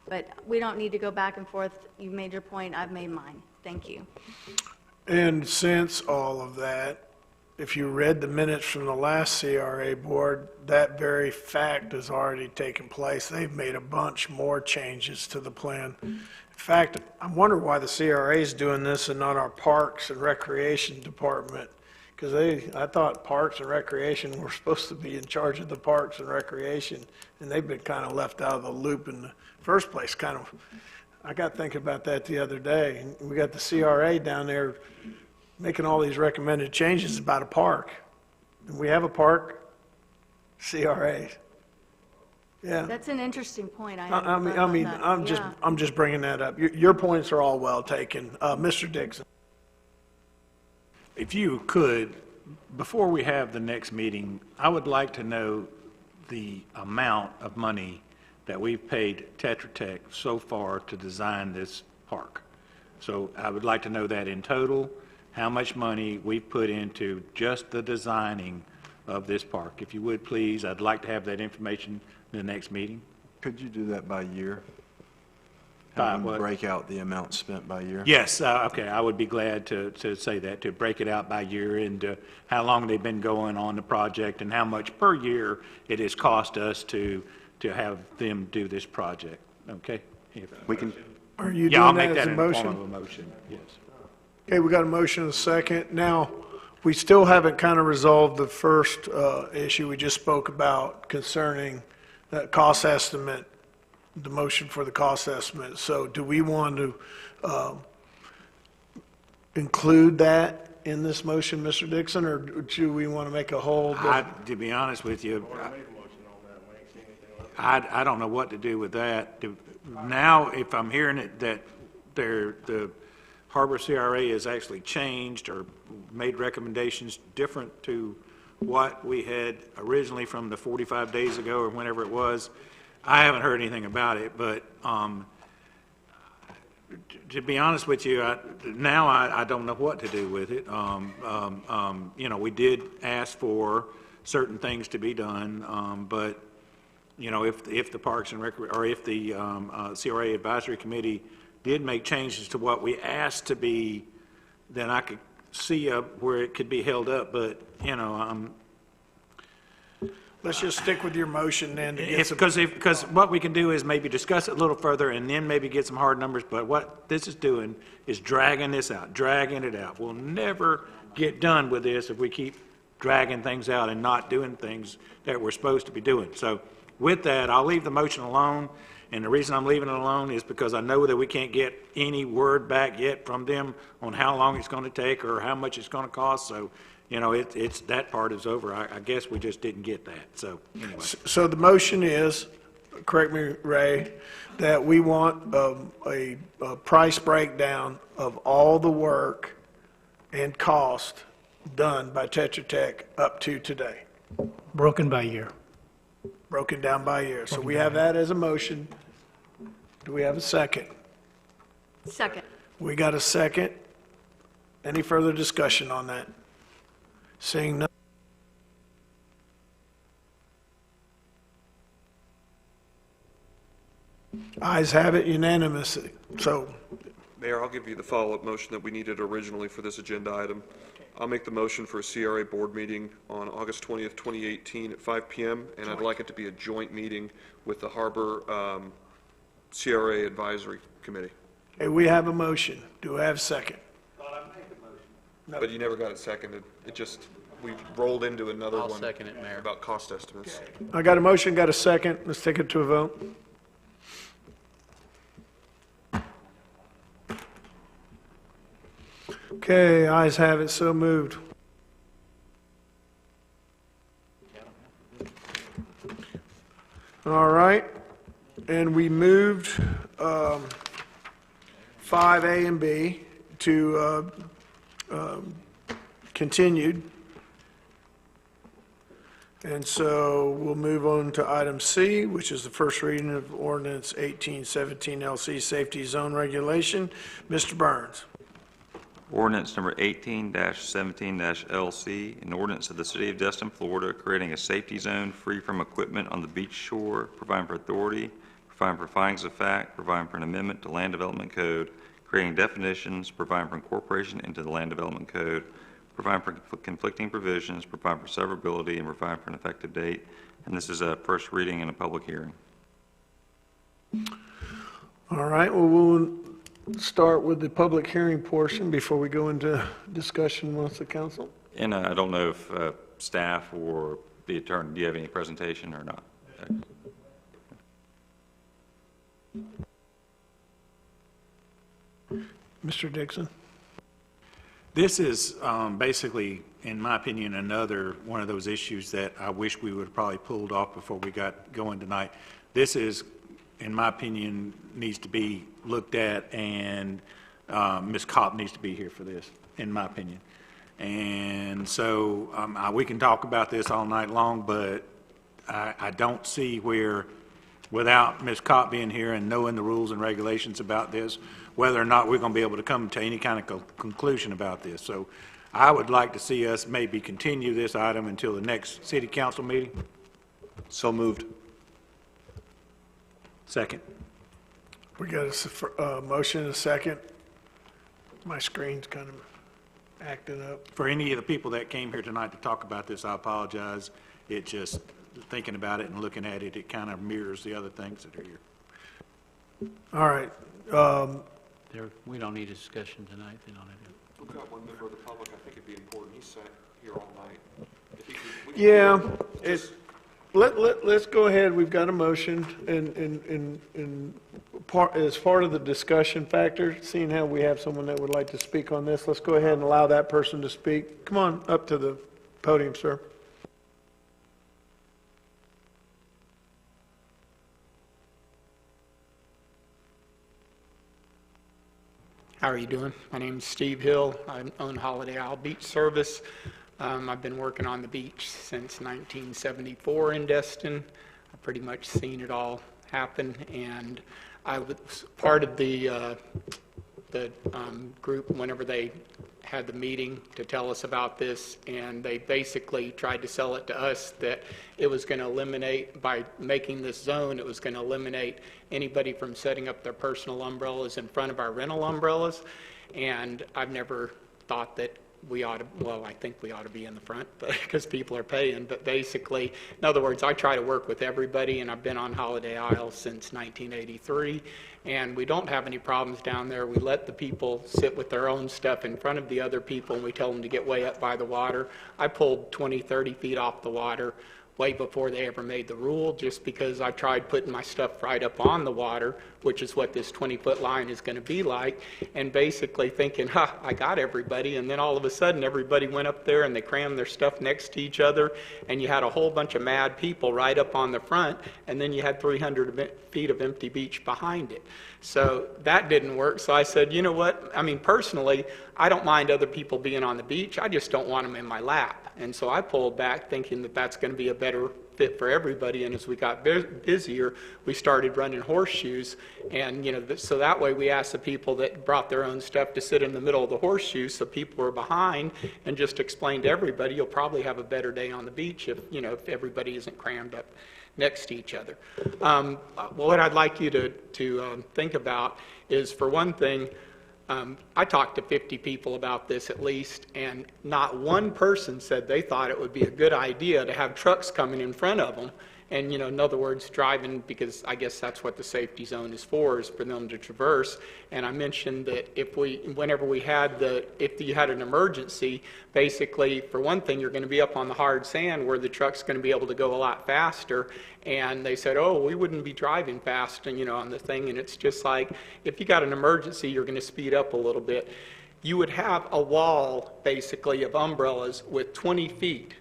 S6: But we don't need to go back and forth. You've made your point, I've made mine. Thank you.
S1: And since all of that, if you read the minutes from the last CRA board, that very fact has already taken place. They've made a bunch more changes to the plan. In fact, I wonder why the CRA is doing this and not our Parks and Recreation Department, because I thought Parks and Recreation were supposed to be in charge of the Parks and Recreation, and they've been kind of left out of the loop in the first place. I got thinking about that the other day. And we got the CRA down there making all these recommended changes about a park. And we have a park, CRA. Yeah.
S6: That's an interesting point.
S1: I'm just bringing that up. Your points are all well taken. Mr. Dixon.
S12: If you could, before we have the next meeting, I would like to know the amount of money that we've paid Tetra Tech so far to design this park. So I would like to know that in total, how much money we've put into just the designing of this park. If you would, please, I'd like to have that information in the next meeting.
S7: Could you do that by year?
S12: By
S7: Have them
S12: what?
S7: break out the amount spent by year?
S12: Yes, okay, I would be glad to say that, to break it out by year and how long they've been going on the project and how much per year it has cost us to have them do this project, okay?
S9: We can.
S1: Are you
S12: Yeah, I'll
S1: doing
S12: make
S1: that as
S12: that
S1: a
S12: in the
S1: motion?
S12: form of a motion, yes.
S1: Okay, we got a motion and a second. Now, we still haven't kind of resolved the first issue we just spoke about concerning that cost estimate, the motion for the cost estimate. So do we want to include that in this motion, Mr. Dixon, or do we want to make a whole?
S12: To be honest with you, I don't know what to do with that. Now, if I'm hearing it that the Harbor CRA has actually changed or made recommendations different to what we had originally from the 45 days ago or whenever it was, I haven't heard anything about it, but to be honest with you, I don't know what to do with it. We did ask for certain things to be done, but if the Parks and or if the CRA Advisory Committee did make changes to what we asked to be, then I could see where it could be held up, but,
S1: Let's just stick with your motion then.
S12: Because what we can do is maybe discuss it a little further and then maybe get some hard numbers, but what this is doing is dragging this out, dragging it out. We'll never get done with this if we keep dragging things out and not doing things that we're supposed to be doing. So with that, I'll leave the motion alone, and the reason I'm leaving it alone is because I know that we can't get any word back yet from them on how long it's going to take or how much it's going to cost, so it's that part is over. I guess we just didn't get that, so anyway.
S1: So the motion is, correct me, Ray, that we want a price breakdown of all the work and cost done by Tetra Tech up to today,
S4: Broken by year.
S1: broken down by year. So we have that as a motion. Do we have a second?
S6: Second.
S1: We got a second. Any further discussion on that? Seeing none. Ayes have it unanimously. So,
S8: Mayor, I'll give you the follow-up motion that we needed originally for this agenda item. I'll make the motion for a CRA board meeting on August 20th, 2018 at 5 p.m., and I'd like it to be a joint meeting with the Harbor CRA Advisory Committee.
S1: okay, we have a motion. Do I have a second?
S8: But you never got it seconded. It just, we rolled into another
S2: I'll
S8: one.
S2: second it, Mayor.
S8: About cost estimates.
S1: I got a motion, got a second. Let's take it to a vote. Okay, ayes have it, so moved. All right, and we moved 5A and B to continued. And so we'll move on to item C, which is the first reading of ordinance 1817 LC Safety Zone Regulation. Mr. Burns.
S3: Ordinance number 18-17-LC, an ordinance of the City of Destin, Florida, creating a safety zone free from equipment on the beach shore, providing for authority, providing for findings of fact, providing for an amendment to Land Development Code, creating definitions, providing for incorporation into the Land Development Code, providing for conflicting provisions, providing for severability, and providing for an effective date. And this is a first reading and a public hearing.
S1: All right, well, we'll start with the public hearing portion before we go into discussion amongst the council.
S3: And I don't know if staff or the attorney, do you have any presentation or not?
S1: Mr. Dixon.
S12: This is basically, in my opinion, another one of those issues that I wish we would have probably pulled off before we got going tonight. This is, in my opinion, needs to be looked at, and Ms. Kopp needs to be here for this, in my opinion. And so we can talk about this all night long, but I don't see where, without Ms. Kopp being here and knowing the rules and regulations about this, whether or not we're going to be able to come to any kind of conclusion about this. So I would like to see us maybe continue this item until the next city council meeting.
S8: So moved.
S12: Second.
S1: We got a motion and a second. My screen's kind of acting up.
S12: For any of the people that came here tonight to talk about this, I apologize. It just, thinking about it and looking at it, it kind of mirrors the other things that are here.
S1: All right.
S2: We don't need a discussion tonight, then, on it.
S8: We've got one member of the public, I think it'd be important, he sat here all night. If he could- we could-
S1: Yeah, let's go ahead. We've got a motion, and as part of the discussion factor, seeing how we have someone that would like to speak on this, let's go ahead and allow that person to speak. Come on up to the podium, sir.
S17: How are you doing? My name is Steve Hill. I own Holiday Isle Beach Service. I've been working on the beach since 1974 in Destin. I've pretty much seen it all happen, and I was part of the group whenever they had the meeting to tell us about this, and they basically tried to sell it to us that it was going to eliminate, by making this zone, it was going to eliminate anybody from setting up their personal umbrellas in front of our rental umbrellas. And I've never thought that we ought to, well, I think we ought to be in the front because people are paying. But basically, in other words, I try to work with everybody, and I've been on Holiday Isle since 1983. And we don't have any problems down there. We let the people sit with their own stuff in front of the other people, and we tell them to get way up by the water. I pulled 20, 30 feet off the water way before they ever made the rule, just because I tried putting my stuff right up on the water, which is what this 20-foot line is going to be like, and basically thinking, I got everybody. And then all of a sudden, everybody went up there and they crammed their stuff next to each other, and you had a whole bunch of mad people right up on the front, and then you had 300 feet of empty beach behind it. So that didn't work. So I said, you know what? I mean, personally, I don't mind other people being on the beach. I just don't want them in my lap. And so I pulled back thinking that that's going to be a better fit for everybody, and as we got busier, we started running horseshoes, and, so that way we asked the people that brought their own stuff to sit in the middle of the horseshoe, so people were behind, and just explained to everybody, you'll probably have a better day on the beach if everybody isn't crammed up next to each other. What I'd like you to think about is, for one thing, I talked to 50 people about this at least, and not one person said they thought it would be a good idea to have trucks coming in front of them. And, in other words, driving, because I guess that's what the safety zone is for them to traverse. And I mentioned that if you had an emergency, basically, for one thing, you're going to be up on the hard sand where the truck's going to be able to go a lot faster. And they said, oh, we wouldn't be driving fast, and, on the thing. And it's just like, if you got an emergency, you're going to speed up a little bit. You would have a wall, basically, of umbrellas with 20 feet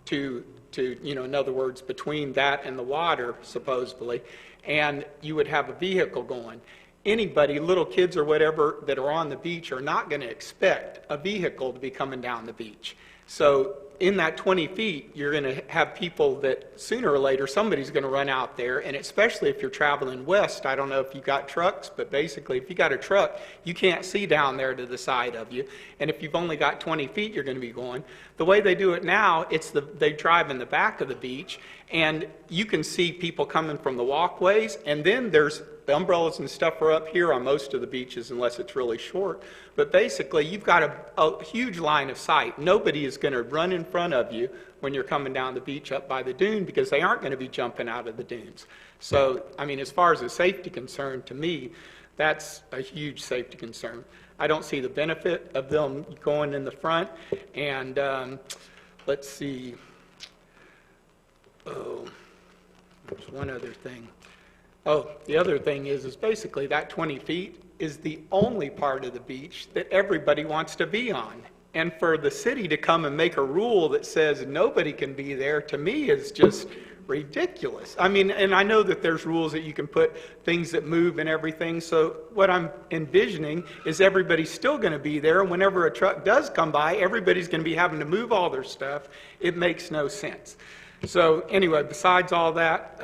S17: to in other words, between that and the water, supposedly, and you would have a vehicle going. Anybody, little kids or whatever, that are on the beach are not going to expect a vehicle to be coming down the beach. So in that 20 feet, you're going to have people that sooner or later somebody's going to run out there, and especially if you're traveling west, I don't know if you got trucks, but basically if you got a truck, you can't see down there to the side of you, and if you've only got 20 feet, you're going to be going. The way they do it now, they drive in the back of the beach, and you can see people coming from the walkways, and then the umbrellas and stuff are up here on most of the beaches unless it's really short. But basically, you've got a huge line of sight. Nobody is going to run in front of you when you're coming down the beach up by the dune because they aren't going to be jumping out of the dunes. So, I mean, as far as a safety concern, to me, that's a huge safety concern. I don't see the benefit of them going in the front. And let's see. Oh, there's one other thing. Oh, the other thing is basically that 20 feet is the only part of the beach that everybody wants to be on. And for the city to come and make a rule that says nobody can be there, to me, is just ridiculous. I mean, and I know that there's rules that you can put things that move and everything. So what I'm envisioning is everybody's still going to be there. And whenever a truck does come by, everybody's going to be having to move all their stuff. It makes no sense. So anyway, besides all that,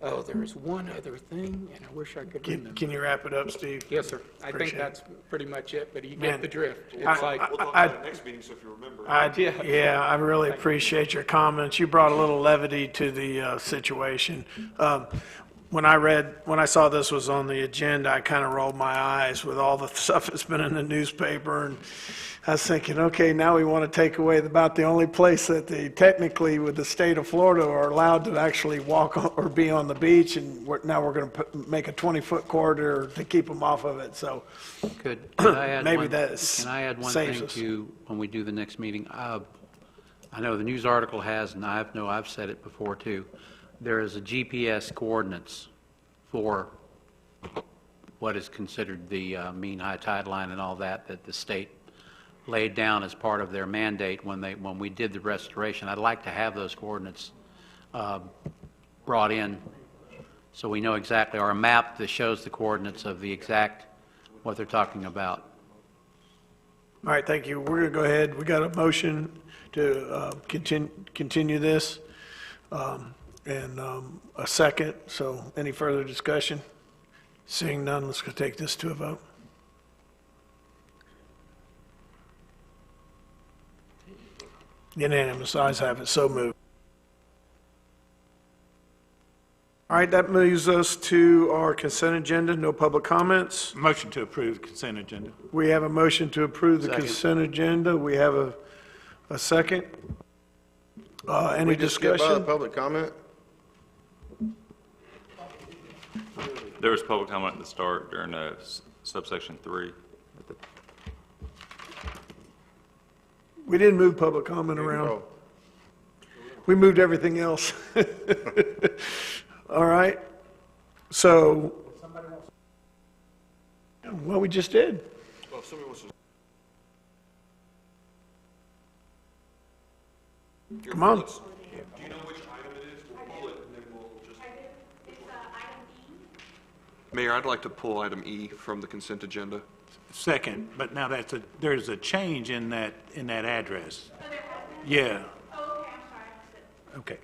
S17: oh, there was one other thing, and I wish I could remember.
S1: Can you wrap it up, Steve?
S17: Yes, sir. I think that's pretty much it, but you get the drift. It's
S8: We'll talk about it next meeting, so if you remember.
S1: Yeah, I really appreciate your comments. You brought a little levity to the situation. When I saw this was on the agenda, I kind of rolled my eyes with all the stuff that's been in the newspaper, and I was thinking, okay, now we want to take away about the only place that they technically, with the state of Florida, are allowed to actually walk or be on the beach, and now we're going to make a 20-foot corridor to keep them off of it. So
S2: Could I add
S1: maybe
S2: one,
S1: that
S2: can I add one
S1: saves
S2: thing
S1: us.
S2: to when we do the next meeting? I know the news article has, and I've said it before too. There is a GPS coordinates for what is considered the mean high tide line and all that the state laid down as part of their mandate when we did the restoration. I'd like to have those coordinates brought in so we know exactly, or a map that shows the coordinates of the exact what they're talking about.
S1: All right, thank you. We're going to go ahead. We got a motion to continue this and a second. So any further discussion? Seeing none, let's go take this to a vote. Unanimous, ayes have it, so moved. All right, that moves us to our consent agenda, no public comments.
S12: Motion to approve consent agenda.
S1: We have a motion to approve the
S12: Second.
S1: consent agenda. We have a second. Any
S5: We just skip by the
S1: discussion?
S5: public comment?
S3: There was public comment at the start during subsection 3.
S1: We didn't move public comment around.
S5: Oh.
S1: We moved everything else. All right. So, well, we just did.
S8: Well, if somebody wants to.
S1: Come on.
S8: Do you know which item it is? We'll pull it and then we'll just.
S6: It's item E.
S8: Mayor, I'd like to pull item E from the consent agenda.
S12: Second, but now there's a change in that address. Yeah.
S6: Oh, okay, I'm sorry, I missed it.
S12: Okay.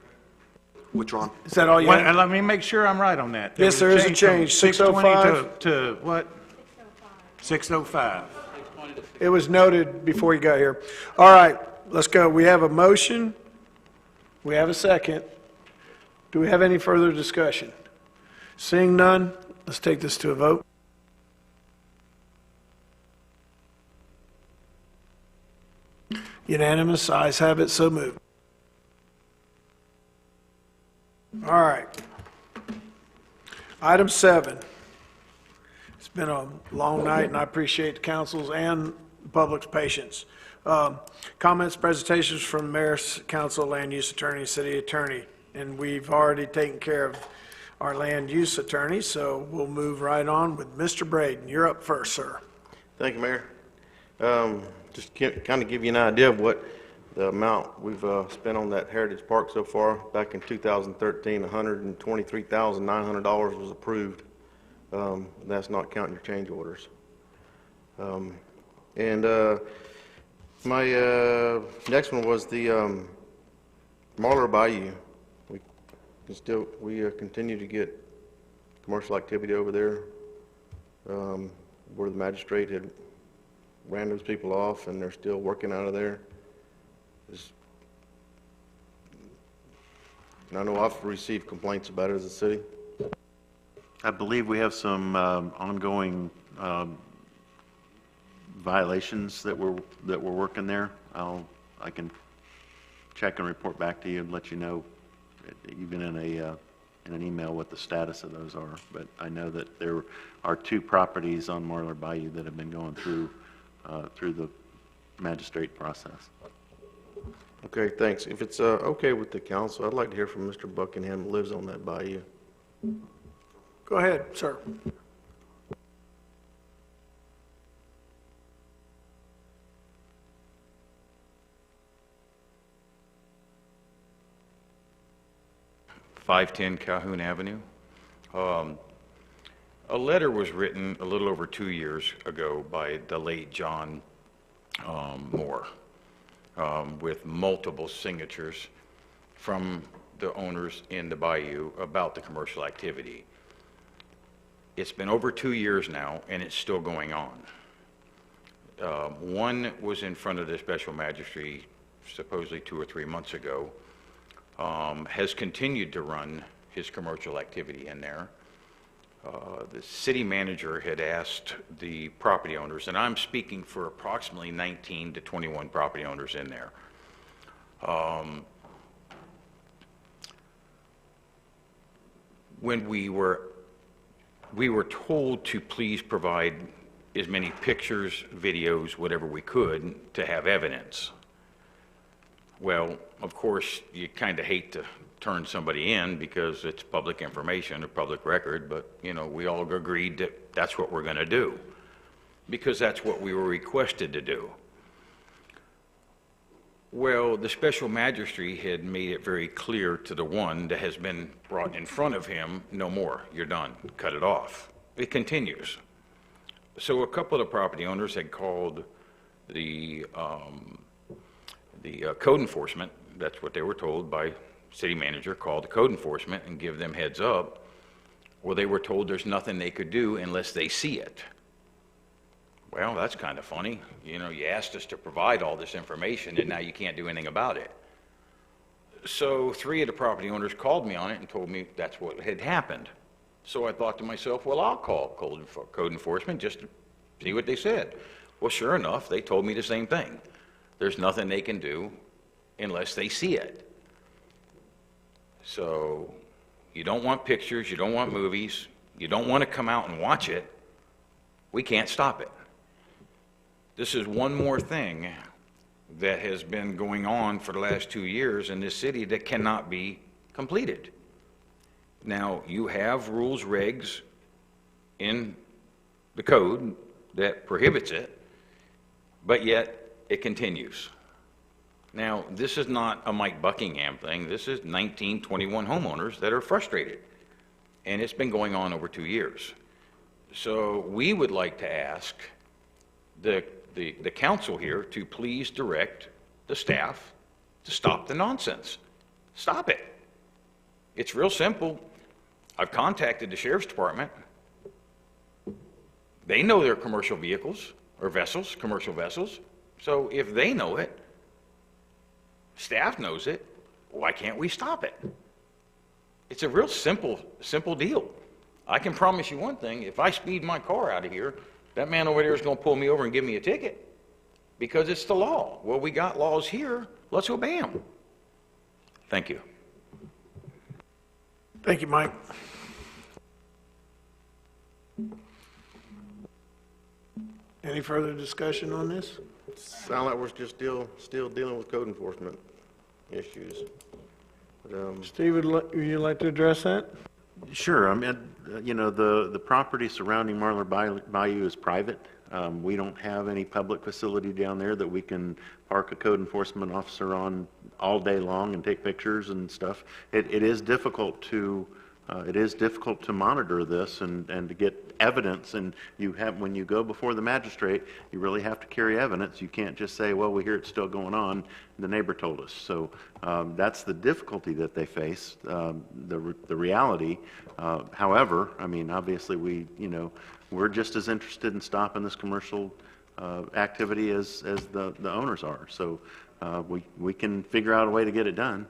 S8: Withdrawn.
S1: Is that all you
S12: Well,
S1: have?
S12: let me make sure I'm right on that.
S1: Yes, there is a change,
S12: From 620
S1: 605.
S12: to what? 605.
S1: It was noted before you got here. All right, let's go. We have a motion. We have a second. Do we have any further discussion? Seeing none, let's take this to a vote. Unanimous, ayes have it, so moved. All right. Item 7. It's been a long night, and I appreciate the council's and the public's patience. Comments, presentations from mayor, council, land use attorney, city attorney, and we've already taken care of our land use attorney, so we'll move right on with Mr. Braden. You're up first, sir.
S5: Thank you, Mayor. Just kind of give you an idea of what the amount we've spent on that Heritage Park so far. Back in 2013, $123,900 was approved. That's not counting your change orders. My next one was the Marler Bayou. We continue to get commercial activity over there, where the magistrate had ran those people off, and they're still working out of there. And I know I've received complaints about it as a city.
S9: I believe we have some ongoing violations that we're working there. I can check and report back to you and let you know, even in an email, what the status of those are. But I know that there are 2 properties on Marler Bayou that have been going through the magistrate process.
S5: Okay, thanks. If it's okay with the council, I'd like to hear from Mr. Buckingham, who lives on that bayou.
S1: Go ahead, sir.
S16: .510 Calhoun Avenue. A letter was written a little over 2 years ago by the late John Moore, with multiple signatures from the owners in the bayou about the commercial activity. It's been over 2 years now, and it's still going on. One was in front of the special magistrate supposedly 2 or 3 months ago, has continued to run his commercial activity in there. The city manager had asked the property owners, and I'm speaking for approximately 19 to 21 property owners in there. When we were told to please provide as many pictures, videos, whatever we could to have evidence. Well, of course, you kind of hate to turn somebody in because it's public information or public record, but, you know, we all agreed that that's what we're going to do because that's what we were requested to do. Well, the special magistrate had made it very clear to the one that has been brought in front of him, no more, you're done, cut it off. It continues. So a couple of the property owners had called the code enforcement, that's what they were told by city manager, called the code enforcement and give them heads up. Well, they were told there's nothing they could do unless they see it. Well, that's kind of funny. You know, you asked us to provide all this information and now you can't do anything about it. So 3 of the property owners called me on it and told me that's what had happened. So I thought to myself, well, I'll call code enforcement just to see what they said. Well, sure enough, they told me the same thing. There's nothing they can do unless they see it. So you don't want pictures, you don't want movies, you don't want to come out and watch it, we can't stop it. This is one more thing that has been going on for the last 2 years in this city that cannot be completed. Now, you have rules, regs in the code that prohibits it, but yet it continues. Now, this is not a Mike Buckingham thing. This is 19, 21 homeowners that are frustrated. And it's been going on over 2 years. So we would like to ask the council here to please direct the staff to stop the nonsense. Stop it. It's real simple. I've contacted the sheriff's department. They know their commercial vehicles or vessels, commercial vessels. So if they know it, staff knows it, why can't we stop it? It's a real simple deal. I can promise you one thing, if I speed my car out of here, that man over there is going to pull me over and give me a ticket because it's the law. Well, we got laws here, let's obey them. Thank you.
S1: Thank you, Mike. Any further discussion on this?
S5: Sound like we're just still dealing with code enforcement issues. But,
S1: Steve, would you like to address that?
S9: Sure. I mean, you know, the property surrounding Marlar Bayou is private. We don't have any public facility down there that we can park a code enforcement officer on all day long and take pictures and stuff. It is difficult to monitor this and to get evidence, and when you go before the magistrate, you really have to carry evidence. You can't just say, well, we hear it's still going on, the neighbor told us. So that's the difficulty that they face, the reality. However, I mean, obviously we're just as interested in stopping this commercial activity as the owners are. So we can figure out a way to get it done.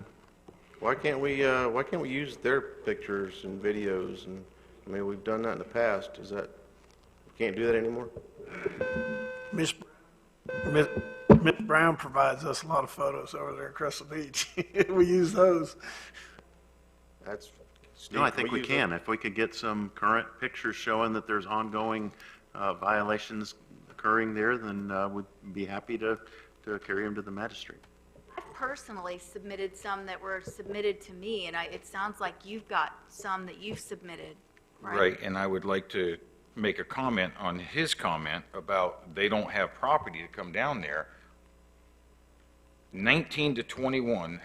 S5: why can't we use their pictures and videos? And I mean, we've done that in the past. Is that, we can't do that anymore?
S1: Miss Brown provides us a lot of photos over there across the beach. We use those.
S5: That's,
S9: No, I think we can. If we could get some current pictures showing that there's ongoing violations occurring there, then we'd be happy to carry them to the magistrate.
S6: I've personally submitted some that were submitted to me, and it sounds like you've got some that you've submitted, right?
S16: Right, and I would like to make a comment on his comment about they don't have property to come down there. 19 to 21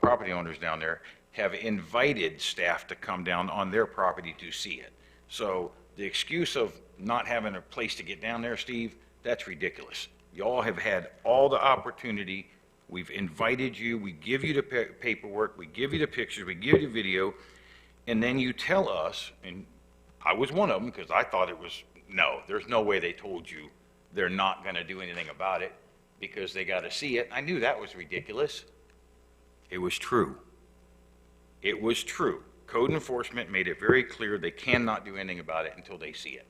S16: property owners down there have invited staff to come down on their property to see it. So the excuse of not having a place to get down there, Steve, that's ridiculous. Y'all have had all the opportunity. We've invited you. We give you the paperwork. We give you the pictures. We give you the video. And then you tell us, and I was one of them because I thought it was, no, there's no way they told you they're not going to do anything about it because they got to see it. I knew that was ridiculous. It was true. It was true. Code enforcement made it very clear they cannot do anything about it until they see it.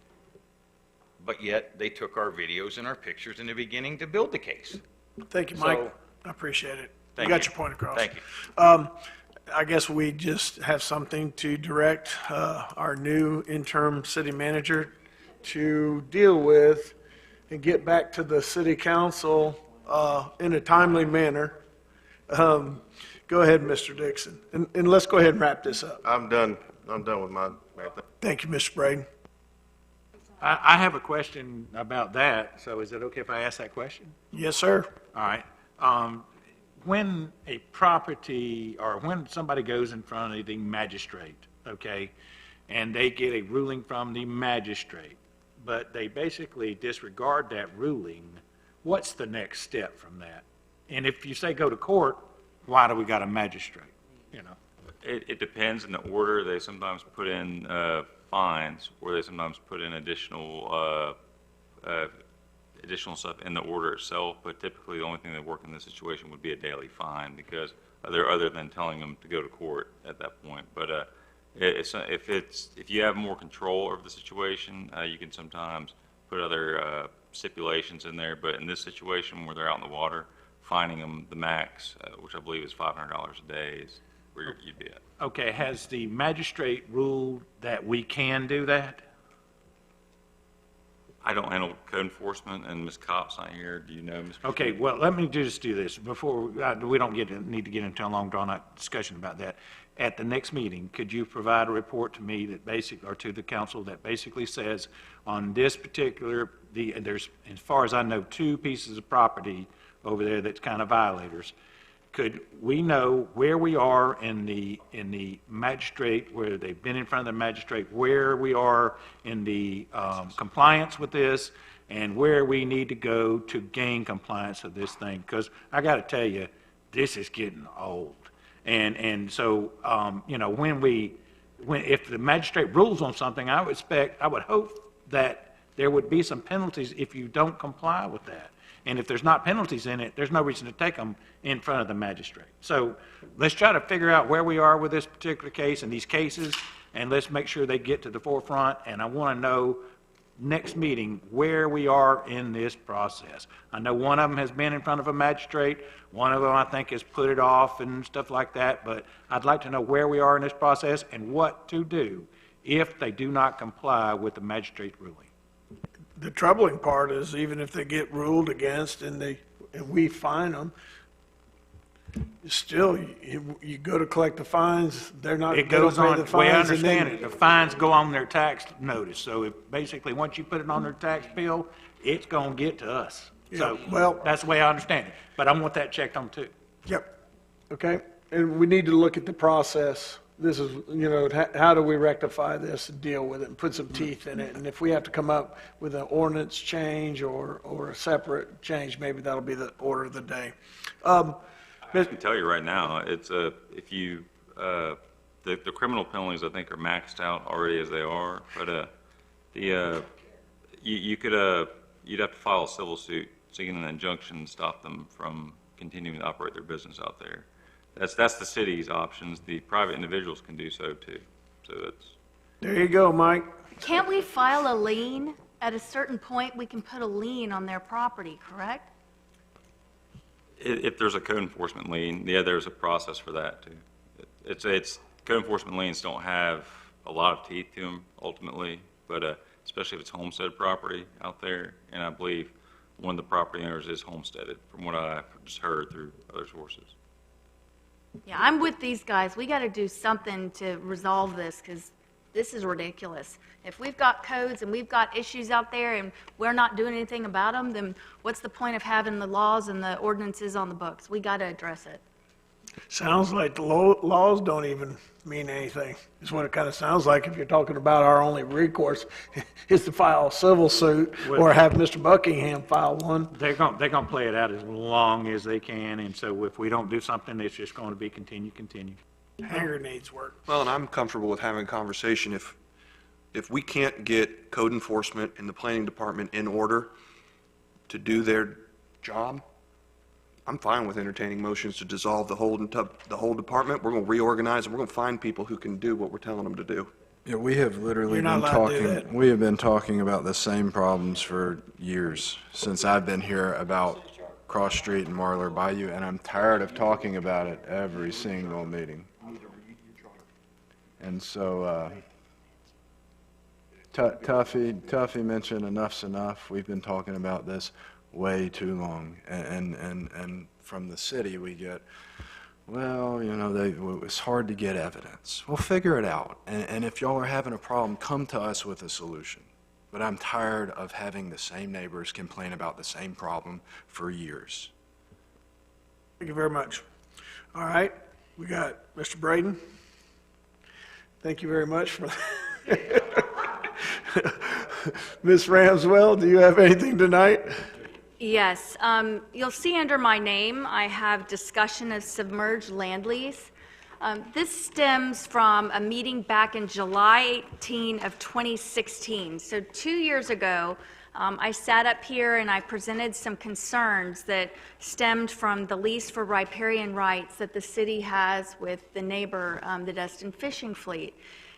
S16: But yet, they took our videos and our pictures in the beginning to build the case.
S1: Thank you, Mike.
S16: So,
S1: I appreciate it.
S16: thank
S1: You got
S16: you.
S1: your point across.
S16: Thank you.
S1: I guess we just have something to direct our new interim city manager to deal with and get back to the city council in a timely manner. Go ahead, Mr. Dixon, and let's go ahead and wrap this up.
S5: I'm done with my thing.
S1: Thank you, Mr. Braden.
S12: I have a question about that, so is it okay if I ask that question?
S1: Yes, sir.
S12: All right. When a property, or when somebody goes in front of the magistrate, okay, and they get a ruling from the magistrate, but they basically disregard that ruling, what's the next step from that? And if you say go to court, why do we got a magistrate, you know?
S3: It depends on the order. They sometimes put in fines, or they sometimes put in additional stuff in the order itself, but typically the only thing that work in this situation would be a daily fine, because other than telling them to go to court at that point. But if you have more control over the situation, you can sometimes put other stipulations in there. But in this situation where they're out in the water, fining them the max, which I believe is $500 a day, is where you'd be at.
S12: Okay, has the magistrate ruled that we can do that?
S3: I don't handle code enforcement, and Ms. Copp's not here. Do you know, Ms.?
S12: Okay, well, let me just do this before, we don't need to get into a long drawn-out discussion about that. At the next meeting, could you provide a report to me that or to the council that basically says on this particular, there's, as far as I know, 2 pieces of property over there that's kind of violators. Could we know where we are in the magistrate, where they've been in front of the magistrate, where we are in the compliance with this, and where we need to go to gain compliance of this thing? Because I got to tell you, this is getting old. And so, you know, if the magistrate rules on something, I would hope that there would be some penalties if you don't comply with that. And if there's not penalties in it, there's no reason to take them in front of the magistrate. So let's try to figure out where we are with this particular case and these cases, and let's make sure they get to the forefront. And I want to know next meeting where we are in this process. I know one of them has been in front of a magistrate. One of them, I think, has put it off and stuff like that. But I'd like to know where we are in this process and what to do if they do not comply with the magistrate's ruling.
S1: The troubling part is even if they get ruled against and we fine them, still, you go to collect the fines, they're not.
S12: It goes on, the way I understand
S1: then,
S12: it, the fines go on their tax notice. So basically, once you put it on their tax bill, it's going to get to us. So,
S1: well,
S12: that's the way I understand it. But I want that checked on too.
S1: Yep. Okay. And we need to look at the process. This is, you know, how do we rectify this and deal with it and put some teeth in it? And if we have to come up with an ordinance change or a separate change, maybe that'll be the order of the day.
S3: I can tell you right now, it's if you the criminal penalties I think are maxed out already as they are, but you could you'd have to file a civil suit seeking an injunction and stop them from continuing to operate their business out there. That's the city's options. The private individuals can do so too. So that's.
S1: There you go, Mike.
S6: Can't we file a lien? At a certain point, we can put a lien on their property, correct?
S3: If there's a code enforcement lien, yeah, there's a process for that too. It's code enforcement liens don't have a lot of teeth to them ultimately, but especially if it's homestead property out there, and I believe one of the property owners is homesteaded, from what I've just heard through other sources.
S6: Yeah, I'm with these guys. We got to do something to resolve this because this is ridiculous. If we've got codes and we've got issues out there and we're not doing anything about them, then what's the point of having the laws and the ordinances on the books? We got to address it.
S1: Sounds like the laws don't even mean anything. Is what it kind of sounds like if you're talking about our only recourse is to file a civil suit or have Mr. Buckingham file one.
S12: They're going to play it out as long as they can, and so if we don't do something, it's just going to be continue.
S1: Hand grenades work.
S8: Well, and I'm comfortable with having a conversation. If we can't get code enforcement and the planning department in order to do their job, I'm fine with entertaining motions to dissolve the whole department. We're going to reorganize and we're going to find people who can do what we're telling them to do.
S7: Yeah, we have literally
S1: You're not
S7: been
S1: allowed to do
S7: talking,
S1: that.
S7: we have been talking about the same problems for years, since I've been here about Cross Street and Marlar Bayou, and I'm tired of talking about it every single meeting. And so, Tuffy mentioned enough's enough. We've been talking about this way too long. And from the city, we get, well, you know, it's hard to get evidence. We'll figure it out. And if y'all are having a problem, come to us with a solution. But I'm tired of having the same neighbors complain about the same problem for years.
S1: Thank you very much. All right, we got Mr. Braden. Thank you very much for Ms. Ramswell, do you have anything tonight?
S6: Yes, you'll see under my name, I have discussion of submerged land lease. This stems from a meeting back in July 18 of 2016. So 2 years ago, I sat up here and I presented some concerns that stemmed from the lease for riparian rights that the city has with the neighbor, the Destin fishing fleet.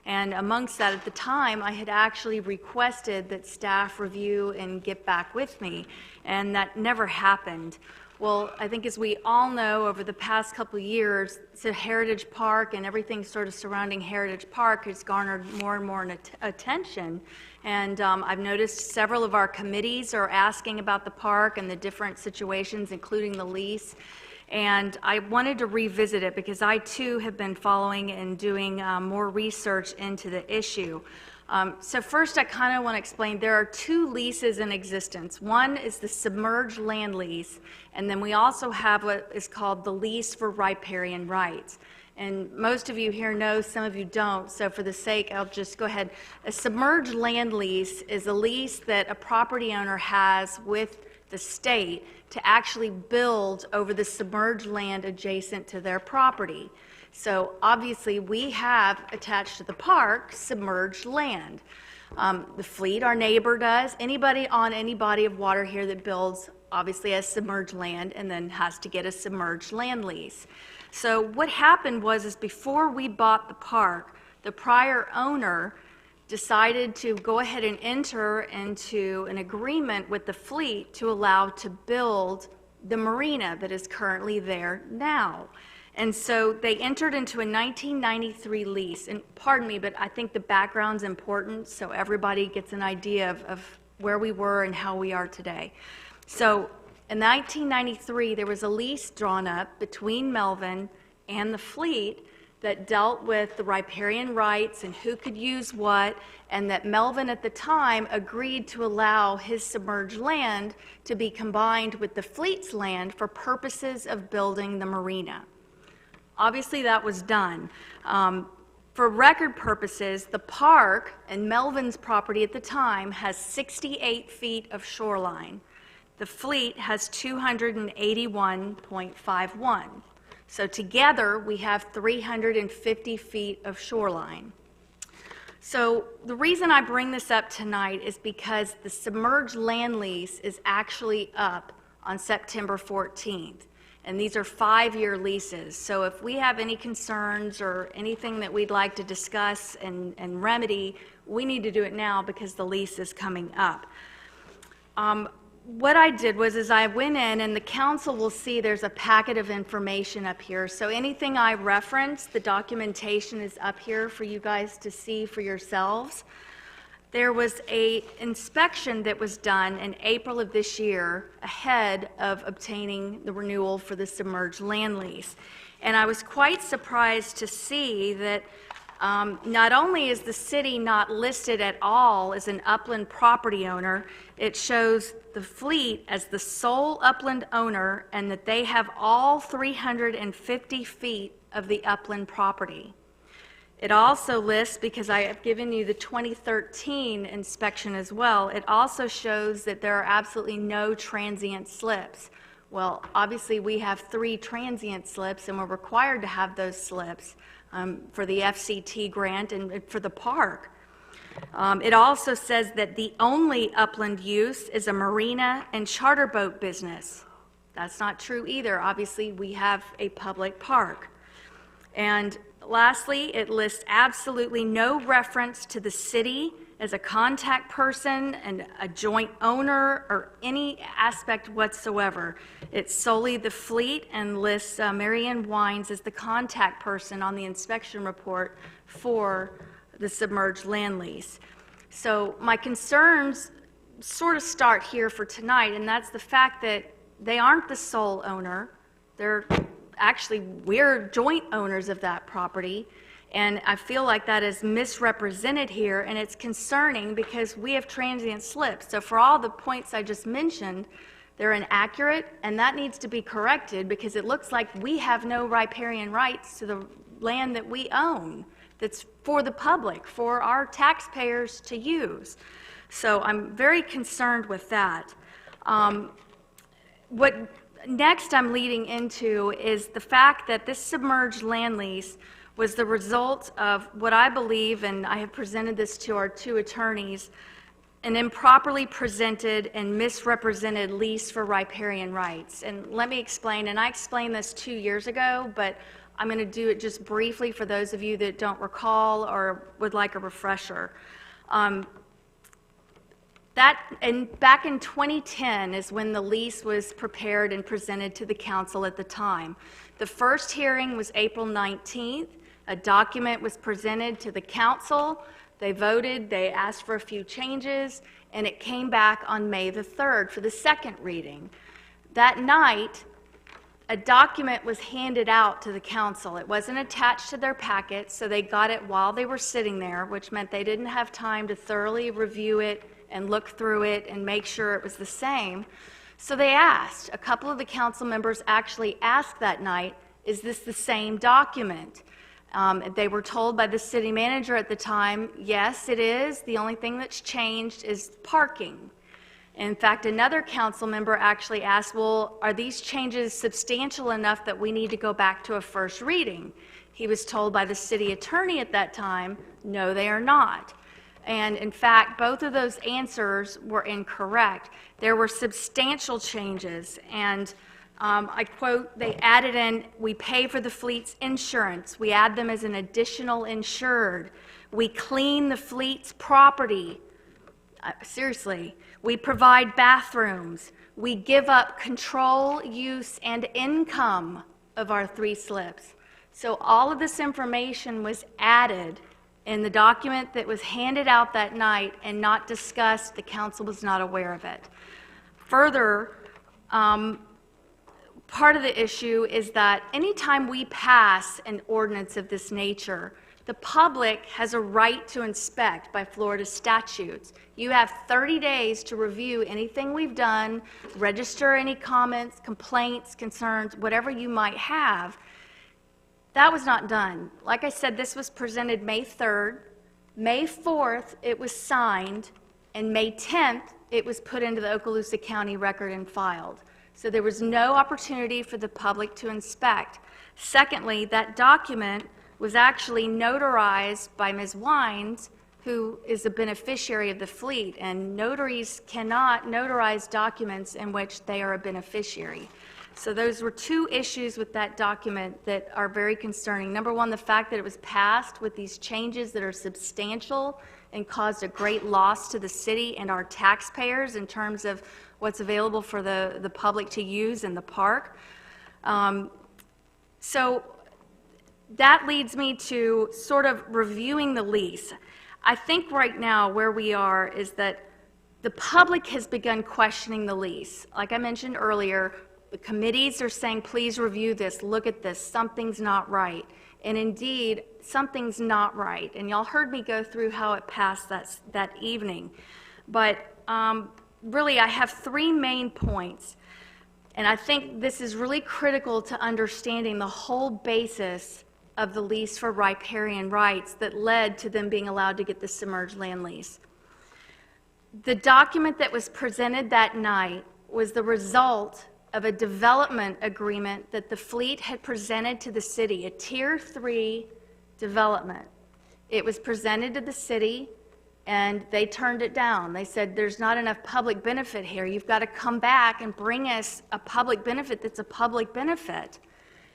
S6: And amongst that, at the time, I had actually requested that staff review and get back with me, and that never happened. Well, I think as we all know, over the past couple of years, the Heritage Park and everything sort of surrounding Heritage Park has garnered more and more attention. And I've noticed several of our committees are asking about the park and the different situations, including the lease. And I wanted to revisit it because I, too, have been following and doing more research into the issue. So first, I kind of want to explain there are two leases in existence. One is the submerged land lease, and then we also have what is called the lease for riparian rights. And most of you here know, some of you don't, so for the sake, I'll just go ahead. A submerged land lease is a lease that a property owner has with the state to actually build over the submerged land adjacent to their property. So obviously, we have attached to the park submerged land. The fleet, our neighbor, does. Anybody on any body of water here that builds obviously has submerged land and then has to get a submerged land lease. So what happened was before we bought the park, the prior owner decided to go ahead and enter into an agreement with the fleet to allow to build the marina that is currently there now. And so they entered into a 1993 lease. And pardon me, but I think the background's important so everybody gets an idea of where we were and how we are today. So in 1993, there was a lease drawn up between Melvin and the fleet that dealt with the riparian rights and who could use what, and that Melvin at the time agreed to allow his submerged land to be combined with the fleet's land for purposes of building the marina. Obviously, that was done. For record purposes, the park and Melvin's property at the time has 68 feet of shoreline. The fleet has 281.51. So together, we have 350 feet of shoreline. So the reason I bring this up tonight is because the submerged land lease is actually up on September 14th. And these are 5-year leases. So if we have any concerns or anything that we'd like to discuss and remedy, we need to do it now because the lease is coming up. What I did was I went in, and the council will see there's a packet of information up here. So anything I reference, the documentation is up here for you guys to see for yourselves. There was an inspection that was done in April of this year ahead of obtaining the renewal for the submerged land lease. And I was quite surprised to see that not only is the city not listed at all as an upland property owner, it shows the fleet as the sole upland owner and that they have all 350 feet of the upland property. It also lists, because I have given you the 2013 inspection as well, it also shows that there are absolutely no transient slips. Well, obviously we have 3 transient slips and we're required to have those slips for the FCT grant and for the park. It also says that the only upland use is a marina and charter boat business. That's not true either. Obviously, we have a public park. And lastly, it lists absolutely no reference to the city as a contact person and a joint owner or any aspect whatsoever. It's solely the fleet and lists Marianne Wines as the contact person on the inspection report for the submerged land lease. So my concerns sort of start here for tonight, and that's the fact that they aren't the sole owner. We're joint owners of that property, and I feel like that is misrepresented here, and it's concerning because we have transient slips. So for all the points I just mentioned, they're inaccurate, and that needs to be corrected because it looks like we have no riparian rights to the land that we own that's for the public, for our taxpayers to use. So I'm very concerned with that. What next I'm leading into is the fact that this submerged land lease was the result of what I believe, and I have presented this to our 2 attorneys, an improperly presented and misrepresented lease for riparian rights. And let me explain, and I explained this 2 years ago, but I'm going to do it just briefly for those of you that don't recall or would like a refresher. Back in 2010 is when the lease was prepared and presented to the council at the time. The first hearing was April 19th. A document was presented to the council. They voted, they asked for a few changes, and it came back on May the 3rd for the second reading. That night, a document was handed out to the council. It wasn't attached to their packet, so they got it while they were sitting there, which meant they didn't have time to thoroughly review it and look through it and make sure it was the same. So they asked. A couple of the council members actually asked that night, is this the same document? They were told by the city manager at the time, yes, it is. The only thing that's changed is parking. In fact, another council member actually asked, well, are these changes substantial enough that we need to go back to a first reading? He was told by the city attorney at that time, no, they are not. And in fact, both of those answers were incorrect. There were substantial changes, and I quote, they added in, we pay for the fleet's insurance. We add them as an additional insured. We clean the fleet's property. Seriously. We provide bathrooms. We give up control, use, and income of our 3 slips. So all of this information was added in the document that was handed out that night and not discussed. The council was not aware of it. Further, part of the issue is that anytime we pass an ordinance of this nature, the public has a right to inspect by Florida statutes. You have 30 days to review anything we've done, register any comments, complaints, concerns, whatever you might have. That was not done. Like I said, this was presented May 3rd. May 4th, it was signed, and May 10th, it was put into the Okaloosa County record and filed. So there was no opportunity for the public to inspect. Secondly, that document was actually notarized by Ms. Wines, who is a beneficiary of the fleet, and notaries cannot notarize documents in which they are a beneficiary. So those were 2 issues with that document that are very concerning. Number one, the fact that it was passed with these changes that are substantial and caused a great loss to the city and our taxpayers in terms of what's available for the public to use in the park. So that leads me to sort of reviewing the lease. I think right now where we are is that the public has begun questioning the lease. Like I mentioned earlier, the committees are saying, please review this, look at this, something's not right. And indeed, something's not right. And y'all heard me go through how it passed that evening. But really, I have 3 main points. And I think this is really critical to understanding the whole basis of the lease for riparian rights that led to them being allowed to get the submerged land lease. The document that was presented that night was the result of a development agreement that the fleet had presented to the city, a Tier 3 development. It was presented to the city, and they turned it down. They said, there's not enough public benefit here. You've got to come back and bring us a public benefit that's a public benefit.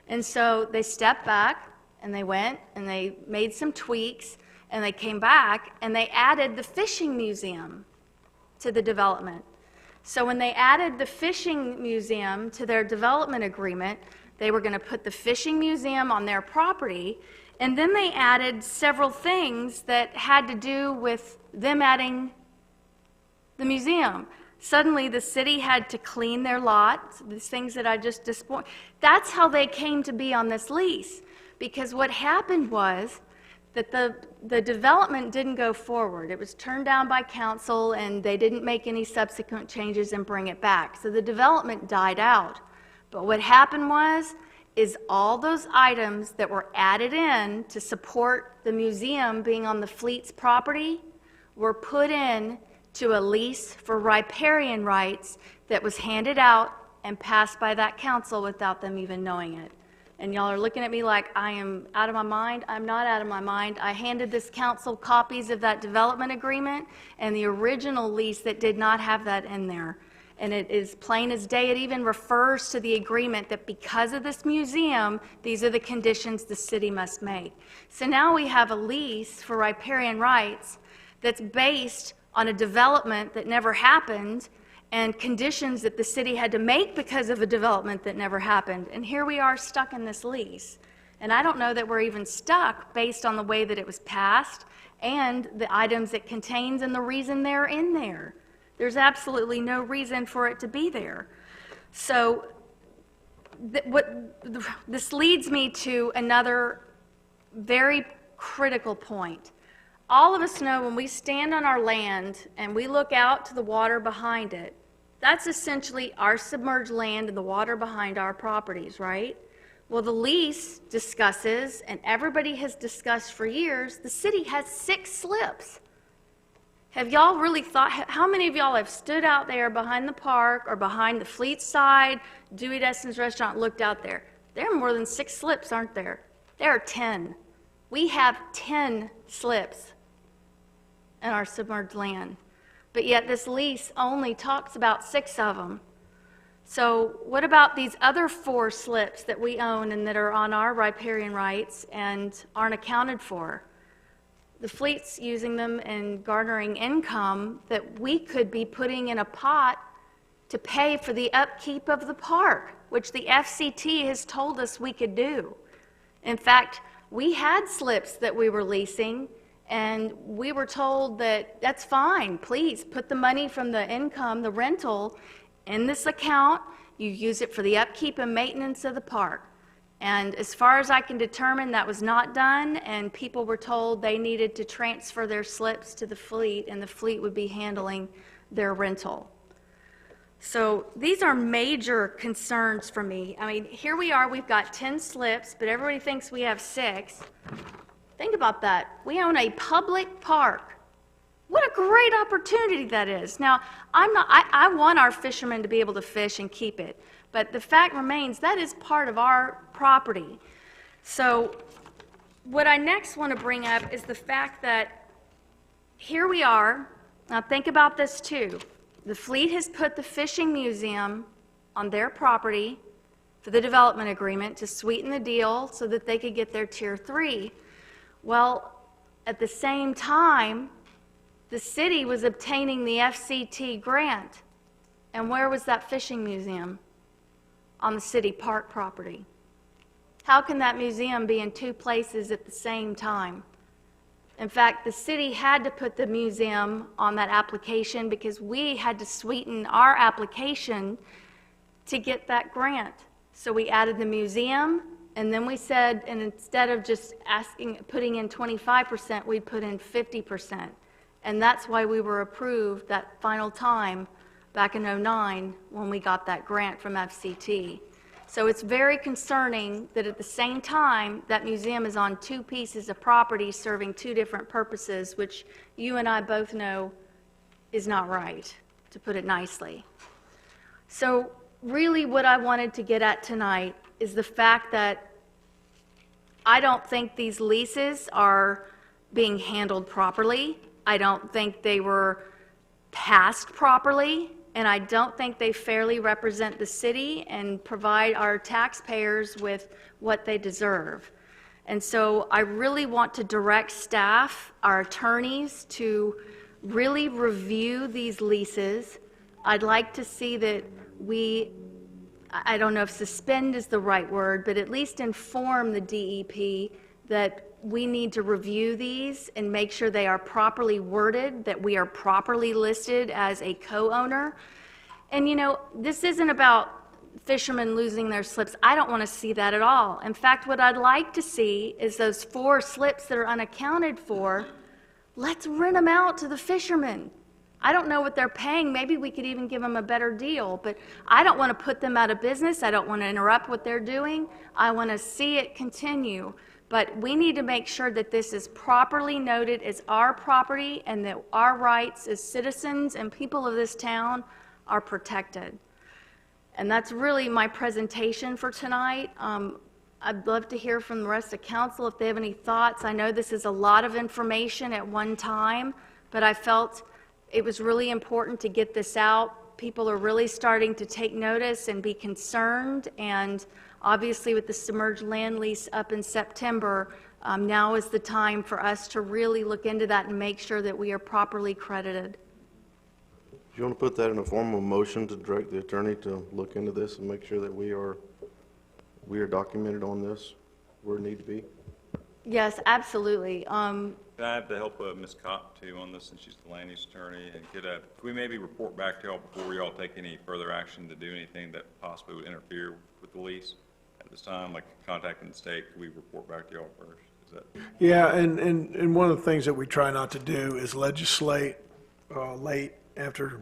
S6: And so they stepped back, and they went, and they made some tweaks, and they came back, and they added the fishing museum to the development. So when they added the fishing museum to their development agreement, they were going to put the fishing museum on their property, and then they added several things that had to do with them adding the museum. Suddenly, the city had to clean their lot, these things that I just disappointed. That's how they came to be on this lease, because what happened was that the development didn't go forward. It was turned down by council, and they didn't make any subsequent changes and bring it back. So the development died out. But what happened is all those items that were added in to support the museum being on the fleet's property were put in to a lease for riparian rights that was handed out and passed by that council without them even knowing it. And y'all are looking at me like I am out of my mind. I'm not out of my mind. I handed this council copies of that development agreement and the original lease that did not have that in there. And it is plain as day. It even refers to the agreement that because of this museum, these are the conditions the city must make. So now we have a lease for riparian rights that's based on a development that never happened and conditions that the city had to make because of a development that never happened. And here we are stuck in this lease. And I don't know that we're even stuck based on the way that it was passed and the items it contains and the reason they're in there. There's absolutely no reason for it to be there. So this leads me to another very critical point. All of us know when we stand on our land and we look out to the water behind it, that's essentially our submerged land and the water behind our properties, right? Well, the lease discusses, and everybody has discussed for years, the city has 6 slips. Have y'all really thought, how many of y'all have stood out there behind the park or behind the fleet side, Dewey Destin's restaurant, looked out there? There are more than 6 slips, aren't there? There are 10. We have 10 slips in our submerged land, but yet this lease only talks about 6 of them. So what about these other 4 slips that we own and that are on our riparian rights and aren't accounted for? The fleet's using them and garnering income that we could be putting in a pot to pay for the upkeep of the park, which the FCT has told us we could do. In fact, we had slips that we were leasing, and we were told that that's fine, please put the money from the income, the rental, in this account. You use it for the upkeep and maintenance of the park. And as far as I can determine, that was not done, and people were told they needed to transfer their slips to the fleet, and the fleet would be handling their rental. So these are major concerns for me. I mean, here we are, we've got 10 slips, but everybody thinks we have 6. Think about that. We own a public park. What a great opportunity that is. Now, I want our fishermen to be able to fish and keep it, but the fact remains that is part of our property. So what I next want to bring up is the fact that here we are. Now think about this too. The fleet has put the fishing museum on their property for the development agreement to sweeten the deal so that they could get their Tier 3. Well, at the same time, the city was obtaining the FCT grant. And where was that fishing museum? On the city park property. How can that museum be in 2 places at the same time? In fact, the city had to put the museum on that application because we had to sweeten our application to get that grant. So we added the museum, and then we said, and instead of just putting in 25%, we'd put in 50%. And that's why we were approved that final time back in '09 when we got that grant from FCT. So it's very concerning that at the same time, that museum is on 2 pieces of property serving 2 different purposes, which you and I both know is not right, to put it nicely. So really what I wanted to get at tonight is the fact that I don't think these leases are being handled properly. I don't think they were passed properly, and I don't think they fairly represent the city and provide our taxpayers with what they deserve. And so I really want to direct staff, our attorneys, to really review these leases. I'd like to see that I don't know if suspend is the right word, but at least inform the DEP that we need to review these and make sure they are properly worded, that we are properly listed as a co-owner. And you know, this isn't about fishermen losing their slips. I don't want to see that at all. In fact, what I'd like to see is those 4 slips that are unaccounted for, let's rent them out to the fishermen. I don't know what they're paying. Maybe we could even give them a better deal, but I don't want to put them out of business. I don't want to interrupt what they're doing. I want to see it continue. But we need to make sure that this is properly noted as our property and that our rights as citizens and people of this town are protected. And that's really my presentation for tonight. I'd love to hear from the rest of council if they have any thoughts. I know this is a lot of information at one time, but I felt it was really important to get this out. People are really starting to take notice and be concerned, and obviously with the submerged land lease up in September, now is the time for us to really look into that and make sure that we are properly credited.
S5: Do you want to put that in a form of motion to direct the attorney to look into this and make sure that we are documented on this where it need to be?
S6: Yes, absolutely.
S3: Can I have the help of Ms. Kopp too on this, since she's the land use attorney? And could we maybe report back to y'all before y'all take any further action to do anything that possibly would interfere with the lease at this time, like contacting the state? Could we report back to y'all first? Is that?
S1: Yeah, and one of the things that we try not to do is legislate late after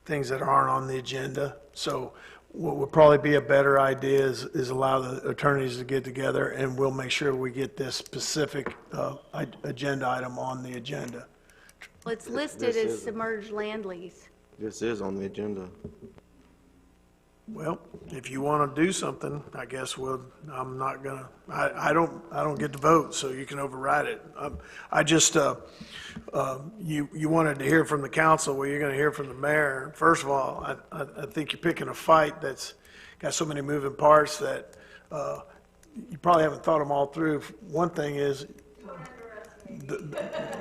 S1: things that aren't on the agenda. So what would probably be a better idea is allow the attorneys to get together, and we'll make sure we get this specific agenda item on the agenda.
S6: Well, it's listed as submerged land lease.
S5: This is on the agenda.
S1: Well, if you want to do something, I guess I'm not gonna, I don't get to vote, so you can override it. I just, you wanted to hear from the council, well, you're gonna hear from the mayor. First of all, I think you're picking a fight that's got so many moving parts that, you probably haven't thought them all through. One thing is,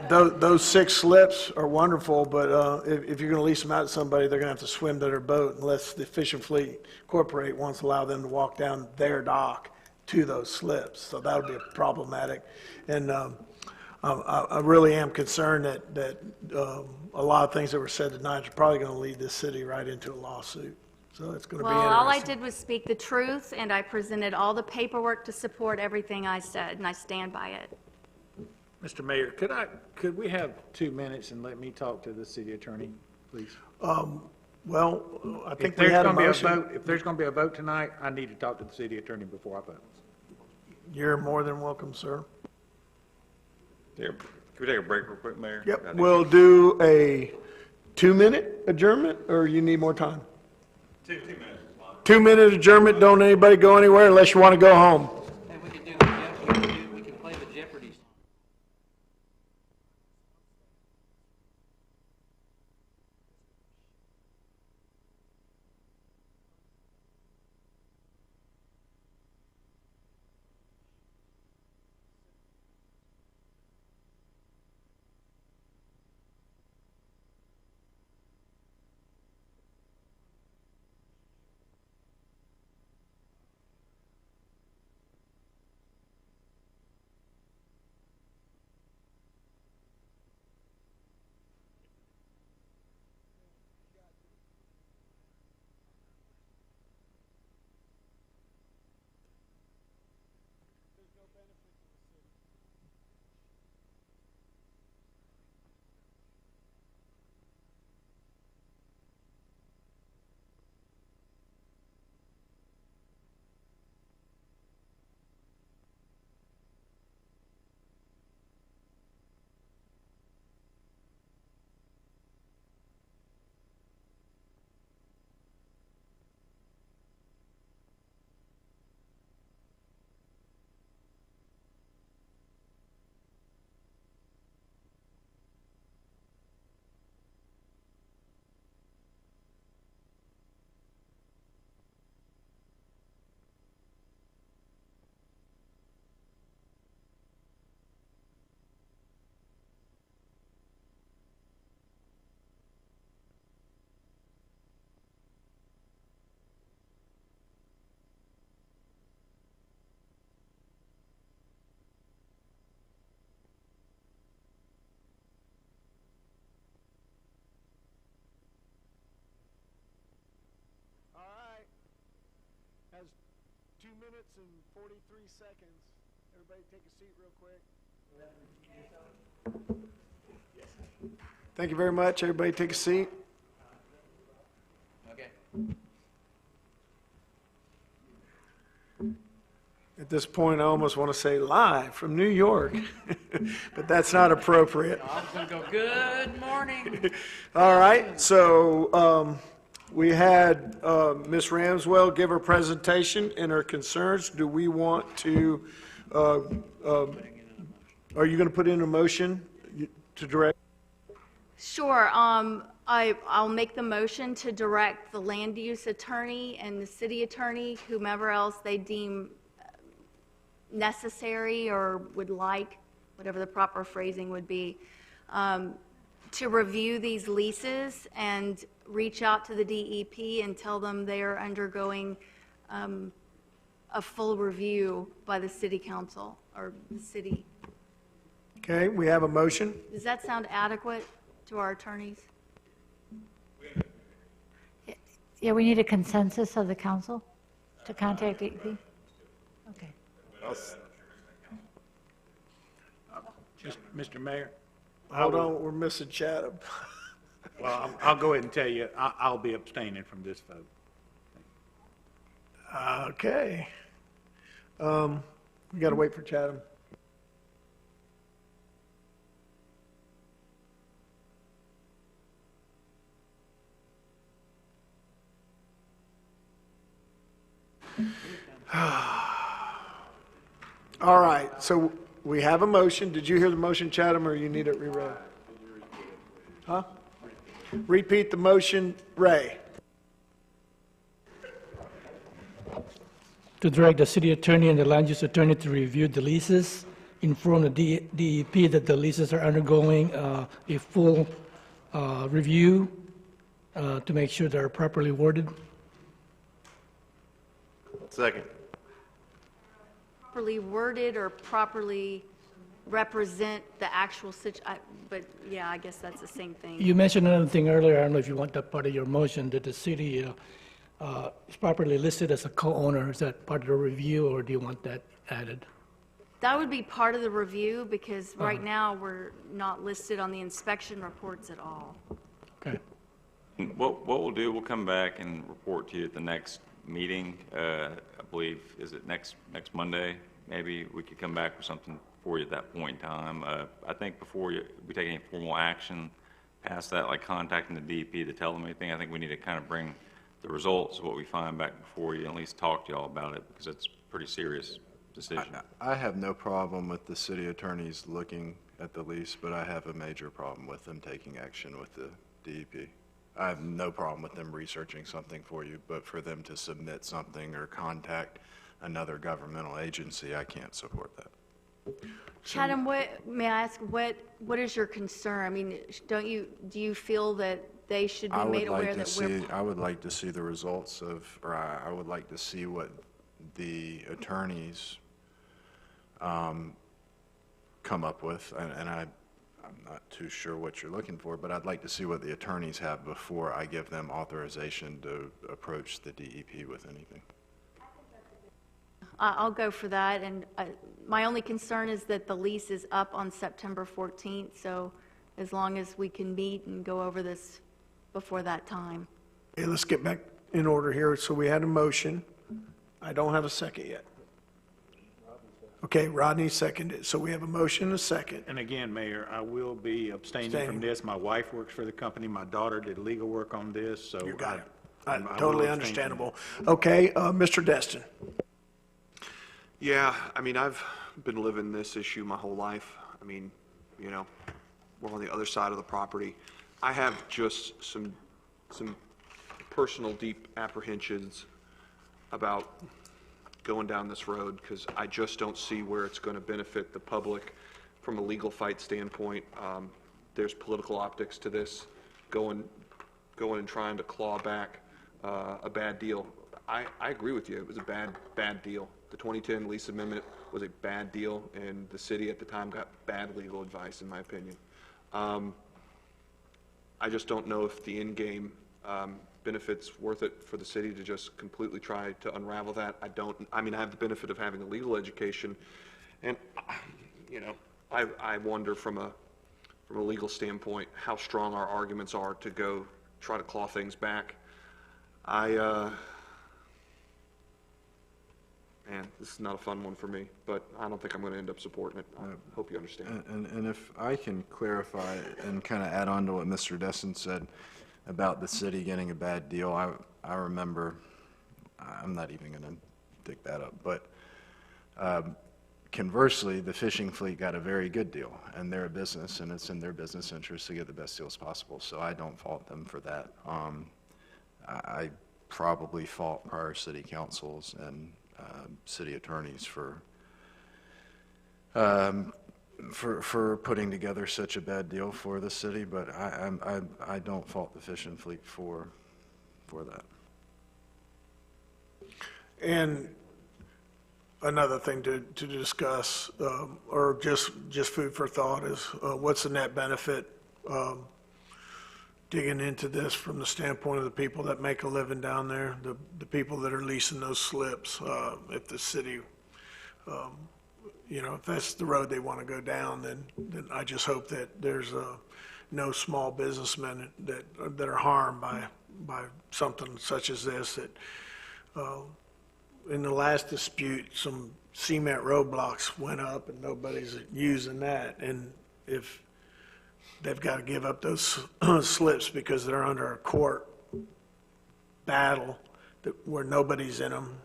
S1: those 6 slips are wonderful, but if you're going to lease them out to somebody, they're going to have to swim to their boat unless the Fishing Fleet Incorporated wants to allow them to walk down their dock to those slips. So that would be problematic. And I really am concerned that a lot of things that were said tonight are probably going to lead this city right into a lawsuit. So it's going to be
S6: Well,
S1: interesting.
S6: all I did was speak the truth, and I presented all the paperwork to support everything I said, and I stand by it.
S12: Mr. Mayor, could we have 2 minutes and let me talk to the city attorney, please?
S1: Well, I think
S12: If
S1: we
S12: there's
S1: had a
S12: gonna be
S1: motion.
S12: vote, if there's going to be a vote tonight, I need to talk to the city attorney before I vote.
S1: You're more than welcome, sir.
S3: Here, can we take a break real quick, Mayor?
S1: Yep, we'll do a 2-minute adjournment, or you need more time?
S3: 2 minutes.
S1: 2-minute adjournment, don't anybody go anywhere unless you want to go home.
S2: Hey, we can do the we can play the Jeopardy song.
S1: All right. Has 2 minutes and 43 seconds. Everybody take a seat real quick. Thank you very much. Everybody take a seat.
S2: Okay.
S1: At this point, I almost want to say live from New York, but that's not appropriate.
S2: I was going to go, good morning.
S1: All right, so we had Ms. Ramswell give her presentation and her concerns. Do we want to, are you going to put in a motion to direct?
S6: Sure. I'll make the motion to direct the land use attorney and the city attorney, whomever else they deem necessary or would like, whatever the proper phrasing would be, to review these leases and reach out to the DEP and tell them they are undergoing a full review by the city council or the city.
S1: Okay, we have a motion.
S6: Does that sound adequate to our attorneys?
S19: Yeah, we need a consensus of the council to contact DEP. Okay.
S12: Mr. Mayor?
S1: Hold on, we're missing Chatham.
S12: Well, I'll go ahead and tell you, I'll be abstaining from this vote.
S1: Okay. We got to wait for Chatham. All right, so we have a motion. Did you hear the motion, Chatham, or you need it reread? Huh? Repeat the motion, Ray.
S4: To direct the city attorney and the land use attorney to review the leases, inform the DEP that the leases are undergoing a full review to make sure they're properly worded.
S5: Second.
S6: Properly worded or properly represent the actual but yeah, I guess that's the same thing.
S4: You mentioned another thing earlier, I don't know if you want that part of your motion, that the city is properly listed as a co-owner. Is that part of the review, or do you want that added?
S6: That would be part of the review, because right now, we're not listed on the inspection reports at all.
S4: Okay.
S3: What we'll do, we'll come back and report to you at the next meeting. I believe, is it next Monday? Maybe we could come back with something for you at that point in time. I think before we take any formal action past that, like contacting the DEP to tell them anything, I think we need to kind of bring the results of what we find back before you, and at least talk to y'all about it, because it's a pretty serious decision.
S7: I have no problem with the city attorneys looking at the lease, but I have a major problem with them taking action with the DEP. I have no problem with them researching something for you, but for them to submit something or contact another governmental agency, I can't support that.
S6: Chatham, may I ask, what is your concern? I mean, do you feel that they should be made aware that we're...
S7: I would like to see the results of, or I would like to see what the attorneys come up with, and I'm not too sure what you're looking for, but I'd like to see what the attorneys have before I give them authorization to approach the DEP with anything.
S6: I'll go for that, and my only concern is that the lease is up on September 14th, so as long as we can meet and go over this before that time.
S1: Okay, let's get back in order here. So we had a motion. I don't have a second yet. Okay, Rodney seconded. So we have a motion and a second.
S12: And again, Mayor, I will be abstaining from this. My wife works for the company. My daughter did legal work on this, so.
S1: You got it.
S12: I will
S1: Totally
S12: abstain from
S1: understandable. Okay, Mr. Destin.
S8: Yeah, I mean, I've been living this issue my whole life. I mean, you know, we're on the other side of the property. I have just some personal deep apprehensions about going down this road, because I just don't see where it's going to benefit the public from a legal fight standpoint. There's political optics to this, going and trying to claw back a bad deal. I agree with you. It was a bad deal. The 2010 lease amendment was a bad deal, and the city at the time got bad legal advice, in my opinion. I just don't know if the end game benefits worth it for the city to just completely try to unravel that. I mean, I have the benefit of having a legal education, and, you know, I wonder from a legal standpoint how strong our arguments are to go try to claw things back. Man, this is not a fun one for me, but I don't think I'm going to end up supporting it. I hope you understand.
S7: And if I can clarify and kind of add on to what Mr. Destin said about the city getting a bad deal, I remember, I'm not even going to dig that up, but conversely, the fishing fleet got a very good deal, and they're a business, and it's in their business interest to get the best deals possible, so I don't fault them for that. I probably fault prior city councils and city attorneys for putting together such a bad deal for the city, but I don't fault the fishing fleet for that.
S1: And another thing to discuss, or just food for thought, is what's the net benefit digging into this from the standpoint of the people that make a living down there, the people that are leasing those slips. If the city, you know, if that's the road they want to go down, then I just hope that there's no small businessmen that are harmed by something such as this. That in the last dispute, some cement roadblocks went up and nobody's using that, and if they've got to give up those slips because they're under a court battle where nobody's in them,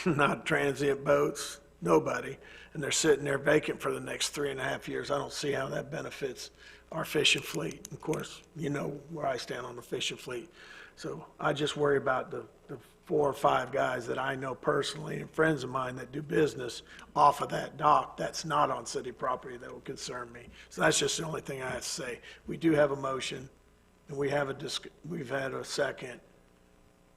S1: not transient boats, nobody, and they're sitting there vacant for the next 3.5 years. I don't see how that benefits our fishing fleet. Of course, you know where I stand on the fishing fleet. So I just worry about the 4 or 5 guys that I know personally and friends of mine that do business off of that dock that's not on city property that will concern me. So that's just the only thing I have to say. We do have a motion, and we've had a second.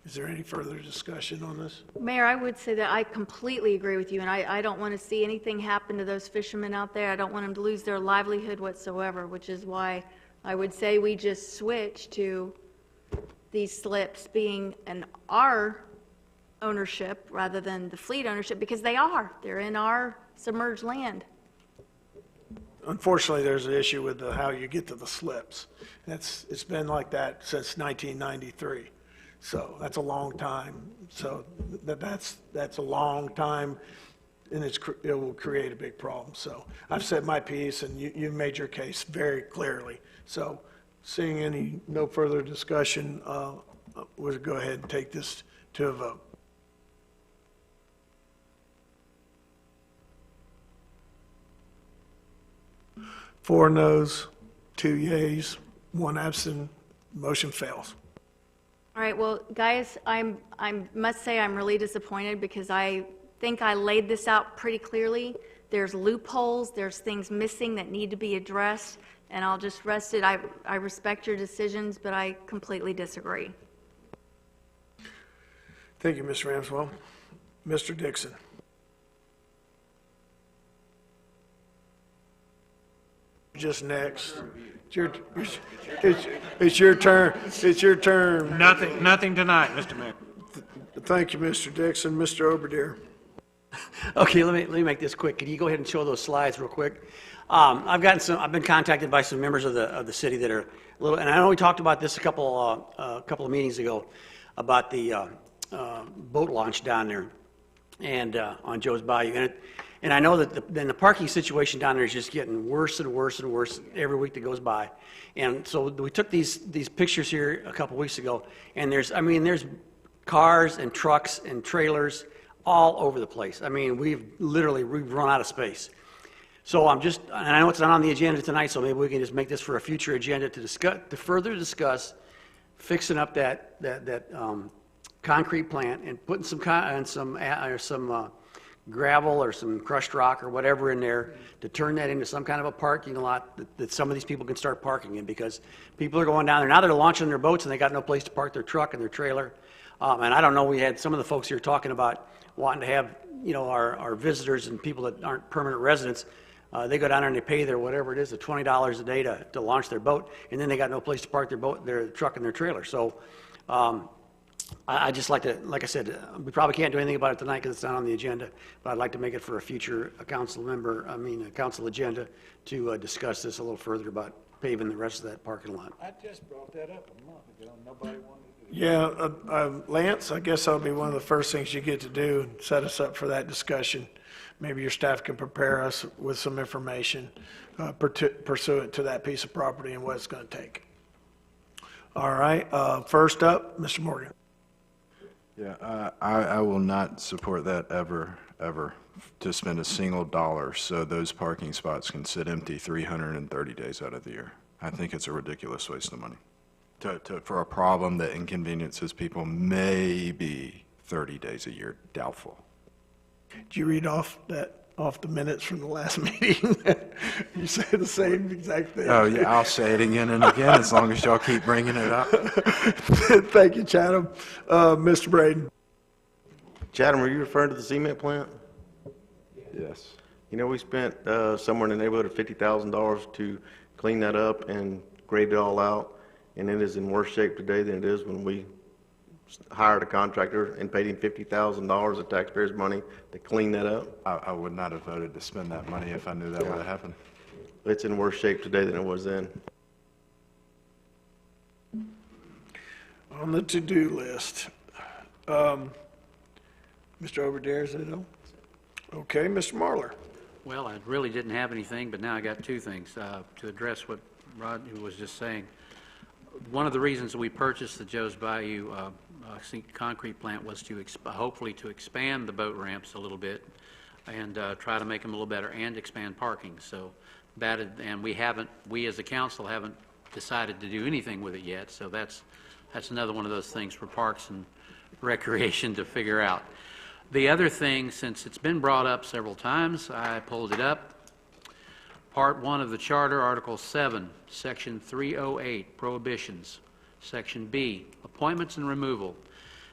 S1: Is there any further discussion on this?
S6: Mayor, I would say that I completely agree with you, and I don't want to see anything happen to those fishermen out there. I don't want them to lose their livelihood whatsoever, which is why I would say we just switch to these slips being our ownership rather than the fleet ownership, because they're in our submerged land.
S1: Unfortunately, there's an issue with how you get to the slips. It's been like that since 1993. So that's a long time. So that's a long time, and it will create a big problem. So I've said my piece, and you've made your case very clearly. So seeing no further discussion, we'll go ahead and take this to a vote. Four noes, 2 yeas, 1 absent. Motion fails.
S6: All right, well, guys, I must say I'm really disappointed because I think I laid this out pretty clearly. There's loopholes, there's things missing that need to be addressed, and I'll just rest it. I respect your decisions, but I completely disagree.
S1: Thank you, Ms. Ramswell. Mr. Dixon. Just next. It's your turn. It's your turn.
S12: Nothing tonight, Mr. Mayor.
S1: Thank you, Mr. Dixon. Mr. Oberdeer.
S15: Okay, let me make this quick. Can you go ahead and show those slides real quick? I've been contacted by some members of the city that are a little, and I know we talked about this a couple of meetings ago about the boat launch down there and on Joe's Bayou, and I know that the parking situation down there is just getting worse and worse and worse every week that goes by. And so we took these pictures here a couple weeks ago, and there's cars and trucks and trailers all over the place. I mean, we've run out of space. So and I know it's not on the agenda tonight, so maybe we can just make this for a future agenda to further discuss fixing up that concrete plant and putting some gravel or some crushed rock or whatever in there to turn that into some kind of a parking lot that some of these people can start parking in, because people are going down there. Now they're launching their boats and they got no place to park their truck and their trailer. And I don't know, we had some of the folks here talking about wanting to have, our visitors and people that aren't permanent residents, they go down there and they pay their, whatever it is, the $20 a day to launch their boat, and then they got no place to park their truck and their trailer. So I just like I said, we probably can't do anything about it tonight because it's not on the agenda, but I'd like to make it for a future council agenda to discuss this a little further about paving the rest of that parking lot.
S12: I just brought that up a month ago. Nobody wanted to do it.
S1: Yeah, Lance, I guess that'll be one of the first things you get to do, set us up for that discussion. Maybe your staff can prepare us with some information pursuant to that piece of property and what it's going to take. All right, first up, Mr. Morgan.
S7: Yeah, I will not support that ever, to spend a single dollar so those parking spots can sit empty 330 days out of the year. I think it's a ridiculous waste of money for a problem that inconveniences people maybe 30 days a year, doubtful.
S1: Did you read off the minutes from the last meeting? You say the same exact thing.
S7: Oh, yeah, I'll say it again and again as long as y'all keep bringing it up.
S1: Thank you, Chatham. Mr. Braden.
S5: Chatham, are you referring to the cement plant?
S7: Yes.
S5: We spent somewhere in the neighborhood of $50,000 to clean that up and grade it all out, and it is in worse shape today than it is when we hired a contractor and paid him $50,000 of taxpayers' money to clean that up.
S7: I would not have voted to spend that money if I knew that would have happened.
S5: It's in worse shape today than it was then.
S1: On the to-do list, Mr. Overdeer, is it all? Okay, Mr. Marler.
S2: Well, I really didn't have anything, but now I got two things to address what Rod was just saying. One of the reasons we purchased the Joe's Bayou concrete plant was to hopefully to expand the boat ramps a little bit and try to make them a little better and expand parking. So and we as a council haven't decided to do anything with it yet. So that's another one of those things for Parks and Recreation to figure out. The other thing, since it's been brought up several times, I pulled it up. Part 1 of the Charter, Article 7, Section 308, Prohibitions. Section B, Appointments and Removal.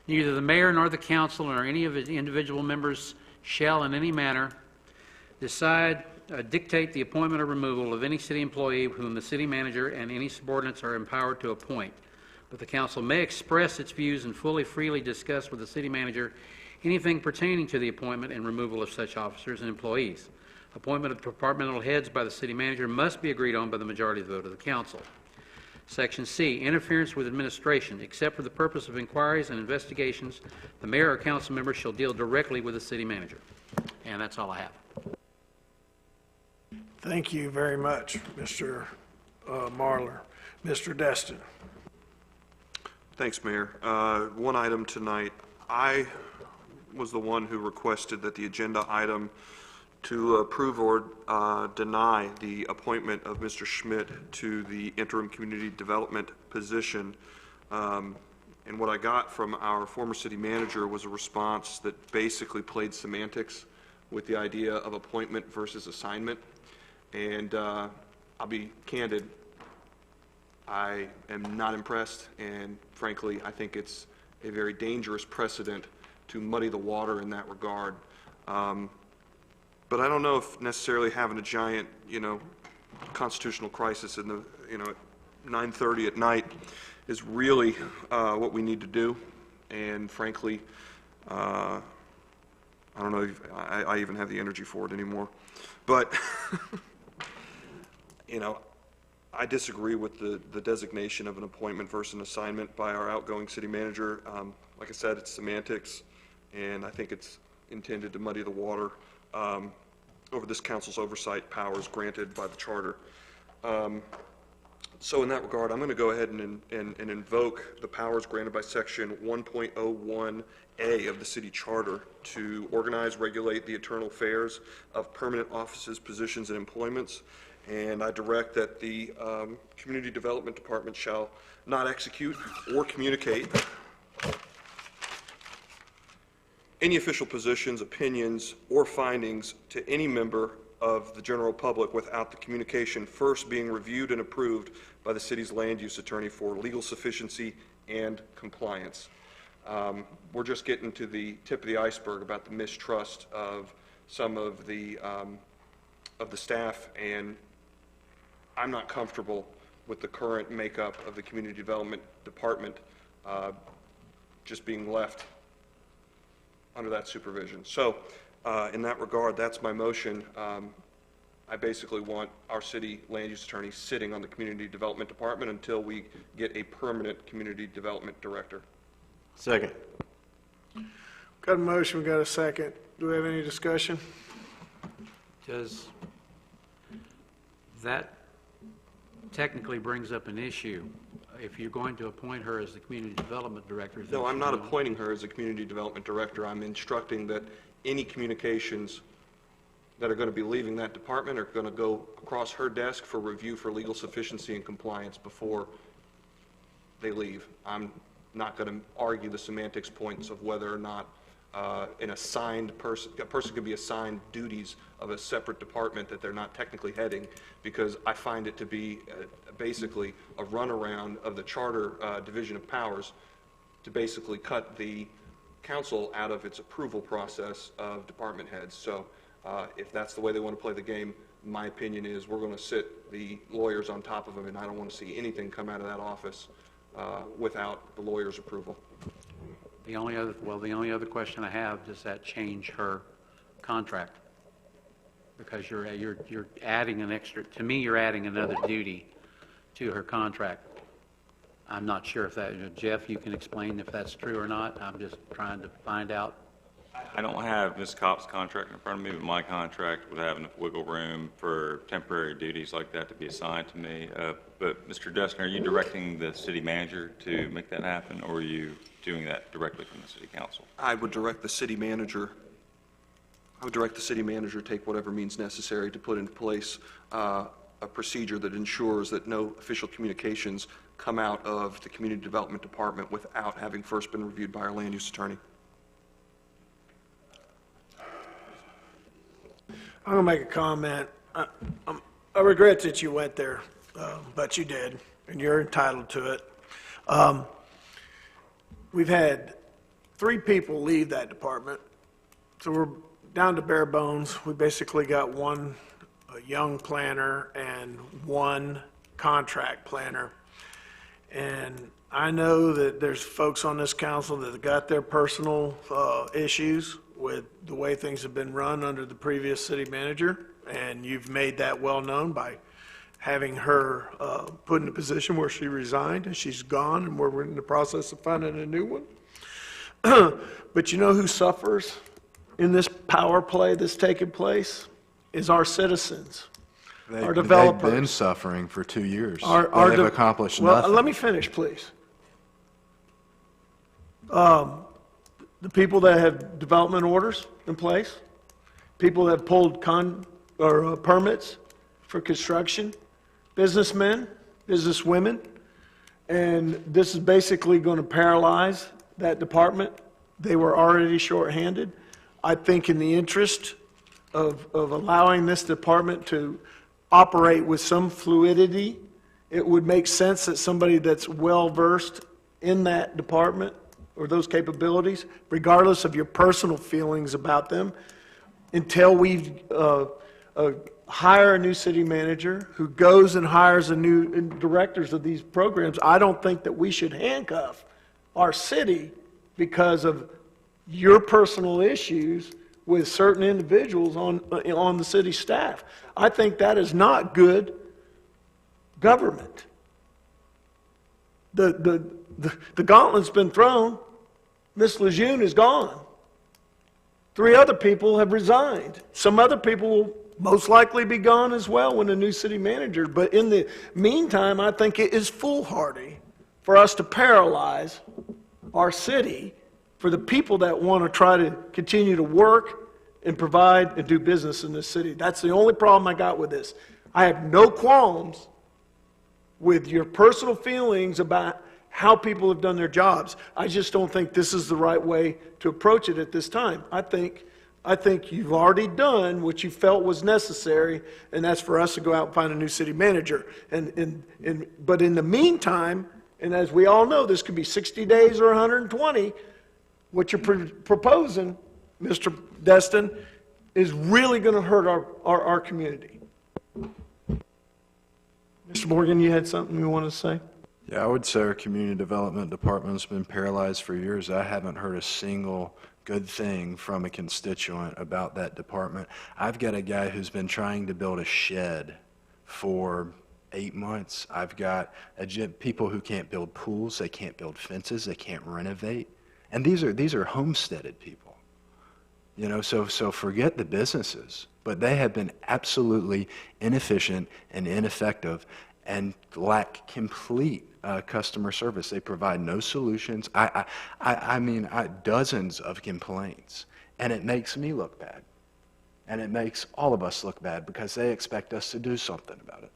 S2: Neither the mayor nor the council nor any of its individual members shall in any manner dictate the appointment or removal of any city employee whom the city manager and any subordinates are empowered to appoint. But the council may express its views and freely discuss with the city manager anything pertaining to the appointment and removal of such officers and employees. Appointment of departmental heads by the city manager must be agreed on by the majority vote of the council. Section C, interference with administration. Except for the purpose of inquiries and investigations, the mayor or council member shall deal directly with the city manager. And that's all I have.
S1: Thank you very much, Mr. Marler. Mr. Destin.
S8: Thanks, Mayor. One item tonight. I was the one who requested that the agenda item to approve or deny the appointment of Mr. Schmidt to the interim community development position. And what I got from our former city manager was a response that basically played semantics with the idea of appointment versus assignment. And I'll be candid, I am not impressed, and frankly, I think it's a very dangerous precedent to muddy the water in that regard. But I don't know if necessarily having a giant, constitutional crisis in the, at 9:30 at night is really what we need to do. And frankly, I don't know if I even have the energy for it anymore. But, I disagree with the designation of an appointment versus an assignment by our outgoing city manager. Like I said, it's semantics, and I think it's intended to muddy the water over this council's oversight powers granted by the charter. So in that regard, I'm going to go ahead and invoke the powers granted by section 1.01A of the city charter to organize, regulate the internal affairs of permanent offices, positions, and employments. And I direct that the Community Development Department shall not execute or communicate any official positions, opinions, or findings to any member of the general public without the communication first being reviewed and approved by the city's land use attorney for legal sufficiency and compliance. We're just getting to the tip of the iceberg about the mistrust of some of the staff, and I'm not comfortable with the current makeup of the Community Development Department just being left under that supervision. So in that regard, that's my motion. I basically want our city land use attorney sitting on the Community Development Department until we get a permanent Community Development Director.
S5: Second.
S1: Got a motion, we got a second. Do we have any discussion?
S2: Does that technically brings up an issue? If you're going to appoint her as the Community Development Director.
S8: No, I'm not appointing her as a Community Development Director. I'm instructing that any communications that are going to be leaving that department are going to go across her desk for review for legal sufficiency and compliance before they leave. I'm not going to argue the semantics points of whether or not a person could be assigned duties of a separate department that they're not technically heading, because I find it to be basically a runaround of the charter division of powers to basically cut the council out of its approval process of department heads. So if that's the way they want to play the game, my opinion is we're going to sit the lawyers on top of them, and I don't want to see anything come out of that office without the lawyer's approval.
S2: The only other question I have, does that change her contract? Because you're adding an extra, to me, you're adding another duty to her contract. I'm not sure if that, Jeff, you can explain if that's true or not. I'm just trying to find out
S3: I don't have Ms. Kopp's contract in front of me, but my contract would have enough wiggle room for temporary duties like that to be assigned to me. But Mr. Destin, are you directing the city manager to make that happen, or are you doing that directly from the city council?
S8: I would direct the city manager. I would direct the city manager to take whatever means necessary to put into place a procedure that ensures that no official communications come out of the Community Development Department without having first been reviewed by our land use attorney.
S1: I'm going to make a comment. I regret that you went there, but you did, and you're entitled to it. We've had 3 people leave that department, so we're down to bare bones. We basically got 1 young planner and 1 contract planner. And I know that there's folks on this council that have got their personal issues with the way things have been run under the previous city manager, and you've made that well known by having her put in a position where she resigned, and she's gone, and we're in the process of finding a new one. But you know who suffers in this power play that's taking place? Is our citizens, our developers.
S7: They've been suffering for 2 years.
S1: They've
S7: accomplished nothing.
S1: Well, let me finish, please. The people that have development orders in place, people that have pulled permits for construction, businessmen, businesswomen, and this is basically going to paralyze that department. They were already shorthanded. I think in the interest of allowing this department to operate with some fluidity, it would make sense that somebody that's well-versed in that department or those capabilities, regardless of your personal feelings about them, until we hire a new city manager who goes and hires a new directors of these programs, I don't think that we should handcuff our city because of your personal issues with certain individuals on the city staff. I think that is not good government. The gauntlet's been thrown. Ms. Lejeune is gone. 3 other people have resigned. Some other people will most likely be gone as well when a new city manager. But in the meantime, I think it is foolhardy for us to paralyze our city for the people that want to try to continue to work and provide and do business in this city. That's the only problem I got with this. I have no qualms with your personal feelings about how people have done their jobs. I just don't think this is the right way to approach it at this time. I think you've already done what you felt was necessary, and that's for us to go out and find a new city manager. But in the meantime, and as we all know, this could be 60 days or 120, what you're proposing, Mr. Destin, is really going to hurt our community. Mr. Morgan, you had something you wanted to say?
S7: Yeah, I would say our community development department's been paralyzed for years. I haven't heard a single good thing from a constituent about that department. I've got a guy who's been trying to build a shed for 8 months. I've got people who can't build pools, they can't build fences, they can't renovate. And these are homesteaded people. You know, so forget the businesses, but they have been absolutely inefficient and ineffective and lack complete customer service. They provide no solutions. I mean, dozens of complaints, and it makes me look bad, and it makes all of us look bad because they expect us to do something about it.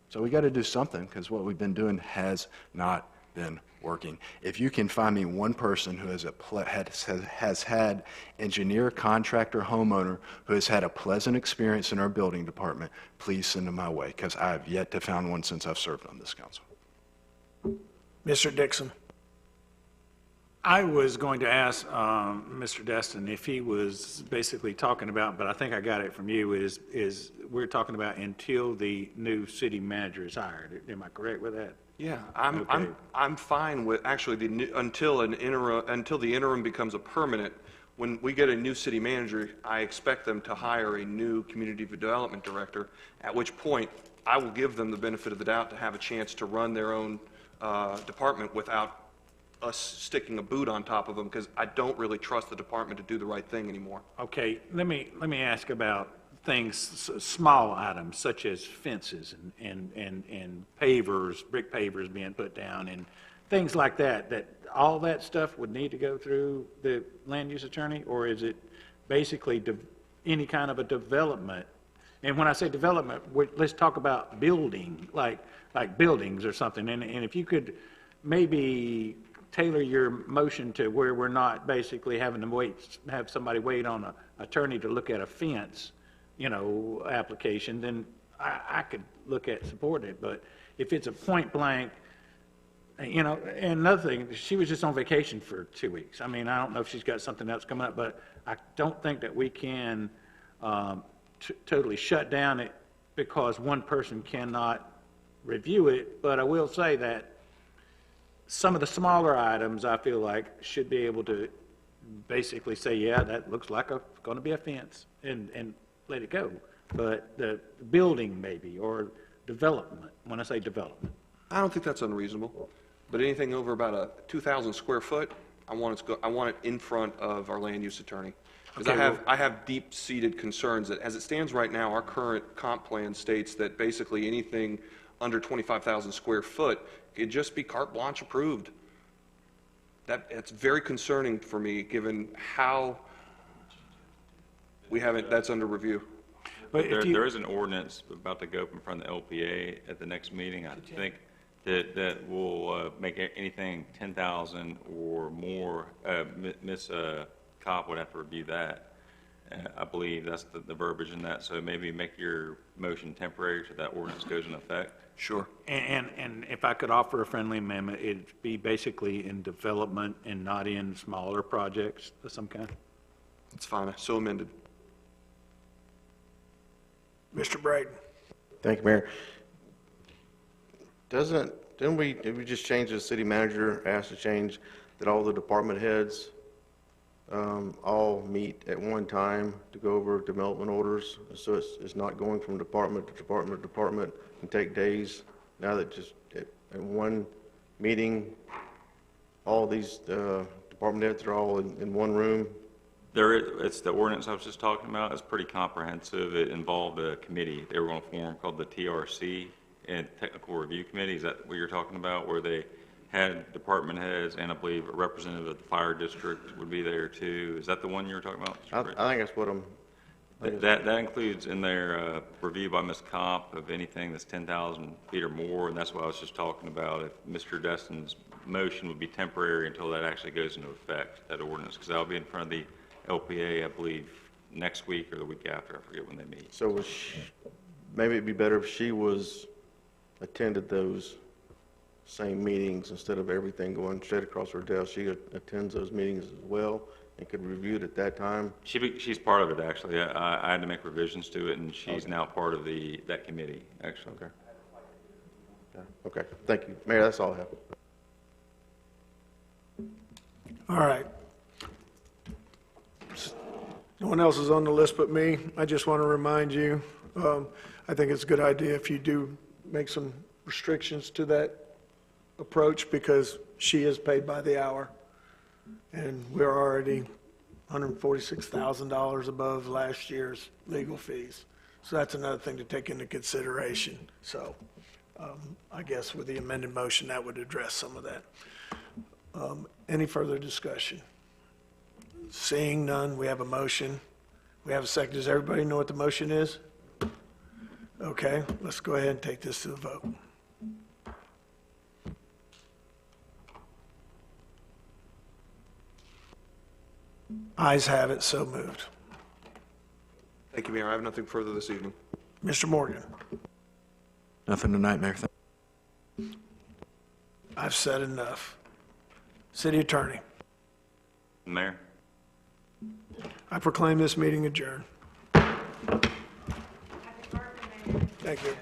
S7: So we got to do something because what we've been doing has not been working. If you can find me one person who has had engineer, contractor, homeowner who has had a pleasant experience in our building department, please send them my way because I have yet to find one since I've served on this council.
S1: Mr. Dixon.
S12: I was going to ask Mr. Destin if he was basically talking about, but I think I got it from you, is we're talking about until the new city manager is hired. Am I correct with that?
S8: Yeah,
S12: Okay.
S8: I'm fine with actually until the interim becomes a permanent. When we get a new city manager, I expect them to hire a new community development director. At which point, I will give them the benefit of the doubt to have a chance to run their own department without us sticking a boot on top of them, because I don't really trust the department to do the right thing anymore.
S12: Okay, let me ask about things, small items such as fences and pavers, brick pavers being put down and things like that, that all that stuff would need to go through the land use attorney? Or is it basically any kind of a development? And when I say development, let's talk about building, like buildings or something. And if you could maybe tailor your motion to where we're not basically having to have somebody wait on an attorney to look at a fence, application, then I could look at supporting it. But if it's a point blank, and another thing, she was just on vacation for 2 weeks. I mean, I don't know if she's got something else coming up, but I don't think that we can totally shut down it because one person cannot review it. But I will say that some of the smaller items, I feel like, should be able to basically say, yeah, that looks like going to be a fence, and let it go. But the building maybe, or development, when I say development.
S8: I don't think that's unreasonable, but anything over about a 2,000 square foot, I want it in front of our land use attorney. Because
S12: Okay,
S8: I have deep-seated concerns that, as it stands right now, our current comp plan states that basically anything under 25,000 square foot could just be carte blanche approved. It's very concerning for me, given how we haven't, that's under review.
S12: But
S3: There is an ordinance about to go up in front of the LPA at the next meeting, I think, that will make anything 10,000 or more. Ms. Cobb would have to review that. I believe that's the verbiage in that. So maybe make your motion temporary till that ordinance goes in effect.
S8: Sure.
S12: And if I could offer a friendly amendment, it'd be basically in development and not in smaller projects of some kind.
S8: It's fine. So amended.
S1: Mr. Braden.
S5: Thank you, Mayor. Did we just change the city manager, asked to change that all the department heads all meet at one time to go over development orders? So it's not going from department to department to department and take days. Now that just in one meeting, all these department heads are all in one room.
S3: It's the ordinance I was just talking about. It's pretty comprehensive. It involved a committee they were going to form called the TRC and Technical Review Committee. Is that what you're talking about? Where they had department heads and I believe a representative of the fire district would be there too. Is that the one you were talking about?
S5: I think that's what I'm.
S3: That includes in their review by Ms. Kopp of anything that's 10,000 feet or more, and that's what I was just talking about. If Mr. Destin's motion would be temporary until that actually goes into effect, that ordinance, because that'll be in front of the LPA, I believe, next week or the week after. I forget when they meet.
S5: So maybe it'd be better if she attended those same meetings instead of everything going straight across her desk. She attends those meetings as well and could review it at that time.
S3: She's part of it, actually. I had to make revisions to it, and she's now part of that committee, actually.
S5: Okay. Yeah. Okay. Thank you, Mayor. That's all I have.
S1: All right. No one else is on the list but me. I just want to remind you, I think it's a good idea if you do make some restrictions to that approach, because she is paid by the hour, and we're already $146,000 above last year's legal fees. So that's another thing to take into consideration. So I guess with the amended motion, that would address some of that. Any further discussion? Seeing none, we have a motion. We have a second. Does everybody know what the motion is? Okay, let's go ahead and take this to the vote. Ayes have it, so moved.
S8: Thank you, Mayor. I have nothing further this evening.
S1: Mr. Morgan.
S7: Nothing tonight, Mayor.
S1: I've said enough. City Attorney.
S3: Mayor?
S1: I proclaim this meeting adjourned. Thank you.